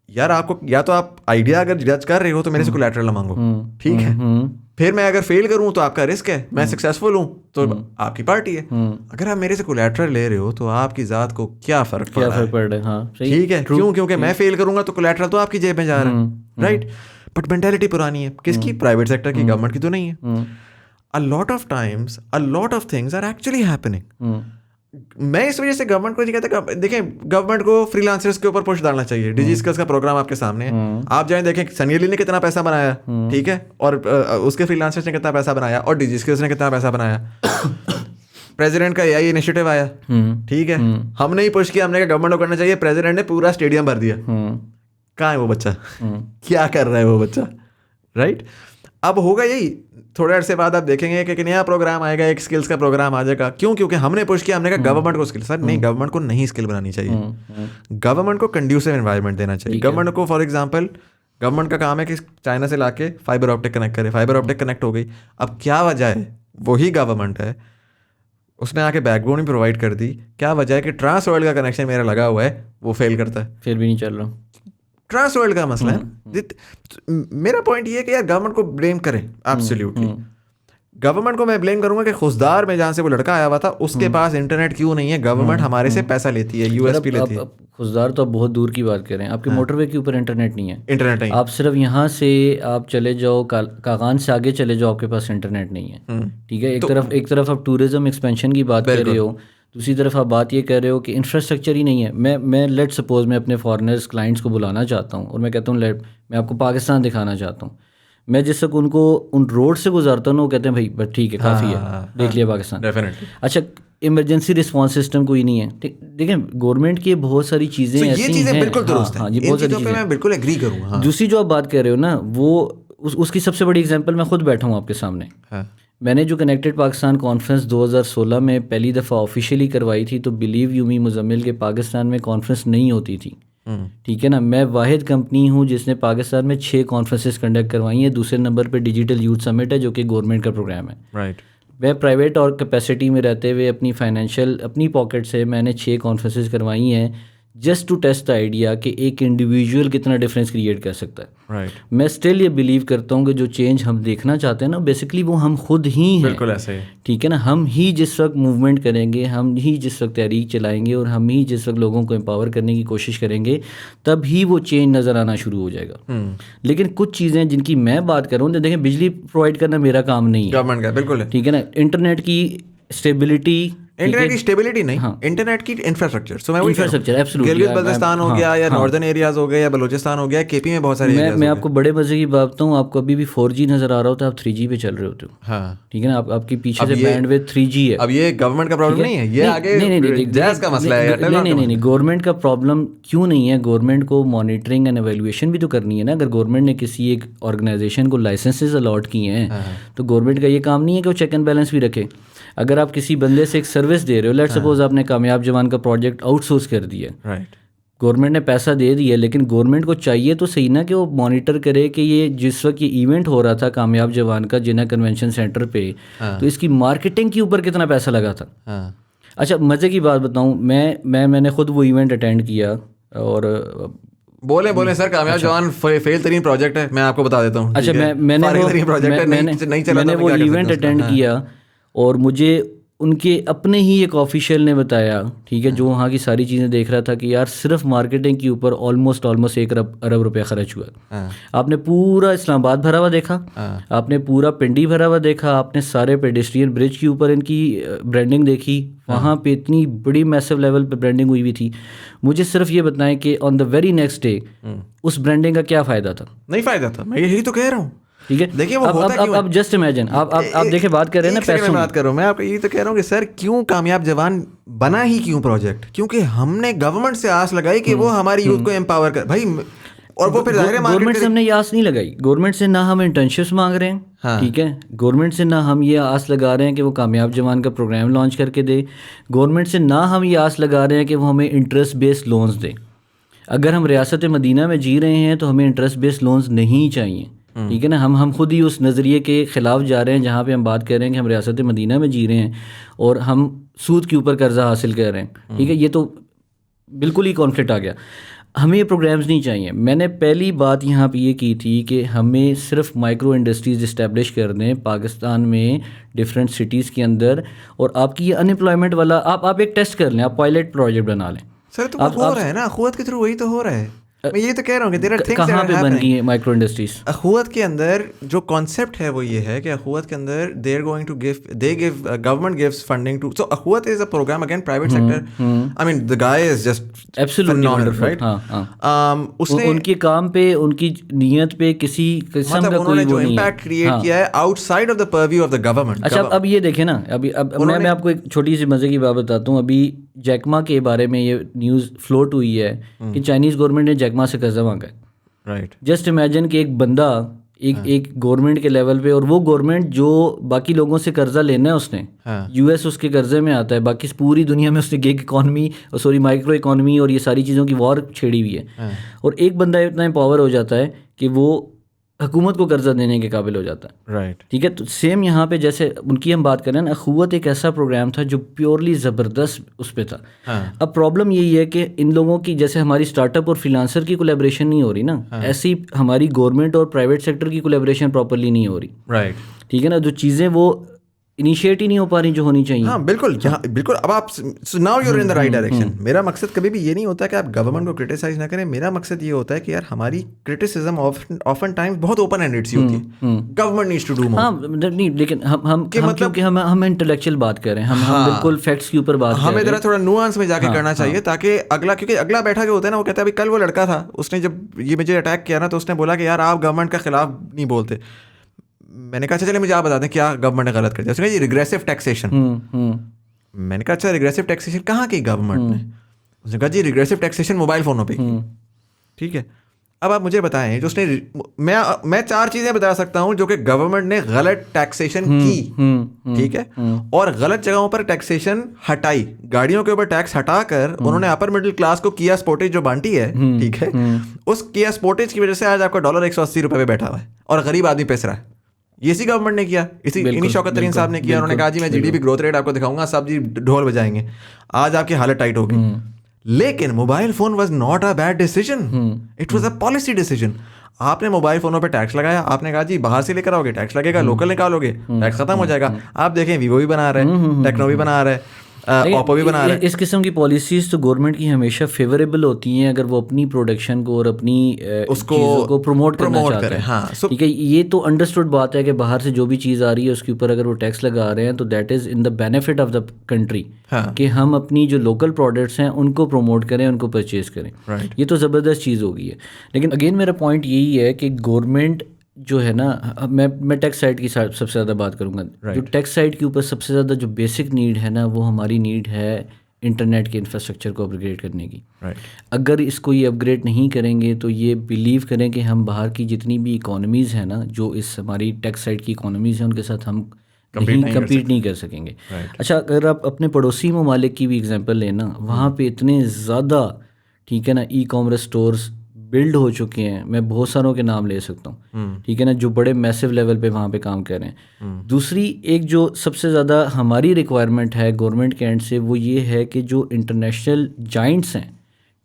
यार, आपको या तो आप आइडिया अगर जज कर रहे हो तो मेरे से कोलैटरल मांगो, ठीक है, फिर मैं अगर फेल करूं तो आपका रिस्क है, मैं सक्सेसफुल हूं तो आपकी पार्टी है। अगर आप मेरे से कोलैटरल ले रहे हो तो आपकी जात को क्या फर्क पड़ रहा है? हाँ, ठीक है, क्यों? क्योंकि मैं फेल करूंगा तो कोलैटरल तो आपकी जेब में जा रहा है, राइट। बट मेंटालिटी पुरानी है, किसकी? प्राइवेट सेक्टर की, गवर्नमेंट की तो नहीं है। A lot of times a lot of things are actually happening. मैं इस वजह से गवर्नमेंट को नहीं कहता, देखें गवर्नमेंट को फ्रीलांसर्स के ऊपर पुश डालना चाहिए। डिजिस्कस का प्रोग्राम आपके सामने है, आप जाएं देखें सनी लियोनी ने कितना पैसा बनाया, ठीक है, और उसके फ्रीलांसर्स ने कितना पैसा बनाया, और डिजिस्कस ने कितना पैसा बनाया। प्रेसिडेंट का AI इनिशिएटिव आया, ठीक है, हमने ही पुश किया, हमने कहा गवर्नमेंट को करना चाहिए, प्रेसिडेंट ने पूरा स्टेडियम भर दिया। कहाँ है वो बच्चा? क्या कर रहा है वो बच्चा, राइट। अब होगा यही, थोड़े अरसे बाद आप देखेंगे कि एक नया प्रोग्राम आएगा, एक स्किल्स का प्रोग्राम आ जाएगा। क्यों? क्योंकि हमने पुश किया, हमने कहा गवर्नमेंट को स्किल, सर नहीं, गवर्नमेंट को नहीं स्किल बनानी चाहिए, गवर्नमेंट को कंड्यूसिव एनवायरनमेंट देना चाहिए। गवर्नमेंट को फॉर एग्जांपल, गवर्नमेंट का काम है कि चाइना से लाके फाइबर ऑप्टिक कनेक्ट करे, फाइबर ऑप्टिक कनेक्ट हो गई, अब क्या वजह है? वही गवर्नमेंट है, उसने आके बैकबोन ही प्रोवाइड कर दी, क्या वजह है कि ट्रांस वर्ल्ड का कनेक्शन मेरा लगा हुआ है वो फेल करता है, फिर भी नहीं चल रहा। ट्रांस वर्ल्ड का मसला है। मेरा पॉइंट ये है कि यार गवर्नमेंट को ब्लेम करें, एब्सोल्युटली गवर्नमेंट को मैं ब्लेम करूंगा कि खुशदार में जहाँ से वो लड़का आया हुआ था उसके पास इंटरनेट क्यों नहीं है, गवर्नमेंट हमारे से पैसा लेती है, USP लेती है। खुशदार तो आप बहुत दूर की बात कर रहे हैं, आपके मोटरवे के ऊपर इंटरनेट नहीं है, इंटरनेट नहीं, आप सिर्फ यहाँ से आप चले जाओ, कागान से आगे चले जाओ, आपके पास इंटरनेट नहीं है, ठीक है। एक तरफ आप टूरिज्म एक्सपेंशन की बात कर रहे हो, दूसरी तरफ आप बात ये कर रहे हो कि इंफ्रास्ट्रक्चर ही नहीं है। मैं लेट सपोज मैं अपने फॉरेनर्स क्लाइंट्स को बुलाना चाहता हूँ और मैं कहता हूँ मैं आपको पाकिस्तान दिखाना चाहता हूँ, मैं जिस तक उनको उन रोड से गुजारता हूँ ना, वो कहते हैं भाई बस ठीक है, काफ़ी है, देख लिया पाकिस्तान, डेफिनेटली। अच्छा, इमरजेंसी रिस्पांस सिस्टम कोई नहीं है, देखिए गवर्नमेंट की बहुत सारी चीज़ें ऐसी हैं, बिल्कुल दुरुस्त हैं, हाँ, ये बहुत सारी चीज़ें मैं बिल्कुल एग्री करूँगा। दूसरी जो आप बात कर रहे हो ना, वो उसकी सबसे बड़ी एग्जांपल मैं खुद बैठा हूँ आपके सामने। हाँ मैंने जो कनेक्टेड पाकिस्तान कॉन्फ्रेंस 2016 में पहली दफ़ा ऑफिशियली करवाई थी, तो बिलीव यू मी मुजम्मिल के पाकिस्तान में कॉन्फ्रेंस नहीं होती थी, ठीक है ना। मैं वाहिद कंपनी हूँ जिसने पाकिस्तान में 6 कॉन्फ्रेंसेस कंडक्ट करवाई हैं। दूसरे नंबर पे डिजिटल यूथ समिट है जो कि गवर्नमेंट का प्रोग्राम है। राइट। मैं प्राइवेट और कैपेसिटी में रहते हुए अपनी फाइनेंशियल अपनी पॉकेट से मैंने 6 कॉन्फ्रेंसेस करवाई हैं, just to test the idea कि एक इंडिविजुअल कितना डिफरेंस क्रिएट कर सकता है। राइट। मैं स्टिल ये बिलीव करता हूँ कि जो चेंज हम देखना चाहते हैं ना, बेसिकली वो हम खुद ही हैं। बिल्कुल ऐसे ही, ठीक है ना। हम ही जिस वक्त मूवमेंट करेंगे, हम ही जिस वक्त तहरीक चलाएंगे और हम ही जिस वक्त लोगों को एम्पावर करने की कोशिश करेंगे, तब ही वो चेंज नज़र आना शुरू हो जाएगा। लेकिन कुछ चीज़ें जिनकी मैं बात कर रहा हूँ, देखें बिजली प्रोवाइड करना मेरा काम नहीं है, गवर्नमेंट का बिल्कुल है। ठीक है ना। इंटरनेट की स्टेबिलिटी, इंटरनेट की स्टेबिलिटी नहीं, इंटरनेट की इंफ्रास्ट्रक्चर। सो मैं वही कह रहा हूं, इंफ्रास्ट्रक्चर एब्सोल्युटली। गिलगित बल्तिस्तान हो गया या नॉर्दर्न एरियाज हो गए या बलूचिस्तान हो गया, केपी में बहुत सारे एरियाज। मैं आपको बड़े मजे की बात बताऊँ, आपको अभी भी 4G नज़र आ रहा होता है, आप 3G पे चल रहे होते हो। हाँ ठीक है ना। आपकी पीछे से बैंडविड्थ 3G है। अब ये गवर्नमेंट का प्रॉब्लम नहीं है, ये आगे जैज का मसला है। नहीं, गवर्नमेंट का प्रॉब्लम क्यों नहीं है? गवर्नमेंट को मॉनिटरिंग एंड एवेल्युएशन भी तो करनी है ना। अगर गवर्नमेंट ने किसी एक ऑर्गेनाइजेशन को लाइसेंसेस अलॉट किए हैं, तो गवर्नमेंट का ये काम नहीं है कि वो चेक एंड बैलेंस भी रखे। अगर आप किसी बंदे से एक सर्विस दे रहे हो, लेट्स सपोज आपने कामयाब जवान का प्रोजेक्ट आउटसोर्स कर दिया, राइट, गवर्नमेंट ने पैसा दे दिया, लेकिन गवर्नमेंट को चाहिए तो सही ना कि वो मॉनिटर करे कि ये जिस वक्त ये इवेंट हो रहा था कामयाब जवान का जिन्ना कन्वेंशन सेंटर पे, तो इसकी मार्केटिंग के ऊपर कितना पैसा लगा था। अच्छा मज़े की बात बताऊं, मैंने खुद वो इवेंट अटेंड किया और बोले सर कामयाब जवान फेल तरीन प्रोजेक्ट है, मैं आपको बता देता हूँ। अच्छा मैंने वो इवेंट अटेंड किया और मुझे उनके अपने ही एक ऑफिशियल ने बताया, ठीक है, जो वहाँ की सारी चीज़ें देख रहा था, कि यार सिर्फ मार्केटिंग के ऊपर ऑलमोस्ट 1 अरब रुपया खर्च हुआ। आपने पूरा इस्लामाबाद भरा हुआ देखा, आपने पूरा पिंडी भरा हुआ देखा, आपने सारे पेडेस्ट्रियन ब्रिज के ऊपर इनकी ब्रांडिंग देखी, वहाँ पे इतनी बड़ी मैसिव लेवल पे ब्रांडिंग हुई थी। मुझे सिर्फ ये बताएं कि on the very next day उस ब्रांडिंग का क्या फ़ायदा था? नहीं फ़ायदा था, मैं यही तो कह रहा हूँ। ठीक है, देखिए वो होता क्यों है? अब जस्ट इमेजिन, आप देखिए बात कर रहे हैं ना पैसों, बात कर रहा हूँ मैं आपको, यही तो कह रहा हूँ कि सर क्यों कामयाब जवान बना ही क्यों प्रोजेक्ट? क्योंकि हमने गवर्नमेंट से आस लगाई कि वो हमारी यूथ को एम्पावर कर भाई, और वो फिर जाहिर है गवर्नमेंट से हमने ये आस नहीं लगाई। गवर्नमेंट से ना हम इंटर्नशिप्स मांग रहे हैं, हाँ। ठीक है, गवर्नमेंट से ना हम ये आस लगा रहे हैं कि वो कामयाब जवान का प्रोग्राम लॉन्च करके दे, गवर्नमेंट से ना हम ये आस लगा रहे हैं कि वो हमें इंटरेस्ट बेस्ड लोन्स दे। अगर हम रियासत मदीना में जी रहे हैं तो हमें इंटरेस्ट बेस्ड लोन्स नहीं चाहिए, ठीक है ना। हम खुद ही उस नज़रिए के ख़िलाफ़ जा रहे हैं जहाँ पे हम बात कर रहे हैं कि हम रियासत मदीना में जी रहे हैं और हम सूद के ऊपर कर्जा हासिल कर रहे हैं, ठीक है। ये तो बिल्कुल ही कॉन्फ्लिक्ट आ गया। हमें ये प्रोग्राम्स नहीं चाहिए। मैंने पहली बात यहाँ पे ये की थी कि हमें सिर्फ माइक्रो इंडस्ट्रीज़ इस्टेब्लिश कर दें पाकिस्तान में डिफरेंट सिटीज़ के अंदर, और आपकी ये अनएम्प्लॉयमेंट वाला आप एक टेस्ट कर लें, आप पायलट प्रोजेक्ट बना लें। सर तो हो रहा है ना, अखुवत के थ्रू वही तो हो रहा है। मैं ये तो कह रहा हूँ कि देयर आर थिंग्स कहाँ पे बन गई है माइक्रो इंडस्ट्रीज? अखुवत के अंदर जो कॉन्सेप्ट है वो ये है कि अखुवत के अंदर they are going to give government gives funding to, so Akhuwat is a program again private sector. I mean the guy is just absolutely wonderful, right. उसने उनके काम पे, उनकी नियत पे किसी किस्म का कोई वो नहीं इम्पैक्ट क्रिएट किया है outside of the purview of the government. अच्छा अब ये देखें ना, अब मैं आपको एक छोटी सी मजे की बात बताता हूँ। अभी जैकमा के बारे में ये न्यूज़ फ्लोट हुई है कि चाइनीज़ गवर्नमेंट ने जैकमा से कर्जा मांगा है, राइट। जस्ट इमेजिन कि एक बंदा एक गवर्नमेंट के लेवल पे, और वो गवर्नमेंट जो बाकी लोगों से कर्जा लेना है उसने, यूएस उसके कर्जे में आता है, बाकी पूरी दुनिया में उसने गिग इकॉनमी माइक्रो इकॉनमी और ये सारी चीज़ों की वॉर छेड़ी हुई है, और एक बंदा इतना एम्पावर हो जाता है कि वो हुकूमत को कर्जा देने के काबिल हो जाता है, राइट। ठीक है, तो सेम यहाँ पे जैसे उनकी हम बात करें ना, अखुवत एक ऐसा प्रोग्राम था जो प्योरली ज़बरदस्त उस पर था। अब प्रॉब्लम यही है कि इन लोगों की, जैसे हमारी स्टार्टअप और फ्रीलांसर की कोलैबोरेशन नहीं हो रही ना, ऐसी हमारी गवर्नमेंट और प्राइवेट सेक्टर की कोलैबोरेशन प्रॉपरली नहीं हो रही, राइट। ठीक है ना, जो चीज़ें वो इनिशिएट ही नहीं हो पा रही जो होनी चाहिए। हाँ बिल्कुल, बिल्कुल। अब आप now you are in the right direction. मेरा मकसद कभी भी ये नहीं होता कि आप गवर्नमेंट को क्रिटिसाइज ना करें। मेरा मकसद ये होता है कि यार हमारी क्रिटिसिज्म ऑफन टाइम्स बहुत ओपन एंडेड सी होती है। Government needs to do more. हाँ नहीं, लेकिन हम इंटेलेक्चुअल बात कर रहे हैं, हम बिल्कुल फैक्ट्स के ऊपर बात कर रहे हैं। हमें जरा थोड़ा नुआंस में जाके करना चाहिए, ताकि अगला, क्योंकि अगला बैठा जो होता है ना, वो कहता है अभी कल वो लड़का था, उसने जब ये मुझे अटैक किया ना, तो उसने बोला कि यार आप गवर्नमेंट के खिलाफ नहीं बोलते। मैंने कहा अच्छा चलिए मुझे आप बता दें क्या गवर्नमेंट ने गलत कर दिया। उसने कहा जी रिग्रेसिव टैक्सेशन। मैंने कहा अच्छा रिग्रेसिव टैक्सेशन कहाँ की गवर्नमेंट ने? उसने कहा जी रिग्रेसिव टैक्सेशन मोबाइल फ़ोनों पे। ठीक है, अब आप मुझे बताएं जो उसने मैं 4 चीजें बता सकता हूं जो कि गवर्नमेंट ने गलत टैक्सेशन की, ठीक है, और गलत जगहों पर टैक्सेशन हटाई, गाड़ियों के ऊपर टैक्स हटाकर उन्होंने अपर मिडिल क्लास को किया स्पोर्टेज जो बांटी है, ठीक है, उस किया स्पोर्टेज की वजह से आज आपका डॉलर 180 रुपए पे बैठा हुआ है और गरीब आदमी पिस रहा है। ये इसी गवर्नमेंट ने किया, इन्हीं शौकत तरीन साहब ने किया। उन्होंने कहा जी मैं जीडीपी ग्रोथ रेट आपको दिखाऊंगा, सब जी ढोल बजाएंगे, आज आपकी हालत टाइट होगी। लेकिन mobile phone was not a bad decision, it was a policy decision. आपने मोबाइल फोनों पे टैक्स लगाया, आपने कहा जी बाहर से लेकर आओगे टैक्स लगेगा, लोकल निकालोगे टैक्स खत्म हो जाएगा। आप देखें वीवो भी बना रहे हैं, टेक्नो भी बना रहे हैं, ओप्पो भी बना रहे हैं। इस किस्म की पॉलिसीज तो गवर्नमेंट की हमेशा फेवरेबल होती हैं अगर वो अपनी प्रोडक्शन को और अपनी चीज़ों को प्रमोट करना चाहते हैं। हाँ, ठीक है, ये तो अंडरस्टूड बात है कि बाहर से जो भी चीज़ आ रही है उसके ऊपर अगर वो टैक्स लगा रहे हैं तो that is in the benefit of the country, कि हम अपनी जो लोकल प्रोडक्ट्स हैं उनको प्रमोट करें, उनको परचेज करें। ये तो ज़बरदस्त चीज़ हो गई है। लेकिन अगेन मेरा पॉइंट यही है कि गवर्नमेंट जो है ना, मैं टैक्स साइड की सबसे ज़्यादा बात करूँगा। जो टैक्स साइड के ऊपर सबसे ज़्यादा जो बेसिक नीड है ना, वो हमारी नीड है इंटरनेट के इंफ्रास्ट्रक्चर को अपग्रेड करने की। अगर इसको ये अपग्रेड नहीं करेंगे तो ये बिलीव करें कि हम बाहर की जितनी भी इकोनॉमीज़ हैं ना, जो इस हमारी टैक्स साइड की इकोनॉमीज़ हैं, उनके साथ हम कम्पीट नहीं कर सकेंगे। अच्छा, अगर आप अपने पड़ोसी ममालिक की भी एग्जांपल लेना, वहाँ पे इतने ज़्यादा, ठीक है ना, ई कॉमर्स स्टोर्स बिल्ड हो चुके हैं, मैं बहुत सारों के नाम ले सकता हूँ, ठीक है ना, जो बड़े मैसिव लेवल पे वहाँ पे काम कर रहे हैं। दूसरी एक जो सबसे ज़्यादा हमारी रिक्वायरमेंट है गवर्नमेंट के एंड से, वो ये है कि जो इंटरनेशनल जाइंट्स हैं,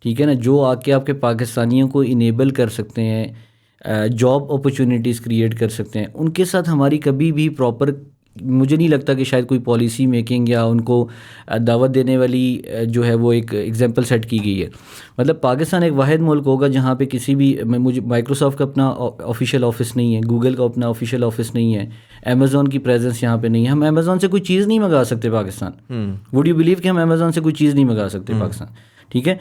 ठीक है ना, जो आके आपके पाकिस्तानियों को इनेबल कर सकते हैं, जॉब अपॉर्चुनिटीज़ क्रिएट कर सकते हैं, उनके साथ हमारी कभी भी प्रॉपर, मुझे नहीं लगता कि शायद कोई पॉलिसी मेकिंग या उनको दावत देने वाली जो है वो एक एग्जांपल सेट की गई है। मतलब पाकिस्तान एक वाहिद मुल्क होगा जहाँ पे किसी भी, मुझे माइक्रोसॉफ्ट का अपना ऑफिशियल ऑफिस नहीं है, गूगल का अपना ऑफिशियल ऑफिस नहीं है, अमेज़ॉन की प्रेजेंस यहाँ पे नहीं है। हम अमेज़ॉन से कोई चीज़ नहीं मंगा सकते पाकिस्तान। वुड यू बिलीव कि हम अमेज़ॉन से कोई चीज़ नहीं मंगा सकते पाकिस्तान? ठीक है,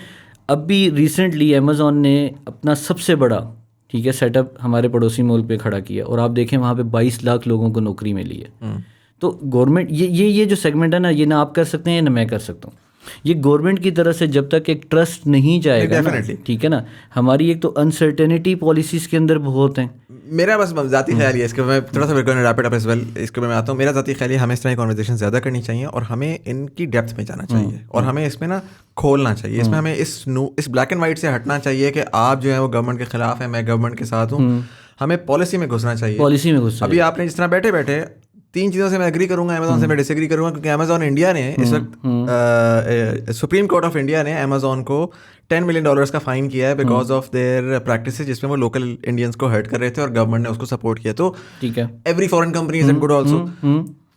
अब भी रिसेंटली अमेज़ॉन ने अपना सबसे बड़ा, ठीक है, सेटअप हमारे पड़ोसी मुल्क पे खड़ा किया और आप देखें वहाँ पे 22 लाख लोगों को नौकरी मिली है। तो गवर्नमेंट ये जो सेगमेंट है ना, ये ना आप कर सकते हैं ना मैं कर सकता हूँ। ये गवर्नमेंट की तरफ से जब तक एक ट्रस्ट नहीं जाएगा ना, ठीक है ना, हमारी एक तो अनसर्टेनिटी पॉलिसीज़ के अंदर बहुत हैं। मेरा बस ज़ाती ख्याल है, इसके मैं थोड़ा सा रैपिड अप एज़ वेल, इसके मैं आता हूँ। मेरा ज़ाती ख्याल है हमें इस तरह की कॉन्वर्सेशन ज़्यादा करनी चाहिए और हमें इनकी डेप्थ में जाना चाहिए और हमें इसमें ना खोलना चाहिए। इसमें हमें इस ब्लैक एंड वाइट से हटना चाहिए कि आप जो है वो गवर्नमेंट के खिलाफ है, मैं गवर्नमेंट के साथ हूँ। हमें पॉलिसी में घुसना चाहिए, पॉलिसी में घुसना। अभी आपने जिस तरह बैठे बैठे 3 चीज़ों से मैं एग्री करूंगा, अमेज़ॉन से मैं डिसएग्री करूंगा, क्योंकि अमेज़ॉन इंडिया ने इस वक्त सुप्रीम कोर्ट ऑफ इंडिया ने अमेज़ॉन को $10 मिलियन का फाइन किया है बिकॉज ऑफ देयर प्रैक्टिसेस जिसमें वो लोकल इंडियंस को हर्ट कर रहे थे और गवर्नमेंट ने उसको सपोर्ट किया। तो ठीक है, every foreign company is good also.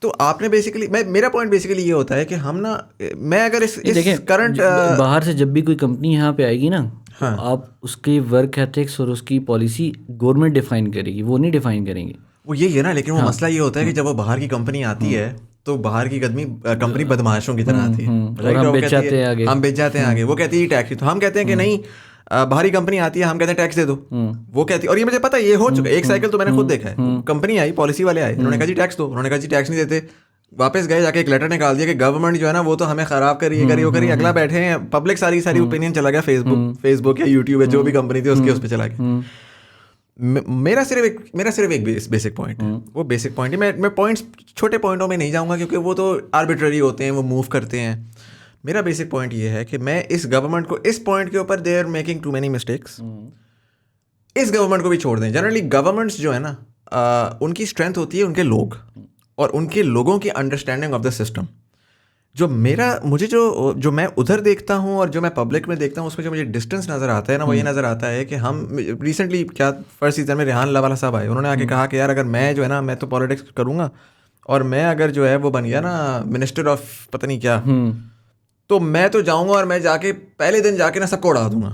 तो आपने बेसिकली, मेरा पॉइंट बेसिकली ये होता है कि हम ना, मैं अगर इस करंट बाहर से जब भी कोई कंपनी यहाँ पे आएगी ना, हाँ, आप उसके वर्क एथिक्स और उसकी पॉलिसी गवर्नमेंट डिफाइन करेगी, वो नहीं डिफाइन करेंगे। वो यही है ना, लेकिन वो मसला ये होता है कि जब वो बाहर की कंपनी आती है तो बाहर की कंपनी बदमाशों की तरह आती है, हम बेच जाते हैं आगे। वो कहती है टैक्स, तो हम कहते हैं कि नहीं, बाहरी कंपनी आती है, हम कहते हैं टैक्स दे दो, वो कहती है, और ये मुझे पता है, ये हो चुका है, एक साइकिल तो मैंने खुद देखा है। कंपनी आई, पॉलिसी वाले आए, उन्होंने कहा जी टैक्स दो, उन्होंने कहा जी टैक्स नहीं देते, वापस गए, जाके एक लेटर निकाल दिया कि गवर्नमेंट जो है ना वो तो हमें खराब करिए वो करिए। अगला बैठे हैं, पब्लिक सारी ओपिनियन चला गया फेसबुक या यूट्यूब या जो भी कंपनी थी उसके उस पर चला गया। मेरा सिर्फ एक बेसिक पॉइंट है, वो बेसिक पॉइंट है। मैं पॉइंट्स, छोटे पॉइंटों में नहीं जाऊंगा क्योंकि वो तो आर्बिट्ररी होते हैं, वो मूव करते हैं। मेरा बेसिक पॉइंट ये है कि मैं इस गवर्नमेंट को, इस पॉइंट के ऊपर they are making too many mistakes, इस गवर्नमेंट को भी छोड़ दें। जनरली गवर्नमेंट्स जो है ना, उनकी स्ट्रेंथ होती है उनके लोग और उनके लोगों की अंडरस्टैंडिंग ऑफ द सिस्टम। जो मैं उधर देखता हूँ और जो मैं पब्लिक में देखता हूँ, उसमें जो मुझे डिस्टेंस नज़र आता है ना, वो ये नज़र आता है कि हम रिसेंटली, क्या फर्स्ट सीजन में रेहान लावाला साहब आए, उन्होंने आके कहा कि यार अगर मैं जो है ना, मैं तो पॉलिटिक्स करूँगा और मैं अगर जो है वो बन गया ना मिनिस्टर ऑफ पता नहीं क्या, तो मैं तो जाऊँगा और मैं जाके पहले दिन जाके ना सबको उड़ा दूंगा।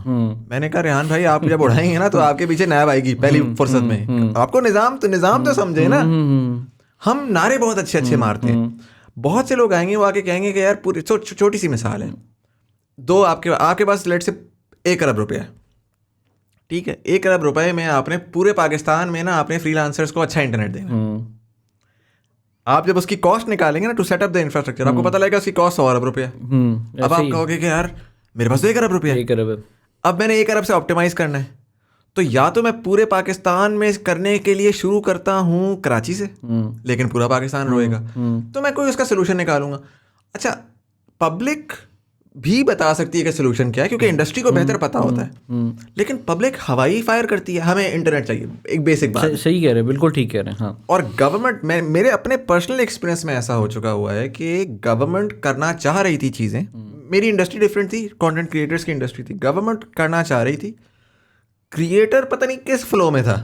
मैंने कहा रेहान भाई, आप जब उड़ाएंगे ना तो आपके पीछे नायब आएगी पहली फुर्सत में। आपको निज़ाम तो समझे ना। हम नारे बहुत अच्छे मारते हैं, बहुत से लोग आएंगे, वो आके कहेंगे कि यार पूरी छोटी सी मिसाल है, आपके पास लेट से 1 अरब रुपया, ठीक है, 1 अरब रुपए में आपने पूरे पाकिस्तान में ना अपने फ्रीलांसर्स को अच्छा इंटरनेट देना। आप जब उसकी कॉस्ट निकालेंगे ना to set up the infrastructure, आपको पता लगेगा उसकी कॉस्ट 100 अरब रुपया। अब आप कहोगे कि यार मेरे पास तो 1 अरब रुपया, अब मैंने 1 अरब से ऑप्टिमाइज करना है, तो या तो मैं पूरे पाकिस्तान में करने के लिए शुरू करता हूँ कराची से, लेकिन पूरा पाकिस्तान रोएगा, तो मैं कोई उसका सोल्यूशन निकालूंगा। अच्छा, पब्लिक भी बता सकती है कि सोल्यूशन क्या है, क्योंकि इंडस्ट्री को बेहतर पता होता है, लेकिन पब्लिक हवाई फायर करती है, हमें इंटरनेट चाहिए, एक बेसिक बात। सही कह रहे हैं, बिल्कुल ठीक कह रहे हैं। हाँ, और गवर्नमेंट, मेरे अपने पर्सनल एक्सपीरियंस में ऐसा हो चुका हुआ है कि गवर्नमेंट करना चाह रही थी चीज़ें, मेरी इंडस्ट्री डिफरेंट थी, कंटेंट क्रिएटर्स की इंडस्ट्री थी, गवर्नमेंट करना चाह रही थी, क्रिएटर पता नहीं किस फ्लो में था,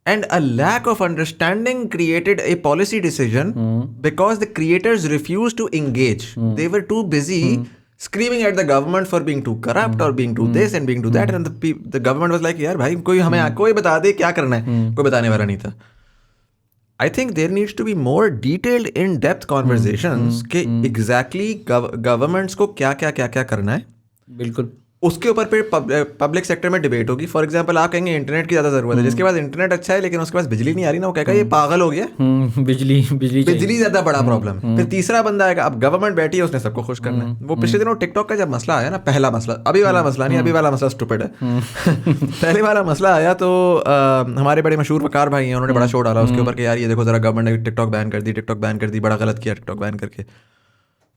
and a lack of understanding created a policy decision because the creators refused to engage. They were too busy screaming at the government for being too corrupt or being too this and being too that, and the government was like, यार भाई कोई हमें कोई बता दे क्या करना है, कोई बताने वाला नहीं था। I think there needs to be more detailed in-depth conversations कि exactly governments को क्या करना है। बिल्कुल, उसके ऊपर फिर पब्लिक सेक्टर में डिबेट होगी। फॉर एग्जांपल आप कहेंगे इंटरनेट की ज़्यादा ज़रूरत है, जिसके पास इंटरनेट अच्छा है लेकिन उसके पास बिजली नहीं आ रही ना, वो कहेगा ये पागल हो गया, बिजली ज़्यादा बड़ा प्रॉब्लम है। फिर तीसरा बंदा आएगा, अब गवर्नमेंट बैठी है, उसने सबको खुश करना है। वो पिछले दिनों टिकटॉक का जब मसला आया ना, पहला मसला, अभी वाला मसला नहीं, अभी वाला मसला स्टूपिड है। पहले वाला मसला आया तो हमारे बड़े मशहूर वकार भाई हैं, उन्होंने बड़ा शो डाला उसके ऊपर कि यार ये देखो जरा गवर्नमेंट ने टिकटॉक बैन कर दी, बड़ा गलत किया टिकटॉक बैन करके।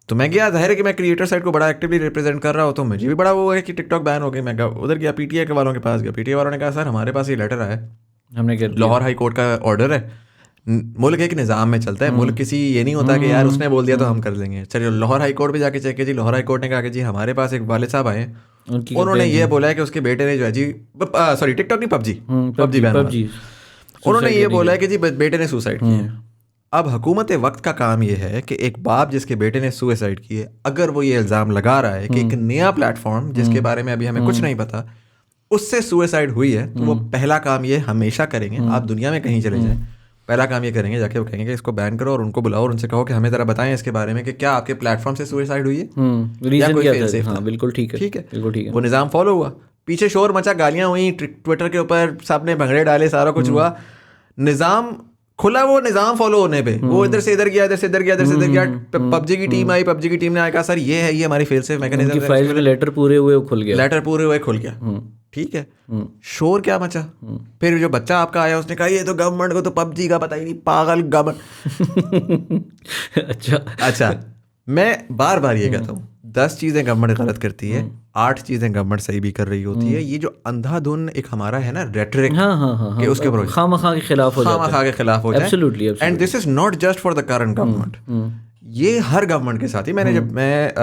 तो मैं गया, जाहिर है कि मैं क्रिएटर साइड को बड़ा एक्टिवली रिप्रेजेंट कर रहा हूँ, तो मुझे भी बड़ा वो है कि टिकटॉक बैन हो गई। मैं उधर गया, पीटीआई के वालों के पास गया, पीटीआई वालों ने कहा सर हमारे पास ये लेटर आया है, हमने लाहौर हाई कोर्ट का ऑर्डर है, मुल्क एक निज़ाम में चलता है, मुल्क किसी ये नहीं होता कि यार उसने बोल दिया तो हम कर लेंगे। चलिए लाहौर हाई कोर्ट पे जाके चेक किया जी, लाहौर हाई कोर्ट ने कहा कि जी हमारे पास एक वालिद साहब आए, उन्होंने ये बोला है कि उसके बेटे ने जो है जी, सॉरी टिकटॉक नहीं, पबजी बैन, उन्होंने ये बोला है कि जी बेटे ने सुसाइड किया है। अब हुकूमत वक्त का काम ये है कि एक बाप जिसके बेटे ने सुसाइड किए, अगर वो ये इल्ज़ाम लगा रहा है कि एक नया प्लेटफॉर्म जिसके बारे में अभी हमें कुछ नहीं पता उससे सुसाइड हुई है, तो वो पहला काम ये हमेशा करेंगे, आप दुनिया में कहीं चले जाएं, पहला काम ये करेंगे, जाके वो कहेंगे कि इसको बैन करो और उनको बुलाओ और उनसे कहो कि हमें ज़रा बताएं इसके बारे में कि क्या आपके प्लेटफॉर्म से सुसाइड हुई है या कोई फेल सेफ था। बिल्कुल ठीक है, बिल्कुल ठीक है। वो निज़ाम फॉलो हुआ, पीछे शोर मचा, गालियाँ हुई, ट्विटर के ऊपर सब ने भंगड़े डाले, सारा कुछ हुआ, निज़ाम खुला, वो निज़ाम फॉलो होने पे वो इधर से इधर गया, इधर से इधर गया, इधर से इधर गया। पबजी की टीम आई, पबजी की टीम ने कहा सर ये है, ये हमारी फेल सेफ मैकेनिज्म है, फाइल में लेटर पूरे हुए खुल गया, ठीक है। शोर क्या मचा, फिर जो बच्चा आपका आया उसने कहा ये तो गवर्नमेंट को तो पबजी का पता ही नहीं, पागल गवर्नमेंट। अच्छा, मैं बार बार ये कहता हूँ 10 चीज़ें गवर्नमेंट गलत करती है, 8 चीज़ें गवर्नमेंट सही भी कर रही होती है। ये जो अंधाधुन एक हमारा है ना रेटरिक, कि उसके खामखा के खिलाफ हो जाए, absolutely, and this is not just for the current government, ये हर गवर्नमेंट के साथ ही। मैंने जब मैं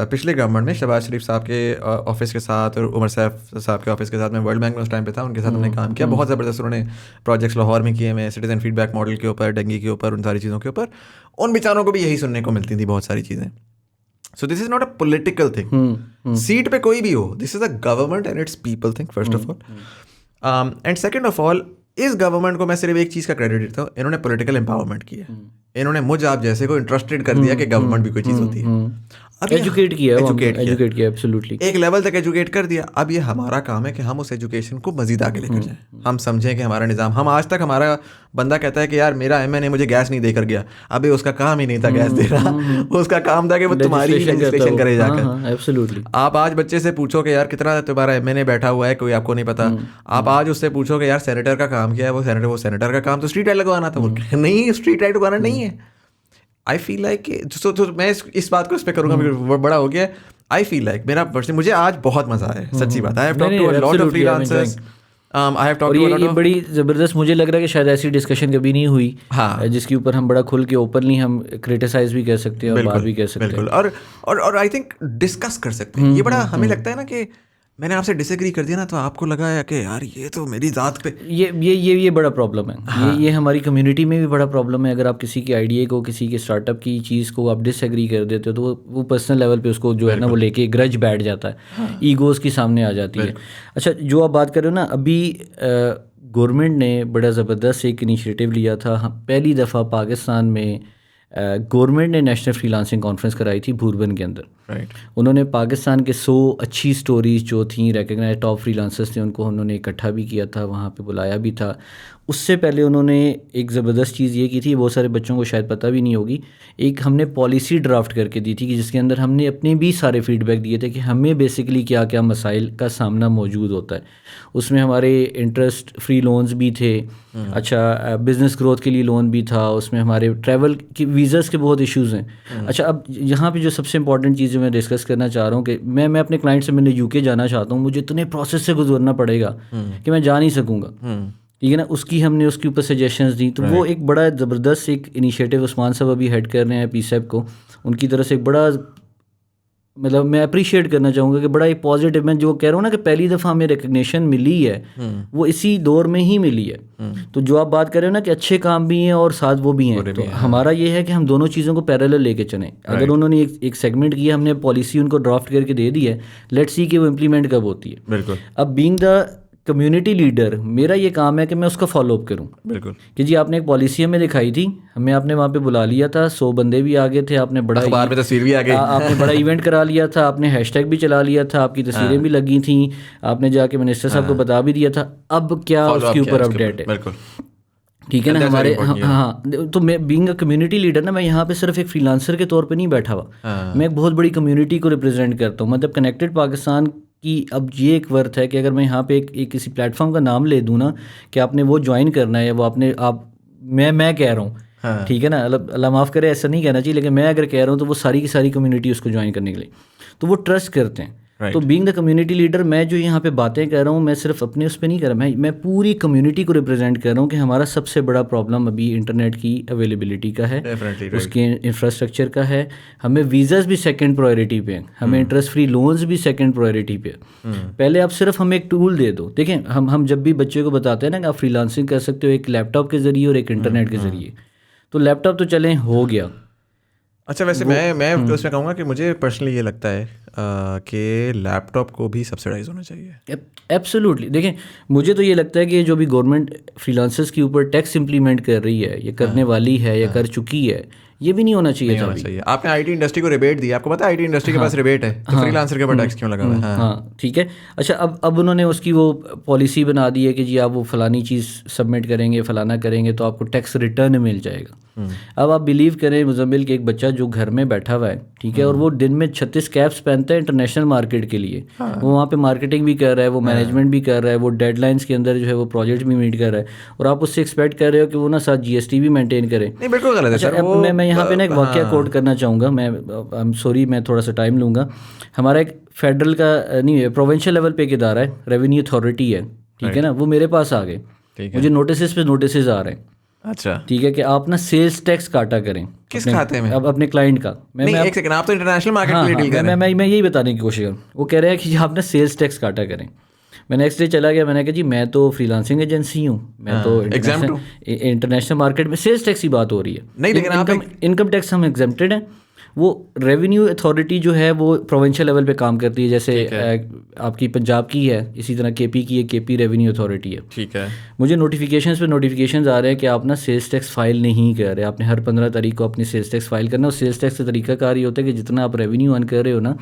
पिछले गवर्नमेंट में शहबाज शरीफ साहब के ऑफिस के साथ और उमर सैफ साहब के ऑफिस के साथ, मैं वर्ल्ड बैंक में उस टाइम पे था, उनके साथ हमने काम किया, बहुत ज़बरदस्त उन्होंने प्रोजेक्ट्स लाहौर में किए, मैं सिटीजन फीडबैक मॉडल के ऊपर, डेंगू के ऊपर, उन सारी चीज़ों के ऊपर। उन बेचारों को भी यही सुनने को मिलती थी बहुत सारी चीज़ें। So this is not a political thing. Seat पे कोई भी हो, this is a government and it's people thing first of all. And second of all, इस गवर्नमेंट को मैं सिर्फ एक चीज़ का क्रेडिट देता हूँ, इन्होंने पॉलिटिकल एम्पावरमेंट किया, इन्होंने मुझ आप जैसे को इंटरेस्टेड कर दिया कि गवर्नमेंट भी कोई चीज़ होती है, एजुकेट किया, एब्सोल्युटली एक लेवल तक एजुकेट कर दिया। अब ये हमारा काम है कि हम उस एजुकेशन को मजीद आगे लेकर जाएं, हम समझें कि हमारा निज़ाम, हम आज तक हमारा बंदा कहता है कि यार मेरा एमएनए मुझे गैस नहीं देकर गया, अभी उसका काम ही नहीं था गैस देना, उसका काम था कि वो तुम्हारी लेजिस्लेशन करे जाकर। एब्सोल्युटली, आप आज बच्चे से पूछो कि यार कितना तुम्हारा एमएनए बैठा हुआ है, कोई आपको नहीं पता। आप आज उससे पूछो कि यार सेनेटर का काम क्या है, वो सेनेटर का काम तो स्ट्रीट लाइट लगवाना था, नहीं स्ट्रीट लाइट लगवाना नहीं है। आई फील लाइक मैं इस बात को इस पे करूँगा, वो बड़ा हो गया। आई फील लाइक मेरा पर्सनली, मुझे आज बहुत मज़ा आया, सच्ची बात। I have talked to a lot of freelancers, I have talked to a lot of, बड़ी ज़बरदस्त, मुझे लग रहा है कि शायद ऐसी डिस्कशन कभी नहीं हुई, हाँ, जिसके ऊपर हम बड़ा खुल के ओपनली हम क्रिटिसाइज भी कर सकते हैं और बात भी कर सकते हैं, बिल्कुल, और आई थिंक डिस्कस कर सकते हैं। ये बड़ा हमें लगता है ना कि मैंने आपसे डिसएग्री कर दिया ना, तो आपको लगा है कि यार ये तो मेरी ज़ात पे, ये बड़ा प्रॉब्लम है। हाँ। ये हमारी कम्युनिटी में भी बड़ा प्रॉब्लम है। अगर आप किसी के आइडिया को, किसी के स्टार्टअप की चीज़ को आप डिसएग्री कर देते हो, तो वो पर्सनल लेवल पे उसको जो है ना वो लेके ग्रज बैठ जाता है, हाँ। ईगोज़ की सामने आ जाती है। अच्छा, जो आप बात कर रहे हो ना, अभी गवर्नमेंट ने बड़ा ज़बरदस्त एक इनिशिएटिव लिया था, पहली दफ़ा पाकिस्तान में गवर्नमेंट ने नेशनल फ्रीलांसिंग कॉन्फ्रेंस कराई थी भूरबन के अंदर, राइट। उन्होंने पाकिस्तान के 100 अच्छी स्टोरीज जो थी, रिकग्नाइज टॉप फ्रीलांसर्स थे, उनको उन्होंने इकट्ठा भी किया था, वहाँ पे बुलाया भी था। उससे पहले उन्होंने एक ज़बरदस्त चीज़ ये की थी, बहुत सारे बच्चों को शायद पता भी नहीं होगी, एक हमने पॉलिसी ड्राफ्ट करके दी थी कि जिसके अंदर हमने अपने भी सारे फीडबैक दिए थे कि हमें बेसिकली क्या क्या मसाइल का सामना मौजूद होता है। उसमें हमारे इंटरेस्ट फ्री लोन्स भी थे, अच्छा बिज़नेस ग्रोथ के लिए लोन भी था, उसमें हमारे ट्रैवल की वीज़ास के बहुत इश्यूज़ हैं। अच्छा, अब यहाँ पे जो सबसे इंपॉर्टेंट चीज़ जो मैं डिस्कस करना चाह रहा हूँ कि मैं अपने क्लाइंट से मैंने यूके जाना चाहता हूँ, मुझे इतने प्रोसेस से गुजरना पड़ेगा कि मैं जा नहीं सकूँगा, ठीक है ना। हमने उसके ऊपर सजेशंस दी, तो वो एक बड़ा ज़बरदस्त एक इनिशिएटिव उस्मान साहब अभी हेड कर रहे हैं पीसेप को, उनकी तरफ से एक बड़ा मतलब मैं अप्रिशिएट करना चाहूँगा कि बड़ा एक पॉजिटिव, मैं जो कह रहा हूँ ना कि पहली दफ़ा हमें रिकग्निशन मिली है वो इसी दौर में ही मिली है। तो जो आप बात कर रहे हो ना कि अच्छे काम भी हैं और साथ वो भी हैं, तो हमारा ये है कि हम दोनों चीज़ों को पैरेलल लेके चलें। अगर उन्होंने एक सेगमेंट किया, हमने पॉलिसी उनको ड्राफ्ट करके दे दी है, लेट्स सी कि वो इम्प्लीमेंट कब होती है। बिल्कुल। अब बीइंग द कम्युनिटी लीडर मेरा ये काम है कि मैं उसका फॉलोअप करूं। बिल्कुल कि जी आपने एक पॉलिसी हमें दिखाई थी, हमें आपने वहाँ पे बुला लिया था, 100 बंदे भी आ गए थे, आपने बड़ा अखबार में तस्वीर भी आ गई, आपने बड़ा इवेंट करा लिया था, आपने हैशटैग भी चला लिया था, आपकी तस्वीरें भी लगी थी, आपने जाके मिनिस्टर साहब को बता भी दिया था। अब क्या उसके ऊपर अपडेट है? बिल्कुल ठीक है ना। हमारे हाँ, तो मैं बीइंग अ कम्युनिटी लीडर ना, मैं यहाँ पे सिर्फ एक फ्रीलांसर के तौर पे नहीं बैठा हुआ, मैं एक बहुत बड़ी कम्युनिटी को रिप्रेजेंट करता हूँ। मतलब कनेक्टेड पाकिस्तान की अब ये एक वर्थ है कि अगर मैं यहाँ पे एक किसी प्लेटफॉर्म का नाम ले दूँ ना कि आपने वो ज्वाइन करना है, या वो आपने मैं कह रहा हूँ, ठीक है ना, अल्लाह माफ़ करे ऐसा नहीं कहना चाहिए, लेकिन मैं अगर कह रहा हूँ तो वो सारी की सारी कम्युनिटी उसको ज्वाइन करने के लिए, तो वो ट्रस्ट करते हैं। तो बीइंग द कम्युनिटी लीडर, मैं जो यहाँ पे बातें कर रहा हूँ, मैं सिर्फ अपने उस पर नहीं कर रहा, मैं पूरी कम्युनिटी को रिप्रेजेंट कर रहा हूँ कि हमारा सबसे बड़ा प्रॉब्लम अभी इंटरनेट की अवेलेबिलिटी का है, उसके इंफ्रास्ट्रक्चर का है। हमें वीज़ास भी सेकंड प्रायोरिटी पे हैं, हमें इंटरेस्ट फ्री लोन्स भी सेकंड प्रायोरिटी पे। पहले आप सिर्फ हमें एक टूल दे दो। देखें, हम जब भी बच्चे को बताते हैं ना कि आप फ्रीलांसिंग कर सकते हो एक लैपटॉप के ज़रिए और एक इंटरनेट के ज़रिए, तो लैपटॉप तो चलें हो गया। अच्छा, वैसे मैं उसमें कहूँगा कि मुझे पर्सनली ये लगता है कि लैपटॉप को भी सब्सिडाइज होना चाहिए। एब्सोल्युटली। देखें, मुझे तो ये लगता है कि जो भी गवर्नमेंट फ्रीलांसर्स के ऊपर टैक्स इंप्लीमेंट कर रही है, ये करने वाली है या कर चुकी है, ये भी नहीं होना चाहिए था। आपने आईटी इंडस्ट्री को रिबेट दिया, आपको पता है आईटी इंडस्ट्री के पास रिबेट है, तो फ्रीलांसर के ऊपर टैक्स क्यों लगा हुआ है? हाँ, ठीक है। अच्छा, अब उन्होंने उसकी वो पॉलिसी बना दी है कि जी आप वो फलानी चीज़ सबमिट करेंगे, फलाना करेंगे तो आपको टैक्स रिटर्न मिल जाएगा। अब आप बिलीव करें मुजम्मिल के एक बच्चा जो घर में बैठा हुआ है, ठीक है, और वो दिन में 36 कैप्स पहनता है इंटरनेशनल मार्केट के लिए, वो वहाँ पे मार्केटिंग भी कर रहा है, वो मैनेजमेंट भी कर रहा है, वो डेडलाइंस के अंदर जो है वो प्रोजेक्ट भी मीट कर रहा है, और आप उससे एक्सपेक्ट कर रहे हो कि वो ना साथ जीएसटी भी मेंटेन करे। नहीं, बिल्कुल गलत है सर। मैं यहाँ पे ना एक वाकया कोट करना चाहूँगा, मैं आई एम सॉरी, मैं थोड़ा सा टाइम लूँगा। हमारा एक फेडरल का नहीं है, प्रोविंशियल लेवल पे एक इदारा है, रेवेन्यू अथॉरिटी है, ठीक है ना, वो मेरे पास आ गए, मुझे नोटिस पे नोटिस आ रहे हैं। अच्छा, ठीक है कि आप ना सेल्स टैक्स काटा करें। किस खाते में? अब अपने क्लाइंट का। एक सेकंड, आप तो इंटरनेशनल मार्केट के लिए डील कर रहे हैं। मैं यही बताने की कोशिश कर, वो कह रहे हैं कि आप ना सेल्स टैक्स काटा करें। मैं नेक्स्ट डे चला गया, मैंने कहा जी मैं तो फ्रीलांसिंग एजेंसी हूँ, मैं तो इंटरनेशनल मार्केट में सेल्स टैक्स की बात हो रही है। नहीं, लेकिन इनकम टैक्स हम एग्जेम्प्टेड हैं। वो रेवेन्यू अथॉरिटी जो है वो प्रोविंशियल लेवल पे काम करती है, जैसे आपकी पंजाब की है, इसी तरह केपी की है, केपी रेवेन्यू अथॉरिटी है, ठीक है। मुझे नोटिफिकेशंस आ रहे हैं कि आप ना सेल्स टैक्स फाइल नहीं कर रहे, आपने हर 15 तारीख को अपनी सेल्स टैक्स फाइल करना। और सेल्स टैक्स का तरीकाकार ये होता है कि जितना आप रेवेन्यू अर्न कर रहे हो ना,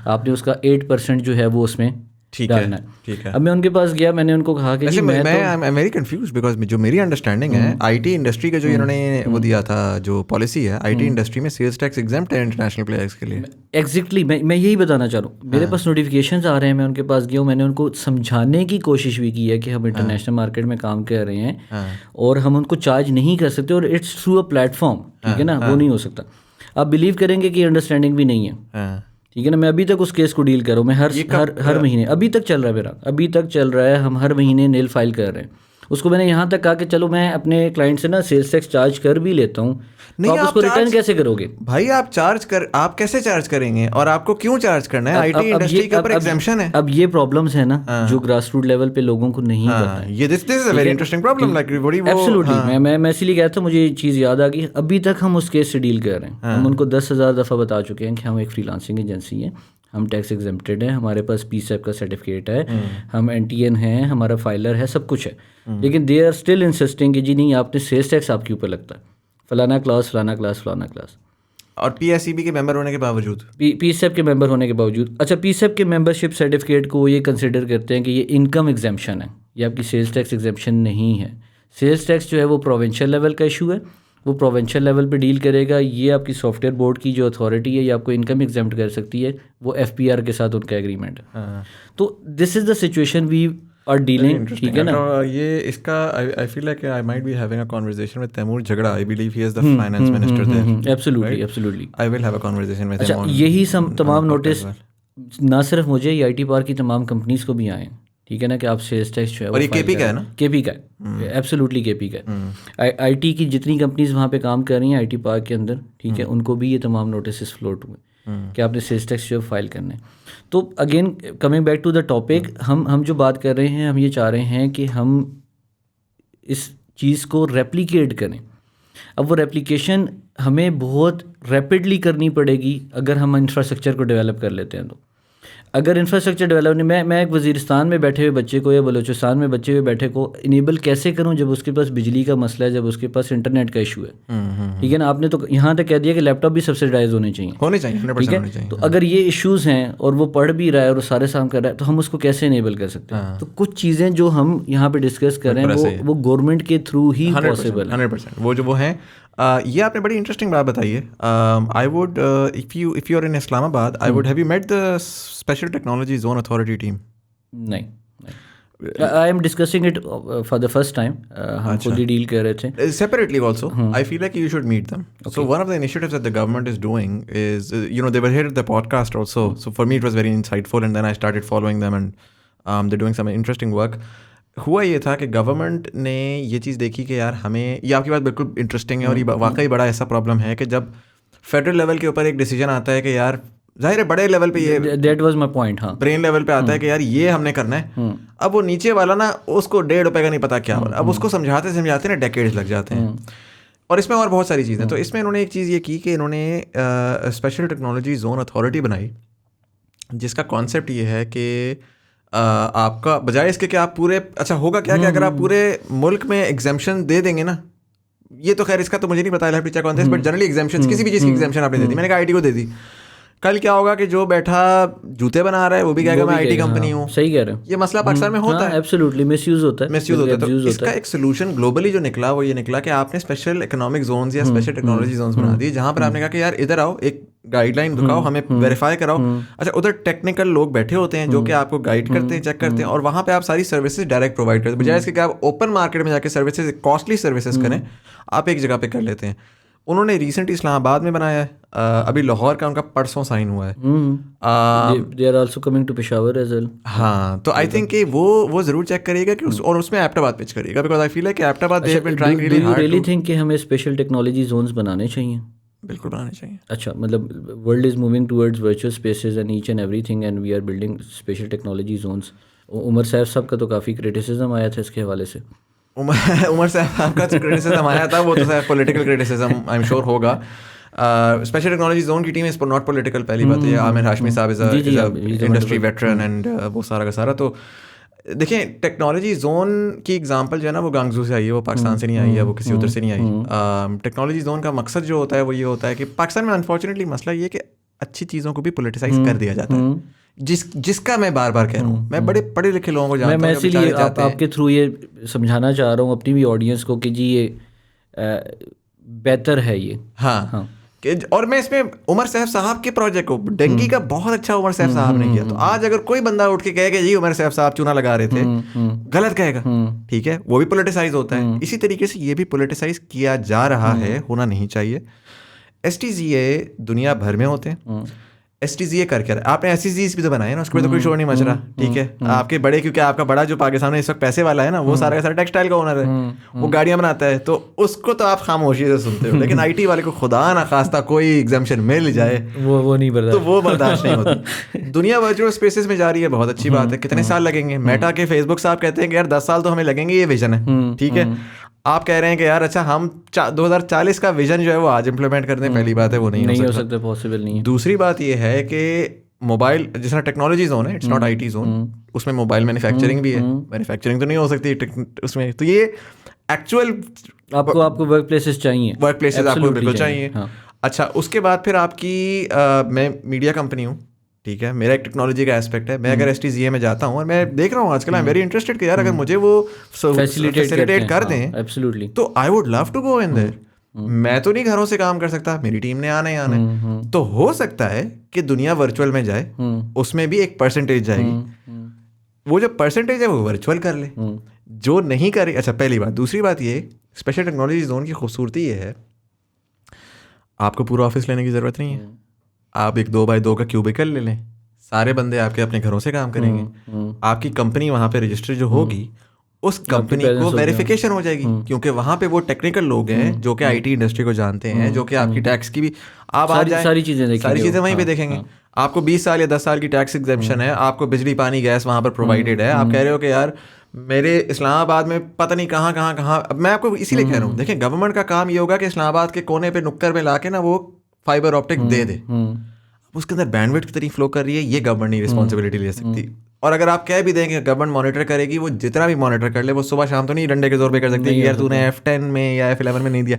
आपने उसका 8% जो है वो उसमें डालना है। ठीक है। अब मैं उनके पास गया, मैंने उनको कहा कि मैं वेरी कंफ्यूज, बिकॉज जो मेरी अंडरस्टैंडिंग है आईटी इंडस्ट्री का जो इन्होंने वो दिया था, जो पॉलिसी है आईटी इंडस्ट्री में सेल्स टैक्स एग्जेम्प्ट है इंटरनेशनल प्लेयर्स के लिए। एग्जैक्टली, मैं यही बताना चाह रहा हूँ। मेरे पास नोटिफिकेशंस आ रहे हैं, मैं उनके पास गया हूँ, मैंने उनको समझाने की कोशिश भी की है कि हम इंटरनेशनल मार्केट में काम कर रहे हैं और हम उनको चार्ज नहीं कर सकते, और इट्स थ्रू अ प्लेटफॉर्म, ठीक है ना, वो नहीं हो सकता। आप बिलीव करेंगे कि अंडरस्टैंडिंग भी नहीं है, ठीक है ना। मैं अभी तक उस केस को डील कर रहा हूँ, मैं हर महीने, अभी तक चल रहा है मेरा, अभी तक चल रहा है, हम हर महीने नील फाइल कर रहे हैं। उसको मैंने यहाँ तक कहा कि चलो मैं अपने क्लाइंट से ना सेल्स टैक्स चार्ज कर भी लेता हूँ, तो आप उसको रिटर्न कैसे करोगे भाई? आप कैसे चार्ज करेंगे, और आपको क्यों चार्ज करना है? आईटी इंडस्ट्री के ऊपर एग्जेम्पशन है। अब ये प्रॉब्लम्स है ना जो ग्रास रूट लेवल पे लोगों को नहीं पता है। ये this is a very interesting problem, like absolutely. मैं इसीलिए कहता हूँ, मुझे ये चीज़ याद आ गई, अभी तक हम उस केस से डील कर रहे हैं। हम उनको 10,000 दफ़ा बता चुके हैं कि हम एक फ्रीलांसिंग एजेंसी है, हम टैक्स एग्जेम्प्टेड हैं, हमारे पास पीसेप का सर्टिफिकेट है, हम एनटीएन हैं, हमारा फाइलर है, सब कुछ है, लेकिन दे आर स्टिल इंसिस्टिंग कि जी नहीं, आपने सेल्स टैक्स आपके ऊपर लगता है, फलाना क्लास फलाना क्लास फलाना क्लास। और पीएसईबी के मेंबर होने के बावजूद, पीसेप के मेंबर होने के बावजूद, अच्छा, पीसेप के मेंबरशिप सर्टिफिकेट को ये कंसिडर करते हैं कि ये इनकम एग्जेम्पशन है, ये आपकी सेल्स टैक्स एग्जेम्पशन नहीं है। सेल्स टैक्स जो है वो प्रोविंशियल लेवल का इशू है, वो प्रोविंशियल लेवल पे डील करेगा। ये आपकी सॉफ्टवेयर बोर्ड की जो अथॉरिटी है ये आपको इनकम एग्जेम्प्ट कर सकती है, वो FPR के साथ उनका एग्रीमेंट है। तो this is the situation we are dealing, ठीक है ना। ये इसका I feel like I might be having a conversation with Taimur Jhagra. I believe he is the finance minister there. Absolutely absolutely I will have a conversation with अच्छा, यही सब तमाम notice ना सिर्फ मुझे, ये IT पार्क की तमाम कंपनीज को भी आए हैं, ठीक है ना, कि आप सेल्स टैक्स जो है और ये KP का है ना, KP का है, एब्सोल्युटली KP का है। IT की जितनी कंपनीज वहाँ पे काम कर रही हैं IT पार्क के अंदर, ठीक है, उनको भी ये तमाम नोटिस फ्लोट हुए कि आपने सेल्स टैक्स जो फाइल करना है। तो again coming back to the topic, हम जो बात कर रहे हैं, हम ये चाह रहे हैं कि हम इस चीज़ को रेप्लिकेट करें। अब वो रेप्लिकेशन हमें बहुत रैपिडली करनी पड़ेगी अगर हम इंफ्रास्ट्रक्चर को डेवलप कर लेते हैं। तो अगर इंफ्रास्ट्रक्चर डेवलप नहीं, मैं एक वज़ीरिस्तान में बैठे हुए बच्चे को या बलूचिस्तान में बच्चे हुए बैठे को इनेबल कैसे करूं जब उसके पास बिजली का मसला है, जब उसके पास इंटरनेट का इशू है, ठीक है ना। आपने तो यहाँ तक कह दिया कि लैपटॉप भी सब्सिडाइज होने चाहिए, 100% होने चाहिए। तो अगर ये इश्यूज़ हैं और वो पढ़ भी रहा है और वो सारे काम कर रहा है, तो हम उसको कैसे इनेबल कर सकते हैं। तो कुछ चीज़ें जो हम यहाँ पे डिस्कस कर रहे हैं वो गवर्नमेंट के थ्रू ही पॉसिबल है। 100% वो हैं। ये आपने बड़ी इंटरेस्टिंग बात बताई है। I would if you are in Islamabad, I would have you met the special technology zone authority team? नहीं, I am discussing it for the first time. हम खुद ही डील कर रहे थे separately also. I feel like you should meet them. So one of the initiatives that the government is doing is, they were here at the podcast also. So for me it was very insightful, and then I started following them, and they're doing some interesting work. हुआ ये था कि government ने ये चीज़ देखी कि यार हमें, ये आपकी बात बिल्कुल इंटरेस्टिंग है और ये वाकई बड़ा ऐसा प्रॉब्लम है कि जब फेडरल लेवल के ऊपर एक डिसीजन आता है कि यार जाहिर है बड़े लेवल पे ये दैट वाज माय पॉइंट, हाँ, ब्रेन लेवल पे आता है कि यार ये हमने करना है। अब वो नीचे वाला ना, उसको ₹1.5 का नहीं पता क्या हो रहा है। अब उसको समझाते समझाते ना डेकेड्स लग जाते हैं। और इसमें और बहुत सारी चीज़ें। तो इसमें इन्होंने एक चीज़ ये की कि इन्होंने स्पेशल टेक्नोलॉजी जोन अथॉरिटी बनाई, जिसका कॉन्सेप्ट ये है कि आपका बजाय इसके कि आप पूरे, अच्छा होगा क्या कि अगर आप पूरे मुल्क में एग्जेम्पशन दे देंगे ना, ये तो खैर इसका तो मुझे नहीं पता है teacher contest, but generally exemption किसी भी चीज़ की एग्जेम्पशन आपने दे दी, मैंने कहा IT को दे दी, कल क्या होगा कि जो बैठा जूते बना रहा है वो भी कहेगा मैं IT कंपनी हूँ। सही कह रहे हो, ये मसला पाकिस्तान में होता है, एब्सोल्युटली मिसयूज होता है। तो इसका एक सोल्यूशन ग्लोबली जो निकला वो ये निकला कि आपने स्पेशल इकोनॉमिक जोन्स या स्पेशल टेक्नोलॉजी जोन्स बना दिए, जहाँ पर आपने कहा कि यार इधर आओ, एक गाइडलाइन दिखाओ, हमें वेरीफाई कराओ। अच्छा, उधर टेक्निकल लोग बैठे होते हैं जो कि आपको गाइड करते हैं, चेक करते हैं, और वहाँ पे आप सारी सर्विसेज डायरेक्ट प्रोवाइड करते हैं, बजाय इसके कि आप ओपन मार्केट में जाके सर्विसेज, कॉस्टली सर्विसेज करें, आप एक जगह पे कर लेते हैं। उन्होंने रिसेंट इस्लामाबाद में बनाया है, अभी लाहौर का उनका परसों साइन हुआ है। They are also coming to Peshawar as well. हाँ, तो आई थिंक कि वो जरूर चेक करिएगा कि और उसमें एबटाबाद पिच करिएगा, बिकॉज आई फील है कि Abbottabad they have been trying really hard. Really think कि हमें स्पेशल टेक्नोलॉजी जोन्स बनाने चाहिए? बिल्कुल बनाने चाहिए। अच्छा, मतलब world is moving towards virtual spaces and each and everything, and we are building special technology zones. Umar साहब साहब का तो काफ़ी क्रिटिसिज्म आया था इसके हवाले से। उमर साहब का क्रिटिसिज्म आया था, वो तो शायद political criticism I am sure होगा। स्पेशल टेक्नोलॉजी जोन की टीम इज नॉट पॉलिटिकल, पहली बात है। आमिर हाशमी साहब is a industry veteran and वो सारा का सारा। तो देखिए, टेक्नोलॉजी जोन की एग्जांपल जो है ना, वो गांगजू से आई है, वो पाकिस्तान से नहीं आई है, वो किसी उधर से नहीं आई। टेक्नोलॉजी जोन का मकसद जो होता है वो ये होता है कि पाकिस्तान में अनफॉर्चुनेटली मसला ये कि अच्छी चीज़ों को भी पोलिटिसाइज कर दिया जाता है, जिसका मैं बार बार कह रहा हूँ। मैं बड़े पढ़े लिखे लोगों को जानता हूँ, मैं इसीलिए आपके थ्रू ये समझाना चाह रहा हूँ अपनी भी ऑडियंस को कि जी ये बेहतर है ये। हाँ। और मैं इसमें उमर सैफ साहब के प्रोजेक्ट को, डेंगी का बहुत अच्छा उमर सैफ साहब ने किया। तो आज अगर कोई बंदा उठ के कहे कि जी उमर सैफ साहब चूना लगा रहे थे, गलत कहेगा, ठीक है, वो भी पोलिटिसाइज होता है। इसी तरीके से ये भी पोलिटिसाइज किया जा रहा है, होना नहीं चाहिए। STZA दुनिया भर में होते हैं। STZA करके आपने STZs भी तो बनाए ना, उसके तो कोई शोर नहीं मच रहा, ठीक है। आपके बड़े, क्योंकि आपका बड़ा जो पाकिस्तान में इस वक्त पैसे वाला है ना, वो सारा का सारा टेक्सटाइल का ओनर है, वो गाड़ियां बनाता है, तो उसको तो आप खामोशी से सुनते हो। लेकिन IT वाले को खुदा ना खास्ता कोई एग्जाम्पशन मिल जाए, वो नहीं बर्दाश्त, तो वो बर्दाश्त नहीं होती। दुनिया वर्चुअल स्पेसेस में जा रही है, बहुत अच्छी बात है। कितने साल लगेंगे? मेटा के फेसबुक साहब कहते हैं कि यार 10 साल तो हमें लगेंगे, ये विजन है, ठीक है। आप कह रहे हैं कि यार अच्छा हम 2040 का विजन जो है वो आज इंप्लीमेंट कर दें, पहली बात है वो नहीं हो सकता, पॉसिबल नहीं है। दूसरी बात ये है कि मोबाइल जिस तरह टेक्नोलॉजी जोन है, इट्स नॉट IT जोन, उसमें मोबाइल मैन्युफैक्चरिंग भी है। मैन्युफैक्चरिंग तो नहीं हो सकती उसमें, तो ये एक्चुअल आपको वर्क प्लेसेस चाहिए, वर्क प्लेसेस आपको बिल्कुल चाहिए। अच्छा, उसके बाद फिर आपकी मैं मीडिया कंपनी हूँ, ठीक है, मेरा एक टेक्नोलॉजी का एस्पेक्ट है। मैं अगर STZA में जाता हूँ और मैं देख रहा हूँ आजकल आई एम वेरी इंटरेस्टेड कि यार अगर मुझे वो फैसिलिटेट कर दें एब्सोल्युटली, तो I would love to go in there. मैं तो नहीं घरों से काम कर सकता, मेरी टीम ने आना ही आना है। तो हो सकता है कि दुनिया वर्चुअल में जाए, उसमें भी एक परसेंटेज जाएगी, वो जो परसेंटेज है वो वर्चुअल कर ले, जो नहीं करे। अच्छा, पहली बात। दूसरी बात ये, स्पेशल टेक्नोलॉजी जोन की खूबसूरती ये है, आपको पूरा ऑफिस लेने की ज़रूरत नहीं है। आप एक 2x2 का क्यूबिकल ले लें, सारे बंदे आपके अपने घरों से काम करेंगे। आपकी कंपनी वहाँ पे रजिस्टर जो होगी, उस कंपनी को वेरिफिकेशन हो जाएगी, क्योंकि वहाँ पे वो टेक्निकल लोग हैं जो कि IT इंडस्ट्री को जानते हैं, जो कि आपकी टैक्स की भी आप आ जाए सारी चीज़ें वहीं पे देखेंगे। आपको 20 साल या 10 साल की टैक्स एग्जेम्पशन है, आपको बिजली पानी गैस वहाँ पर प्रोवाइडेड है। आप कह रहे हो कि यार मेरे इस्लामाबाद में पता नहीं कहाँ। अब मैं आपको इसीलिए कह रहा हूँ, देखें गवर्नमेंट का काम ये होगा कि इस्लामाबाद के कोने पे नुक्कर में लाके ना वो फाइबर ऑप्टिक दे दे। उसके अंदर बैंडविड्थ कितनी फ्लो कर रही है, ये गवर्नमेंट नहीं रिस्पॉन्सिबिलिटी ले सकती। और अगर आप कह भी देंगे गवर्नमेंट मॉनिटर करेगी, वो जितना भी मॉनिटर कर ले, वो सुबह शाम तो नहीं डंडे के जोर पे कर सकती है कि यार तूने F10 में या F11 में नहीं दिया।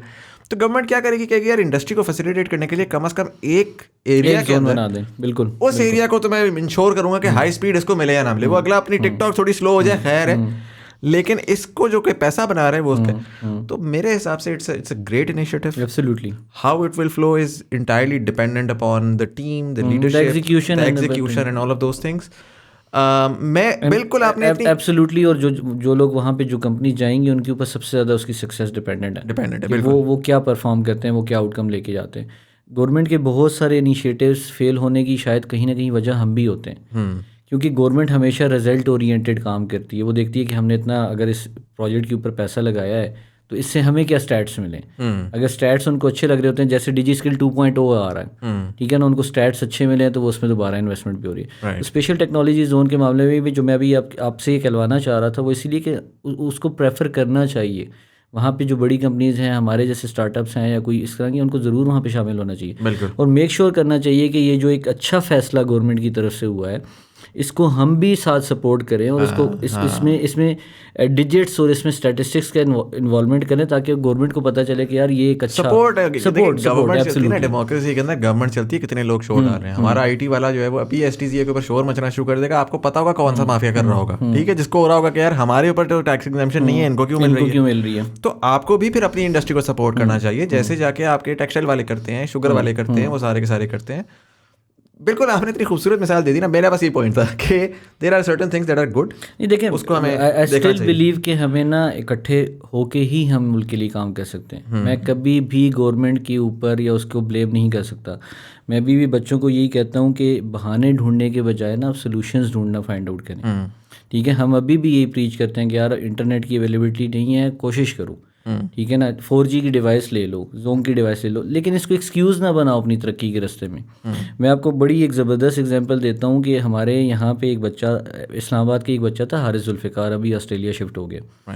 तो गवर्नमेंट क्या करेगी, कहेगी यार इंडस्ट्री को फैसिलिटेट करने के लिए कम से कम एक एरिया के अंदर बना दें, बिल्कुल उस एरिया को तो मैं इंश्योर करूंगा कि हाई स्पीड इसको मिले या ना मिले। वो अगला अपनी टिकटॉक थोड़ी स्लो हो जाए, खैर है, लेकिन इसको जो कोई पैसा बना रहे हैं वो उसका। तो मेरे हिसाब से it's a great initiative. Absolutely, how it will flow is entirely dependent upon the team, the leadership, execution and all of those things. मैं बिल्कुल आपने एब्सोल्युटली, और जो लोग वहाँ पे जो कंपनी जाएंगी उनके ऊपर सबसे ज़्यादा उसकी सक्सेस डिपेंडेंट है। वो क्या परफॉर्म करते हैं, वो क्या आउटकम लेके जाते हैं। गवर्नमेंट के बहुत सारे इनिशिएटिव्स फेल होने की शायद कहीं ना कहीं वजह हम भी होते हैं, क्योंकि गवर्नमेंट हमेशा रिजल्ट ओरिएंटेड काम करती है। वो देखती है कि हमने इतना अगर इस प्रोजेक्ट के ऊपर पैसा लगाया है तो इससे हमें क्या स्टैट्स मिले। अगर स्टैट्स उनको अच्छे लग रहे होते हैं, जैसे डिजी स्किल 2.0 आ रहा है, ठीक है ना, उनको स्टैट्स अच्छे मिले हैं तो वो उसमें दोबारा इन्वेस्टमेंट भी हो रही है। स्पेशल टेक्नोलॉजी जोन के मामले में भी जो मैं अभी आपसे ये कहलवाना चाह रहा था, वो इसीलिए कि उसको प्रेफर करना चाहिए। वहाँ पे जो बड़ी कंपनीज़ हैं, हमारे जैसे स्टार्टअप्स हैं या कोई इस तरह की, उनको ज़रूर वहाँ पे शामिल होना चाहिए और मेक श्योर करना चाहिए कि ये जो एक अच्छा फैसला गवर्नमेंट की तरफ से हुआ है, इसको हम भी साथ सपोर्ट करें और इसको इसमें डिजिट्स और इसमें स्टैटिस्टिक्स का इन्वॉल्वमेंट करें, ताकि गवर्नमेंट को पता चले कि यार ये एक अच्छा सपोर्ट डेमोक्रेसी के अंदर गवर्नमेंट चलती है, कितने लोग शोर डाल रहे हैं। हमारा IT वाला जो है वो अभी STZA के ऊपर शोर मचना शुरू कर देगा, आपको पता होगा कौन सा माफिया कर रहा होगा, ठीक है, जिसको हो रहा होगा कि यार हमारे ऊपर तो टैक्स एग्जेम्पशन नहीं है, इनको क्यों मिल रही है। तो आपको भी फिर अपनी इंडस्ट्री को सपोर्ट करना चाहिए, जैसे जाके आपके टेक्सटाइल वाले करते हैं, शुगर वाले करते हैं, वो सारे के सारे करते हैं। बिल्कुल, आपने इतनी खूबसूरत मिसाल दे दी ना। मेरा बस ये पॉइंट था कि there are certain things that are good. नहीं, देखें, उसको हमें आई स्टिल बिलीव कि हमें ना इकट्ठे होके ही हम मुल्क के लिए काम कर सकते हैं। मैं कभी भी गवर्नमेंट के ऊपर या उसको ब्लेम नहीं कर सकता। मैं अभी भी बच्चों को यही कहता हूँ कि बहाने ढूंढने के बजाय ना आप सोल्यूशंस ढूंढना फाइंड आउट करें, ठीक है। हम अभी भी यही प्रीच करते हैं कि यार इंटरनेट की अवेलेबिलिटी नहीं है, कोशिश करो, ठीक है ना, 4G की डिवाइस ले लो, Zoom की डिवाइस ले लो, लेकिन इसको एक्सक्यूज़ ना बनाओ अपनी तरक्की के रास्ते में। मैं आपको बड़ी एक ज़बरदस्त एग्जांपल देता हूँ कि हमारे यहाँ पे एक बच्चा, इस्लामाबाद के एक बच्चा था, हारिस जुल्फ़िकार, अभी ऑस्ट्रेलिया शिफ्ट हो गया।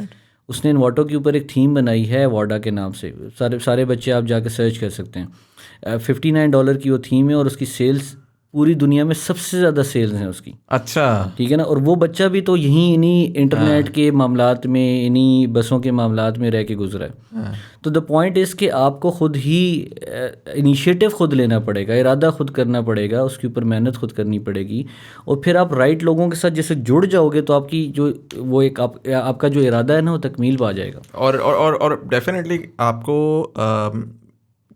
उसने इन्वाटो के ऊपर एक थीम बनाई है वाडा के नाम से। सारे बच्चे आप जाकर सर्च कर सकते हैं। $59 की वो थीम है और उसकी सेल्स पूरी दुनिया में सबसे ज़्यादा सेल्स हैं उसकी। अच्छा, ठीक है ना। और वो बच्चा भी तो यहीं इन्हीं इंटरनेट के मामलात में, इन्हीं बसों के मामलात में रह के गुजरा है। तो द पॉइंट इज़ कि आपको खुद ही इनिशिएटिव खुद लेना पड़ेगा, इरादा खुद करना पड़ेगा, उसके ऊपर मेहनत खुद करनी पड़ेगी, और फिर आप राइट लोगों के साथ जैसे जुड़ जाओगे तो आपकी जो वो एक आपका जो इरादा है ना, वो तकमील पा जाएगा। और डेफिनेटली आपको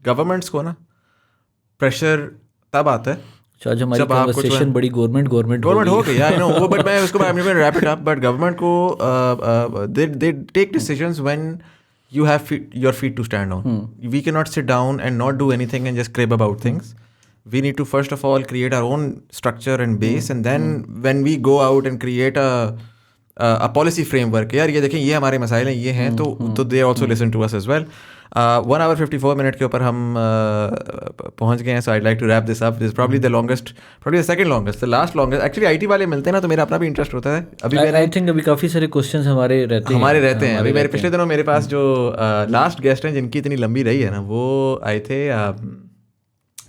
गवर्नमेंट्स को ना प्रेशर तब आता है आज हमारी कन्वर्सेशन बड़ी गवर्नमेंट हो गई, आई नो वो, बट मैं उसको wrap it up. But government को they take decisions when you have your feet to stand on. We cannot sit down and not do anything and just crib about things. We need to first of all create our own structure and base, and then when we go out and create a policy framework, यार ये देखें ये हमारे मसाइल हैं, ये हैं, तो they also listen to us as well. 1 hour 54 minute के ऊपर हम पहुंच गए हैं, so I'd like to wrap this up. This is probably the longest, probably the second longest, the last longest. Actually IT वाले मिलते हैं ना, तो मेरा अपना भी इंटरेस्ट होता है। अभी I think अभी काफ़ी सारे क्वेश्चंस हमारे रहते हैं। अभी मेरे पिछले दिनों मेरे पास जो लास्ट गेस्ट हैं जिनकी इतनी लंबी रही है ना, वो आए थे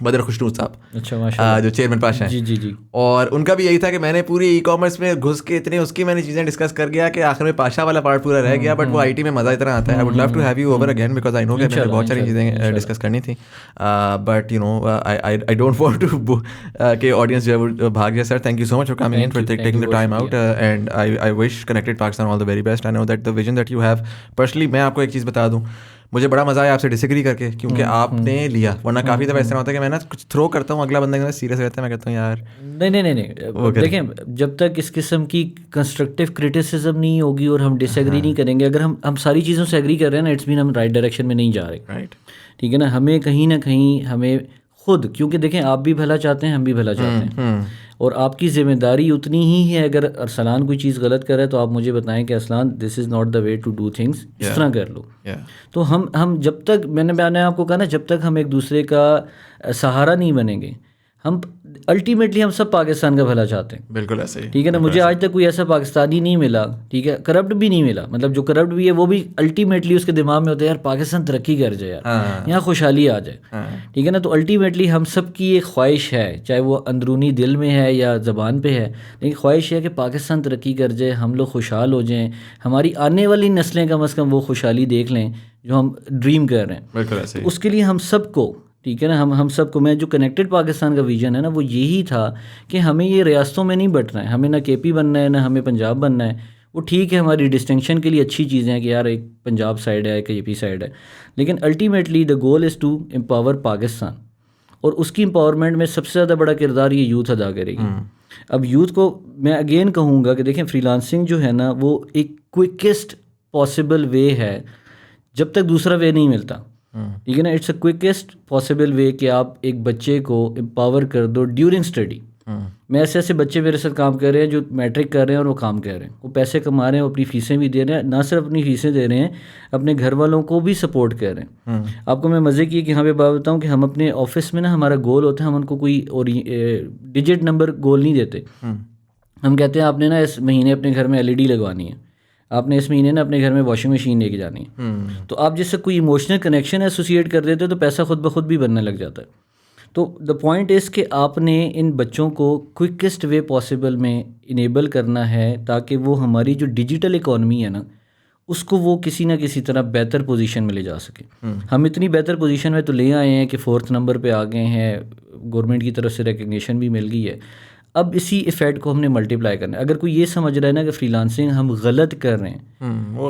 बदर खुशनूद साहब, अच्छा माशाल्लाह, जो चेयरमैन पाशा हैं। जी जी जी। और उनका भी यही था कि मैंने पूरी ई कॉमर्स में घुस के इतने उसकी मैंने चीज़ें डिस्कस कर गया कि आखिर में पाशा वाला पार्ट पूरा रह गया, बट वो आईटी में मज़ा इतना आता है। I would love to have you over again because I know कि मैंने बहुत सारी चीज़ें डिस्कस करनी थी, but you know I don't want to कि ऑडियंस जो है वो भाग जाए। Sir thank you so much for coming in, for taking the time out, and I wish connected Pakistan all the very best. I know that the vision that you have. Personally मैं आपको एक चीज़ बता दूँ, मुझे बड़ा मज़ा आया आपसे डिसएग्री करके, क्योंकि आपने लिया, वरना काफ़ी दफ़ा इस तरह होता है कि मैं ना कुछ थ्रो करता हूँ, अगला बंदा सीरियस रहता है, मैं कहता हूँ यार नहीं। देखें, जब तक इस किस्म की कंस्ट्रक्टिव क्रिटिसिज्म नहीं होगी और हम डिसएग्री नहीं करेंगे, अगर हम सारी चीज़ों से एग्री कर रहे हैं ना, इट्स मीन हम राइट डायरेक्शन में नहीं जा रहे। राइट, ठीक है ना। हमें कहीं ना कहीं हमें खुद, क्योंकि देखें आप भी भला चाहते हैं, हम भी भला चाहते हैं, और आपकी जिम्मेदारी उतनी ही है। अगर अरसलान कोई चीज़ गलत कर रहा है तो आप मुझे बताएं कि Arsalan this is not the way to do things, इस तरह कर लो। तो हम जब तक, मैंने आपको कहा ना, जब तक हम एक दूसरे का सहारा नहीं बनेंगे, हम अल्टीमेटली हम सब पाकिस्तान का भला चाहते हैं। बिल्कुल ऐसे ही, ठीक है ना। मुझे आज तक कोई ऐसा पाकिस्तानी नहीं मिला, ठीक है, करप्ट भी नहीं मिला, मतलब जो करप्ट भी है वो भी अल्टीमेटली उसके दिमाग में होता है यार पाकिस्तान तरक्की कर जाए, यार यहाँ खुशहाली आ जाए। ठीक है ना। तो अल्टीमेटली हम सब की एक ख्वाहिश है, चाहे वो अंदरूनी दिल में है या ज़बान पे है, लेकिन ख्वाहिश है कि पाकिस्तान तरक्की कर जाए, हम लोग खुशहाल हो जाएँ, हमारी आने वाली नस्लें कम अज़ कम वो खुशहाली देख लें जो हम ड्रीम कर रहे हैं। बिल्कुल ऐसे ही। उसके लिए हम सबको, ठीक है ना, हम सबको, मैं जो कनेक्टेड पाकिस्तान का विजन है ना, वो यही था कि हमें ये रियासतों में नहीं बटना है, हमें ना केपी बनना है, ना हमें पंजाब बनना है। वो ठीक है, हमारी डिस्टिंक्शन के लिए अच्छी चीज़ें हैं कि यार एक पंजाब साइड है, एक केपी साइड है, लेकिन ultimately the goal is to empower Pakistan, और उसकी एम्पावरमेंट में सबसे ज़्यादा बड़ा किरदार ये यूथ अदा करेगी। अब यूथ को मैं अगेन कहूँगा कि देखें, फ्रीलांसिंग जो है ना वो एक क्विकेस्ट पॉसिबल वे है जब तक दूसरा वे नहीं मिलता। ठीक है ना। It's a quickest possible way कि आप एक बच्चे को एम्पावर कर दो ड्यूरिंग स्टडी। मैं ऐसे बच्चे मेरे साथ काम कर रहे हैं जो मैट्रिक कर रहे हैं और वो काम कर रहे हैं, वो पैसे कमा रहे हैं, वो अपनी फ़ीसें भी दे रहे हैं, ना सिर्फ अपनी फ़ीसें दे रहे हैं, अपने घर वालों को भी सपोर्ट कर रहे हैं। आपको मैं मज़े की कि यहाँ पे बात बताऊँ कि हम अपने ऑफिस में ना, हमारा गोल होता है, हम उनको कोई और डिजिट नंबर गोल नहीं देते। हम कहते हैं आपने ना इस महीने अपने घर में LED लगवानी है, आपने इस महीने ना अपने घर में वॉशिंग मशीन लेके जानी है। तो आप जिससे कोई इमोशनल कनेक्शन एसोसिएट कर देते हो तो पैसा खुद ब खुद भी बनने लग जाता है। तो द पॉइंट इज़ कि आपने इन बच्चों को क्विकेस्ट वे पॉसिबल में इनेबल करना है ताकि वो हमारी जो डिजिटल इकॉनमी है ना, उसको वो किसी ना किसी तरह बेहतर पोजीशन में ले जा सके। हम इतनी बेहतर पोजीशन में तो ले आए हैं कि 4th नंबर पे आ गए हैं, गवर्नमेंट की तरफ से रिकग्निशन भी मिल गई है। अब इसी इफेक्ट को हमने मल्टीप्लाई करना है। अगर कोई ये समझ रहा है ना कि फ्रीलांसिंग हम गलत कर रहे हैं,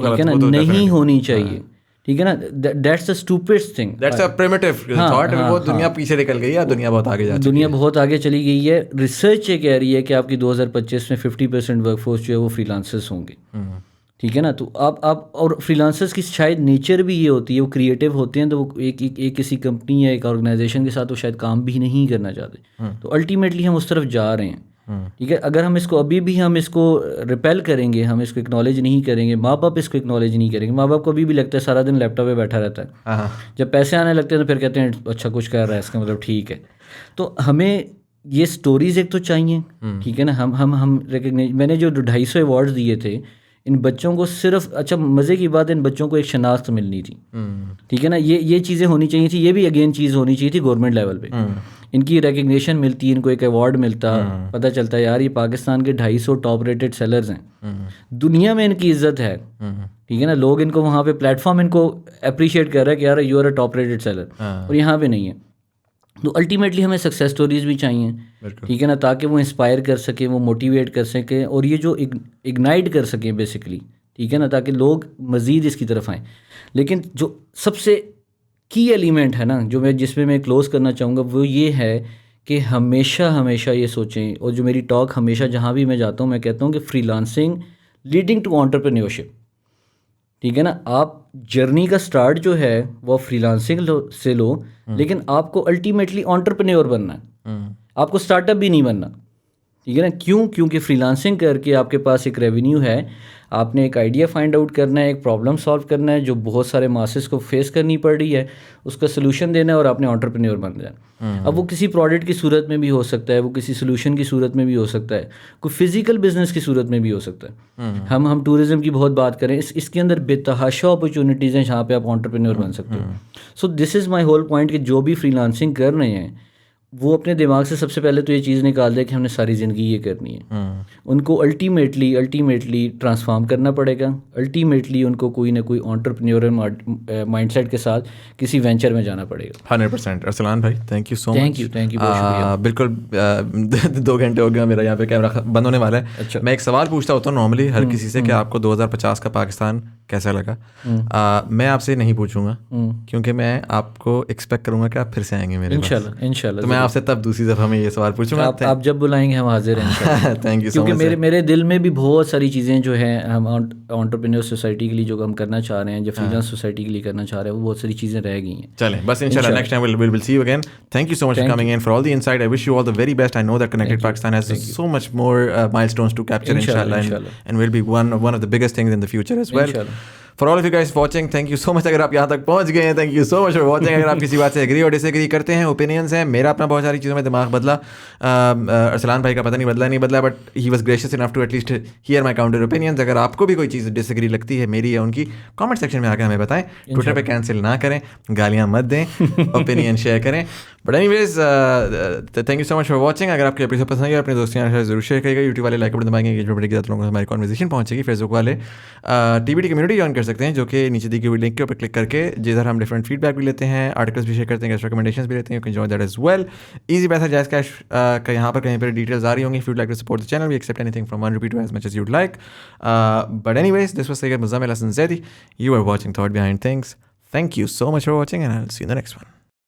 ठीक है ना, नहीं होनी चाहिए, ठीक है ना, that's a stupid thing, that's a primitive thought. वो दुनिया पीछे निकल गई है, दुनिया बहुत आगे जा चुकी है, दुनिया बहुत आगे चली गई है। रिसर्च ये कह रही है कि आपकी 2025 में 50% वर्कफोर्स जो है वो फ्रीलांसर्स होंगे। ठीक है ना। तो आप और फ्रीलांसर्स की शायद नेचर भी ये होती है, वो क्रिएटिव होते हैं, तो वो एक किसी कंपनी या एक ऑर्गेनाइजेशन के साथ वो शायद काम भी नहीं करना चाहते। तो अल्टीमेटली हम उस तरफ जा रहे हैं। ठीक है। अगर हम इसको अभी भी हम इसको रिपेल करेंगे, हम इसको एक्नॉलेज नहीं करेंगे, माँ बाप इसको एक्नॉलेज नहीं करेंगे, माँ बाप को अभी भी लगता है सारा दिन लैपटॉप पे बैठा रहता है, जब पैसे आने लगते हैं तो फिर कहते हैं अच्छा कुछ कर रहा है, इसका मतलब ठीक है। तो हमें ये स्टोरीज एक तो चाहिए, ठीक है ना। हम रिकग्नाइज, मैंने जो 250 अवार्ड्स दिए थे इन बच्चों को, सिर्फ अच्छा मज़े की बात है, इन बच्चों को एक शनाख्त मिलनी थी, ठीक है ना। ये चीज़ें होनी चाहिए थी, ये भी अगेन चीज़ होनी चाहिए थी गवर्नमेंट लेवल पे, इनकी रिकग्निशन मिलती, इनको एक अवार्ड मिलता, पता चलता है यार ये पाकिस्तान के 250 टॉप रेटेड सेलर्स हैं, दुनिया में इनकी इज्जत है, ठीक है ना। लोग इनको वहाँ पे प्लेटफॉर्म इनको अप्रिशिएट कर रहा है कि यार you are a top rated seller, और यहाँ पे नहीं है। तो अल्टीमेटली हमें सक्सेस स्टोरीज भी चाहिए, ठीक है ना, ताकि वो इंस्पायर कर सकें, वो मोटिवेट कर सकें, और ये जो इग्नाइट कर सकें बेसिकली, ठीक है ना, ताकि लोग मज़ीद इसकी तरफ आएँ। लेकिन जो सबसे की एलिमेंट है ना, जिसमें मैं क्लोज़ करना चाहूँगा, वो ये है कि हमेशा ये सोचें, और जो मेरी टॉक हमेशा जहाँ भी मैं जाता हूँ मैं कहता हूँ कि फ्रीलांसिंग लीडिंग टू एंटरप्रेन्योरशिप, ठीक है ना। आप जर्नी का स्टार्ट जो है वो फ्रीलांसिंग से लो, लेकिन आपको अल्टीमेटली एंटरप्रेन्योर बनना है, आपको स्टार्टअप भी नहीं बनना, ठीक है ना। क्योंकि फ्रीलांसिंग करके आपके पास एक रेवेन्यू है, आपने एक आइडिया फाइंड आउट करना है, एक प्रॉब्लम सॉल्व करना है जो बहुत सारे मासेस को फेस करनी पड़ रही है, उसका सोल्यूशन देना है और आपने एंटरप्रेन्योर बन जाए। अब वो किसी प्रोडक्ट की सूरत में भी हो सकता है, वो किसी सोल्यूशन की सूरत में भी हो सकता है, कोई फिजिकल बिजनेस की सूरत में भी हो सकता है। हम टूरिज्म की बहुत बात करें, इसके अंदर बेतहाशा अपॉर्चुनिटीज़ हैं जहाँ पे आप एंटरप्रेन्योर बन सकते हो। So this is my whole point कि जो भी फ्रीलांसिंग कर रहे हैं, वो अपने दिमाग से सबसे पहले तो ये चीज़ निकाल दे कि हमने सारी ज़िंदगी ये करनी है। उनको अल्टीमेटली ट्रांसफॉर्म करना पड़ेगा। अल्टीमेटली उनको कोई ना कोई एंटरप्रेन्योरल माइंडसेट के साथ किसी वेंचर में जाना पड़ेगा। 100%। अरसलान भाई thank you so much. Thank you बहुत शुक्रिया। बिल्कुल 2 घंटे हो गया मेरा यहाँ पे कैमरा बंद होने वाला है। अच्छा। मैं एक सवाल पूछता होता हूँ नॉर्मली हर किसी से कि आपको 2050 का पाकिस्तान कैसा लगा। मैं आपसे नहीं पूछूंगा क्योंकि मैं आपको एक्सपेक्ट करूंगा कि आप फिर से आएंगे मेरे पास। इंशाल्लाह तो मैं आपसे तब दूसरी दफ़ा में ये सवाल पूछूंगा। आप जब बुलाएंगे हम हाजिर हैं इंशाल्लाह। थैंक यू सो क्योंकि मच। मेरे दिल में भी बहुत सारी चीज़ें जो हैं हम एंटरप्रेन्योर सोसाइटी के लिए जो हम करना चाह रहे हैं, जो फ्रीलांस सोसाइटी के लिए करना चाह रहे हैं, वो बहुत सारी चीज़ें रह गई हैं। चलें बस इंशाल्लाह next time will see you again. Thank you so much for coming in for all the insight. I wish you all the very best. I know that connected Pakistan has so much more milestones to capture इंशाल्लाह and will be one of the biggest things in the future as well. For all of you guys watching thank you so much. अगर आप यहाँ तक पहुँच गए हैं thank you so much for watching. अगर आप किसी बात से एग्री और डिसएग्री करते हैं, ओपिनियंस हैं, मेरा अपना बहुत सारी चीज़ों में दिमाग बदला, अरसलान भाई का पता नहीं बदला but he was gracious enough to at least hear my counter opinions. अगर आपको भी कोई चीज़ डिसएग्री लगती है मेरी या उनकी, कमेंट सेक्शन में आकर हमें बताएं। ट्विटर पे कैंसिल ना करें, गालियाँ मत दें, ओपिनियन शेयर करें। But anyways thank you so much for watching. अगर आपको एपिसोड पसंद आएगा अपने दोस्तों के साथ जरूर शेयर करिएगा। यूट्यूब वाले लाइक बटन दबाएंगे, एंगेजमेंट बढ़ेगी, लोगों को हमारी कॉन्वर्सेशन पहुंचेगी। फेसबुक वाले टीबीटी कम्युनिटी ज्वाइन कर सकते हैं जो कि नीचे दी गई लिंक के ऊपर क्लिक करके जिधर हम डिफरेंट फीडबैक भी लेते हैं, आर्टिकल्स भी शेयर करते हैं, रिकमेंडेशंस भी लेते हैं। You can join that as well. Easy पैसा जायज़ कैश का यहाँ पर कहीं पर डिटेल्स आ रही होंगी। If you'd like to support the channel we accept anything from ₹1 to as much as you'd like. But anyways, this was Sayyid Muzammil Hassan Zaidi. You are watching Thought Behind Things. Thank you so much for watching and I'll see you in the next one.